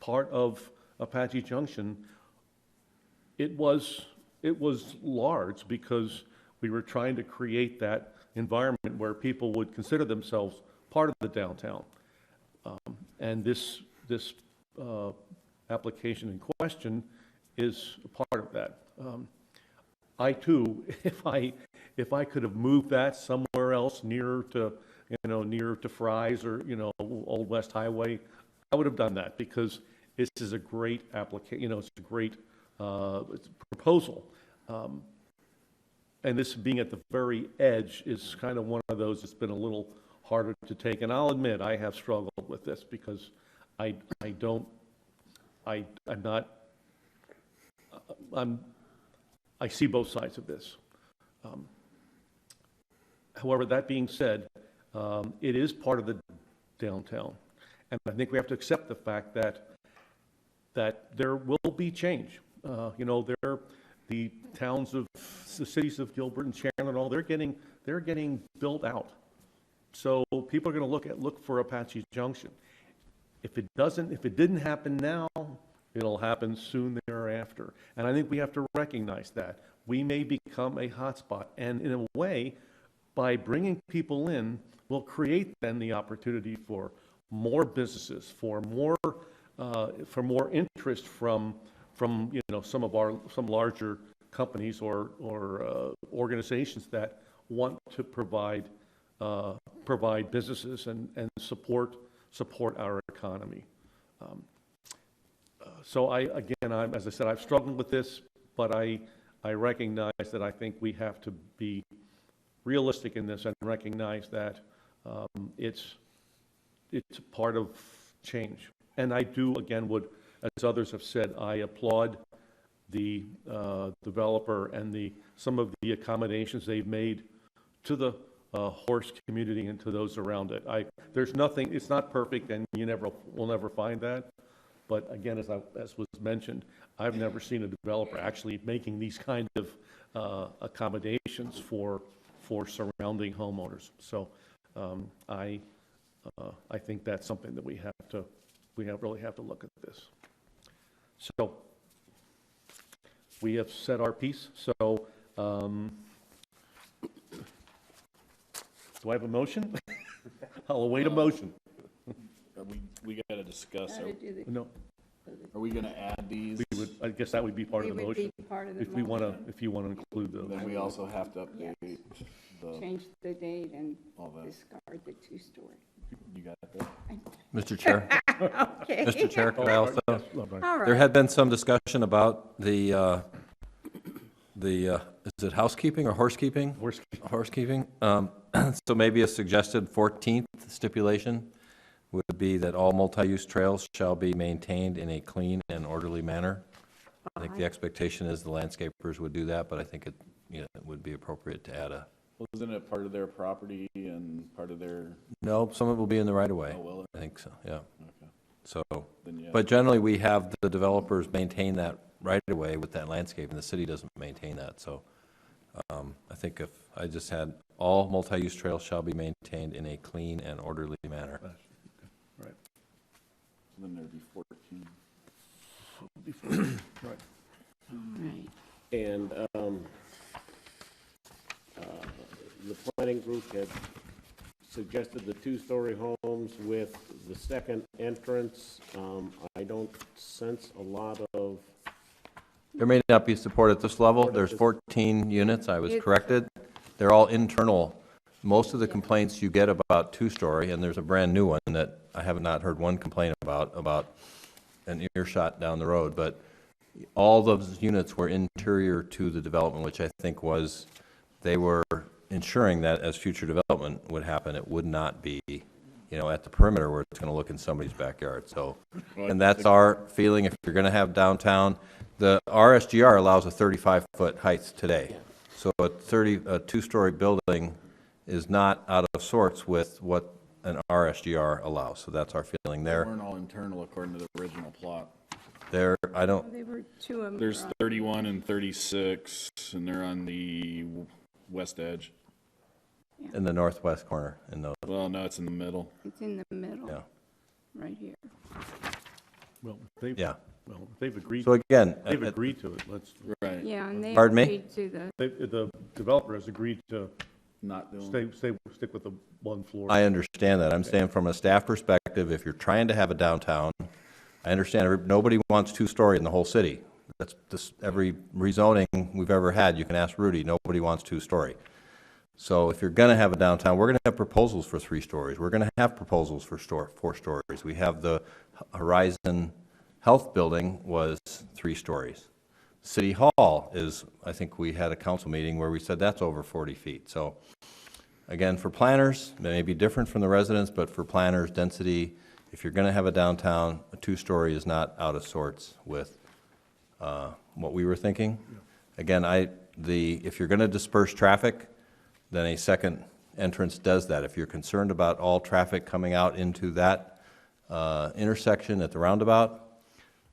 part of Apache Junction, it was large because we were trying to create that environment where people would consider themselves part of the downtown. And this application in question is a part of that. I too, if I could have moved that somewhere else nearer to Fry's or Old West Highway, I would have done that, because this is a great application. It's a great proposal. And this being at the very edge is kind of one of those that's been a little harder to take. And I'll admit, I have struggled with this because I see both sides of this. However, that being said, it is part of the downtown. And I think we have to accept the fact that there will be change. The towns of the cities of Gilbert and Chandler and all, they're getting built out. So people are going to look for Apache Junction. If it didn't happen now, it'll happen soon thereafter. And I think we have to recognize that we may become a hotspot, and in a way, by bringing people in, we'll create then the opportunity for more businesses, for more interest from some larger companies or organizations that want to provide businesses and support support our economy. So as I said, I've struggled with this, but I recognize that I think we have to be realistic in this and recognize that it's part of change. And I do, again, as others have said, I applaud the developer and some of the accommodations they've made to the horse community and to those around it. There's nothing, it's not perfect, and we'll never find that. But again, as was mentioned, I've never seen a developer actually making these kind of accommodations for surrounding homeowners. So I think that's something that we really have to look at this. So we have said our piece. So do I have a motion? I'll await a motion. We got to discuss. No. Are we going to add these? I guess that would be part of the motion. Part of the if you want to include those. Then we also have to update the. Change the date and discard the two-story. You got that? Mr. Chair? Okay. Mr. Chair, could I also? All right. There had been some discussion about the is it housekeeping or horsekeeping? Horsekeeping. So maybe a suggested 14th stipulation would be that all multi-use trails shall be maintained in a clean and orderly manner. I think the expectation is the landscapers would do that, but I think it would be appropriate to add a. Well, isn't it part of their property and part of their? No, some of it will be in the right of way. Oh, will it? I think so, yeah. Okay. So, Then, yeah. but generally we have the developers maintain that right of way with that landscape, and the city doesn't maintain that. So I think if I just had all multi-use trails shall be maintained in a clean and orderly manner. Right. Then there'd be 14. Right. All right. And the planning group had suggested the two-story homes with the second entrance. I don't sense a lot of. There may not be support at this level. There's 14 units, I was corrected. They're all internal. Most of the complaints you get about two-story, and there's a brand-new one that I have not heard one complaint about an earshot down the road, but all those units were interior to the development, which I think was, they were ensuring that as future development would happen, it would not be, at the perimeter where it's going to look in somebody's backyard. So, and that's our feeling. If you're going to have downtown, the RSGR allows a 35-foot height today. So a two-story building is not out of sorts with what an RSGR allows. So that's our feeling there. They weren't all internal according to the original plot. There, I don't. They were two of them. There's 31 and 36, and they're on the west edge. In the northwest corner. Well, no, it's in the middle. It's in the middle. Yeah. Right here. Well, they've agreed. So again, they've agreed to it. Right. Yeah, and they Pardon me? agreed to The developer has agreed to not doing. stick with the one floor. I understand that. I'm saying from a staff perspective, if you're trying to have a downtown, I understand nobody wants two-story in the whole city. That's every rezoning we've ever had. You can ask Rudy. Nobody wants two-story. So if you're going to have a downtown, we're going to have proposals for 3 stories. We're going to have proposals for 4 stories. We have the Horizon Health Building was 3 stories. City Hall is, I think we had a council meeting where we said that's over 40 feet. So again, for planners, it may be different from the residents, but for planners, density, if you're going to have a downtown, a 2-story is not out of sorts with what we were thinking. Again, if you're going to disperse traffic, then a second entrance does that. If you're concerned about all traffic coming out into that intersection at the roundabout,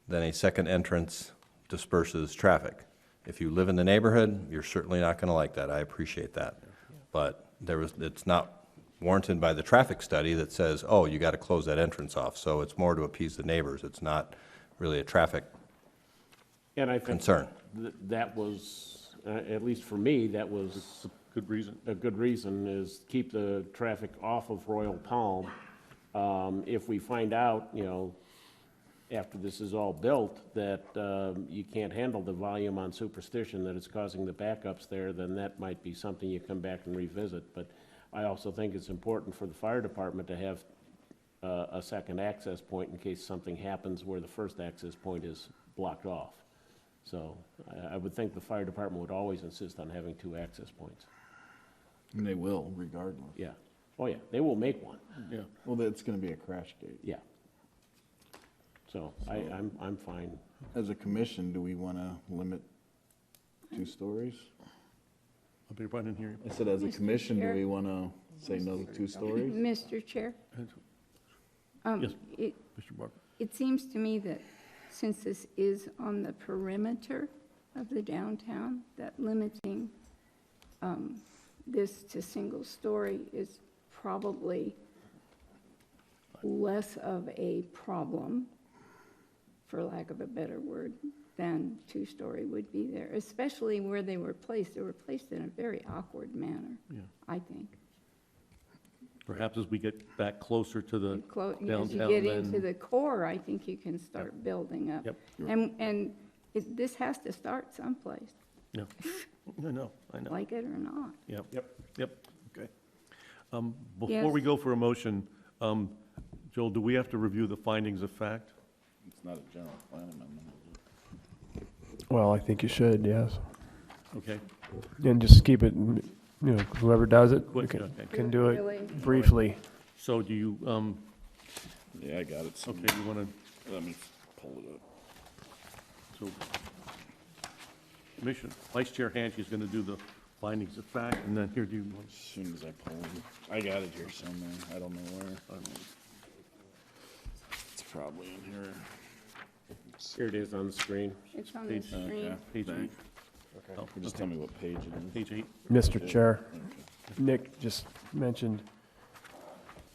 then a second entrance disperses traffic. If you live in the neighborhood, you're certainly not going to like that. I appreciate that. But it's not warranted by the traffic study that says, oh, you got to close that entrance off. So it's more to appease the neighbors. It's not really a traffic concern. That was, at least for me, that was good reason. A good reason is keep the traffic off of Royal Palm. If we find out, after this is all built, that you can't handle the volume on Superstition, that it's causing the backups there, then that might be something you come back and revisit. But I also think it's important for the fire department to have a second access point in case something happens where the first access point is blocked off. So I would think the fire department would always insist on having 2 access points. And they will regardless. Yeah. Oh, yeah, they will make one. Yeah, well, that's gonna be a crash gate. Yeah. So I'm fine. As a commission, do we wanna limit 2 stories? I'll be running here. I said, as a Mr. commission, do Chair. we wanna say no to 2 stories? Mr. Chair, Yes, it, Mr. Barker. it seems to me that since this is on the perimeter of the downtown, that limiting this to single story is probably less of a problem, for lack of a better word, than 2-story would be there, especially where they were placed. They were placed in a very awkward manner, I think. Perhaps as we get back closer to the As you downtown, get into then, the core, I think you can start building up. Yep. And this has to start someplace, yeah, I know. like it or not. Yep, yep, okay. Before Yes. we go for a motion, Joel, do we have to review the findings of fact? It's not a general plan amendment. Well, I think you should, yes. Okay, And just keep it, whoever does it Quick, okay. can do Really? it briefly. so do you, Yeah, I got it. okay, you want to, Let me pull it up. so, Commissioner, Vice Chair Hanchey is going to do the findings of fact, and then here, do you, As soon as I pull it. I got it here somewhere. I don't know where. It's probably in here. Here it is on the screen. It's on the Page- screen. Okay, page 8? thanks. Oh, Just okay. tell me what page it is. Page 8? Mr. Chair, Nick just mentioned,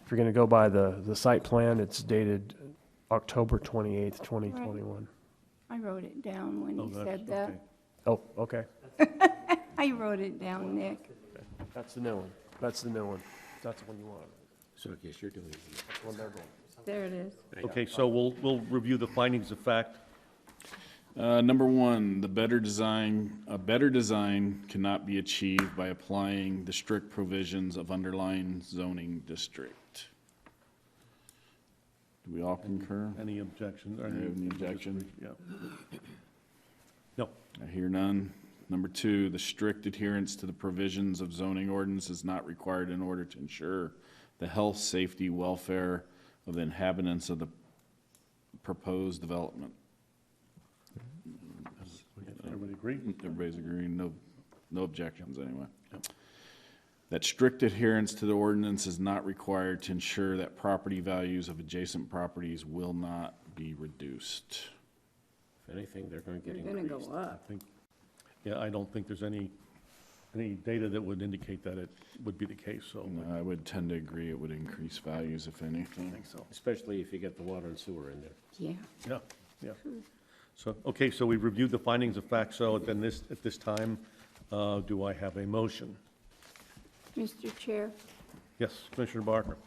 if you're going to go by the site plan, it's dated October 28th, 2021. I wrote it down when Oh, you that's- said that. okay. Oh, okay. I wrote it down, Nick. That's the new one. That's the new one. That's the one you want. So I guess you're doing it. That's the one they're doing. There it is. Okay, so we'll review the findings of fact. Number 1, a better design cannot be achieved by applying the strict provisions of underlying zoning district. Do we all concur? Any objections? Any objection? Yeah. No. I hear none. Number 2, the strict adherence to the provisions of zoning ordinance is not required in order to ensure the health, safety, welfare of the inhabitants of the proposed development. Everybody agree? Everybody's agreeing, no objections anyway. That strict adherence to the ordinance is not required to ensure that property values of adjacent properties will not be reduced. If anything, they're going to get They're gonna increased. go up. Yeah, I don't think there's any data that would indicate that it would be the case, so. I would tend to agree it would increase values if anything. I think so. Especially if you get the water and sewer in there. Yeah. Yeah, yeah. So, okay, so we've reviewed the findings of fact, so then at this time, do I have a motion? Mr. Chair, Yes, Commissioner Barker.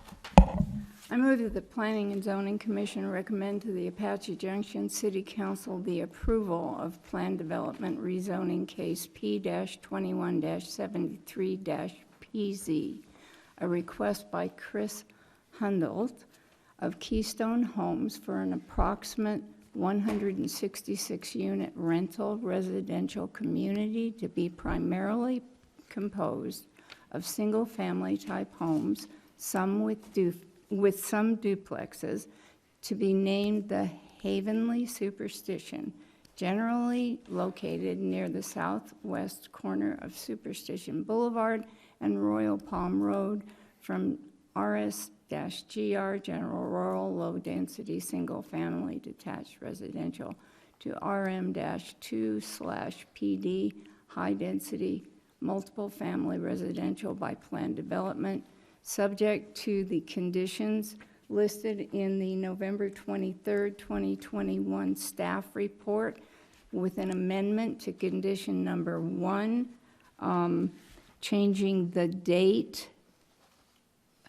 I move that the Planning and Zoning Commission recommend to the Apache Junction City Council the approval of Plan Development Rezoning Case P-21-73-PZ, a request by Chris Hundelt of Keystone Homes for an approximate 166-unit rental residential community to be primarily composed of single-family type homes, some with some duplexes, to be named the Havenly Superstition, generally located near the southwest corner of Superstition Boulevard and Royal Palm Road from RS-GR, General Rural Low Density Single Family Detached Residential, to RM-2/PD High Density Multiple Family Residential by Plan Development, subject to the conditions listed in the November 23rd, 2021 staff report, with an amendment to condition number 1, changing the date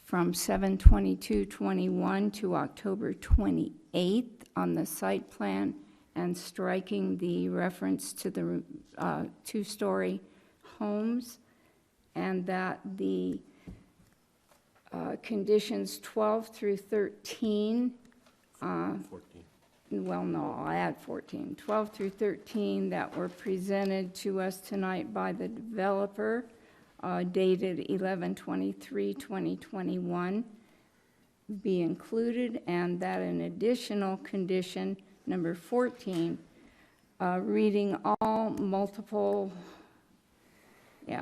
from 7/22/21 to October 28th on the site plan, and striking the reference to the 2-story homes, and that the conditions 12 through 13. 14. Well, no, I'll add 14. 12 through 13 that were presented to us tonight by the developer, dated 11/23/2021, be included, and that an additional condition, number 14, reading all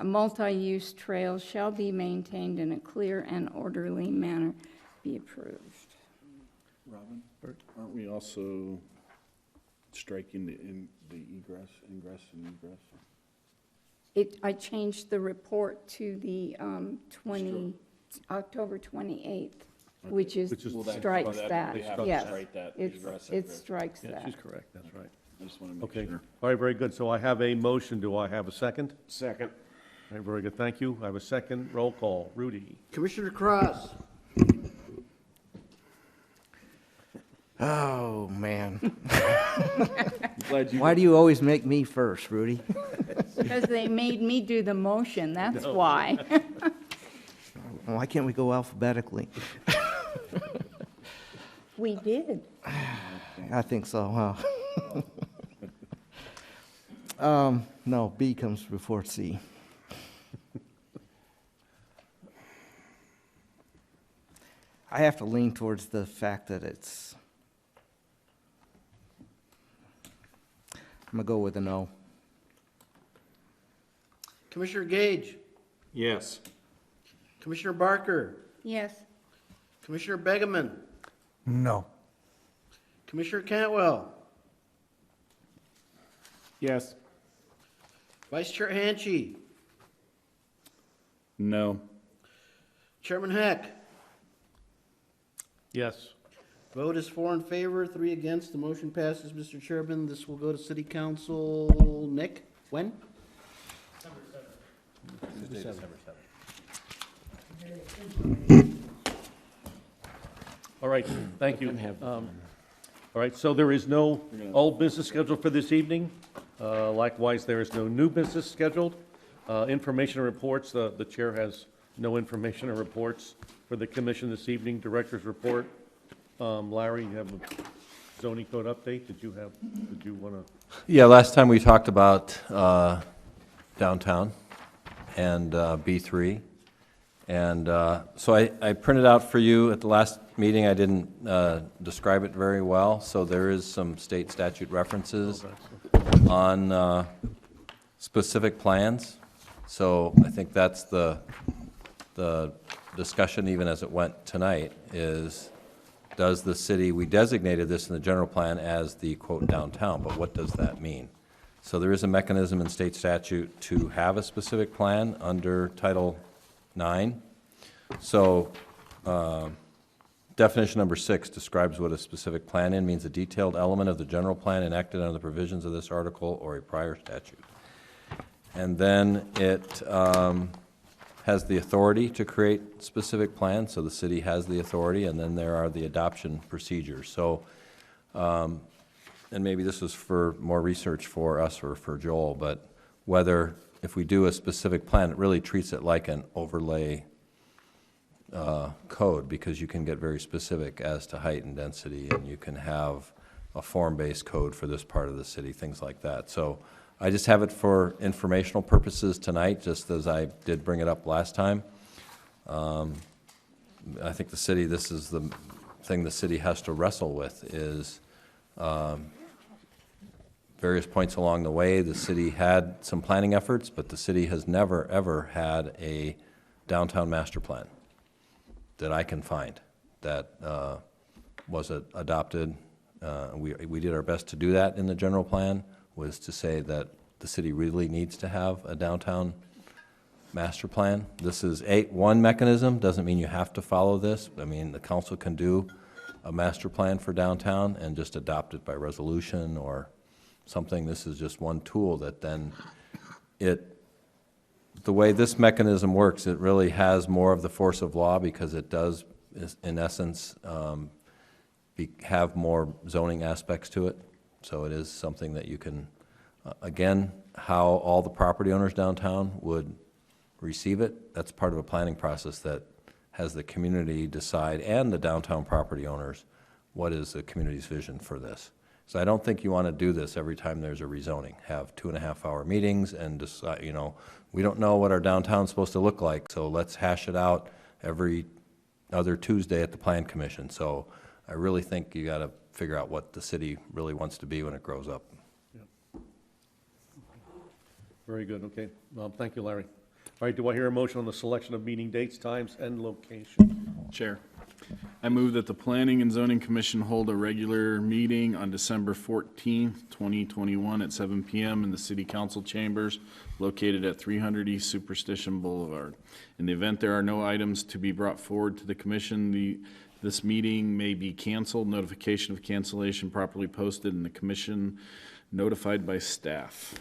multi-use trails shall be maintained in a clear and orderly manner, be approved. Robin, aren't we also striking the ingress and egress? I changed the report to the October 28th, which strikes that. Yes, it strikes Yeah, that. she's correct, that's right. I just want to make Okay, sure. all right, very good. So I have a motion. Do I have a second? Second. All right, very good, thank you. I have a second. Roll call. Rudy? Commissioner Cross. Oh, man. Glad you. Why do you always make me first, Rudy? Because they made me do the motion, that's why. Why can't we go alphabetically? We did. I think so, huh? No, B comes before C. I have to lean towards the fact that I'm going to go with a no. Commissioner Gage. Yes. Commissioner Barker. Yes. Commissioner Begeman. No. Commissioner Cantwell. Yes. Vice Chair Hanchey. No. Chairman Heck. Yes. Vote is 4 in favor, 3 against. The motion passes, Mr. Chairman. This will go to City Council, Nick, when? Tuesday, December 7th. All right, thank you. All right, so there is no old business scheduled for this evening. Likewise, there is no new business scheduled. Information and reports, the chair has no information or reports for the commission this evening. Director's report. Larry, you have a zoning code update? Did you want to? Yeah, last time we talked about downtown and B3. And so I printed out for you at the last meeting. I didn't describe it very well, so there is some state statute references on specific plans. So I think that's the discussion, even as it went tonight, is does the city, we designated this in the general plan as the quote downtown, but what does that mean? So there is a mechanism in state statute to have a specific plan under Title 9. So definition number 6 describes what a specific plan in means: a detailed element of the general plan enacted under the provisions of this article or a prior statute. And then it has the authority to create specific plans, so the city has the authority, and then there are the adoption procedures. So, and maybe this is for more research for us or for Joel, but whether if we do a specific plan, it really treats it like an overlay code, because you can get very specific as to height and density, and you can have a form-based code for this part of the city, things like that. So I just have it for informational purposes tonight, just as I did bring it up last time. I think the city, this is the thing the city has to wrestle with, is various points along the way, the city had some planning efforts, but the city has never, ever had a downtown master plan that I can find that was adopted. We did our best to do that in the general plan, was to say that the city really needs to have a downtown master plan. This is one mechanism, doesn't mean you have to follow this. I mean, the council can do a master plan for downtown and just adopt it by resolution or something. This is just one tool that then the way this mechanism works, it really has more of the force of law, because it does, in essence, have more zoning aspects to it. So it is something that you can, again, how all the property owners downtown would receive it, that's part of a planning process that has the community decide, and the downtown property owners, what is the community's vision for this. So I don't think you want to do this every time there's a rezoning. Have 2.5-hour meetings and decide, you know, we don't know what our downtown's supposed to look like, so let's hash it out every other Tuesday at the Plan Commission. So I really think you got to figure out what the city really wants to be when it grows up. Very good, okay. Thank you, Larry. All right, do I hear a motion on the selection of meeting dates, times, and location? Chair, I move that the Planning and Zoning Commission hold a regular meeting on December 14th, 2021 at 7 p.m. in the City Council chambers located at 300 East Superstition Boulevard. In the event there are no items to be brought forward to the commission, this meeting may be canceled. Notification of cancellation properly posted and the commission notified by staff.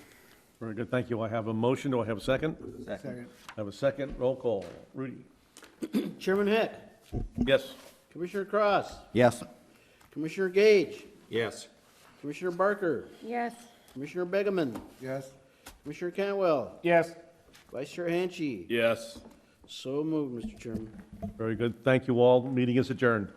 Very good, thank you. I have a motion. Do I have a second? Second. I have a second. Roll call. Rudy? Chairman Hitt. Yes. Commissioner Cross. Yes. Commissioner Gage. Yes. Commissioner Barker. Yes. Commissioner Begeman. Yes. Commissioner Cantwell. Yes. Vice Chair Hanchey. Yes. So moved, Mr. Chairman. Very good. Thank you all. Meeting is adjourned.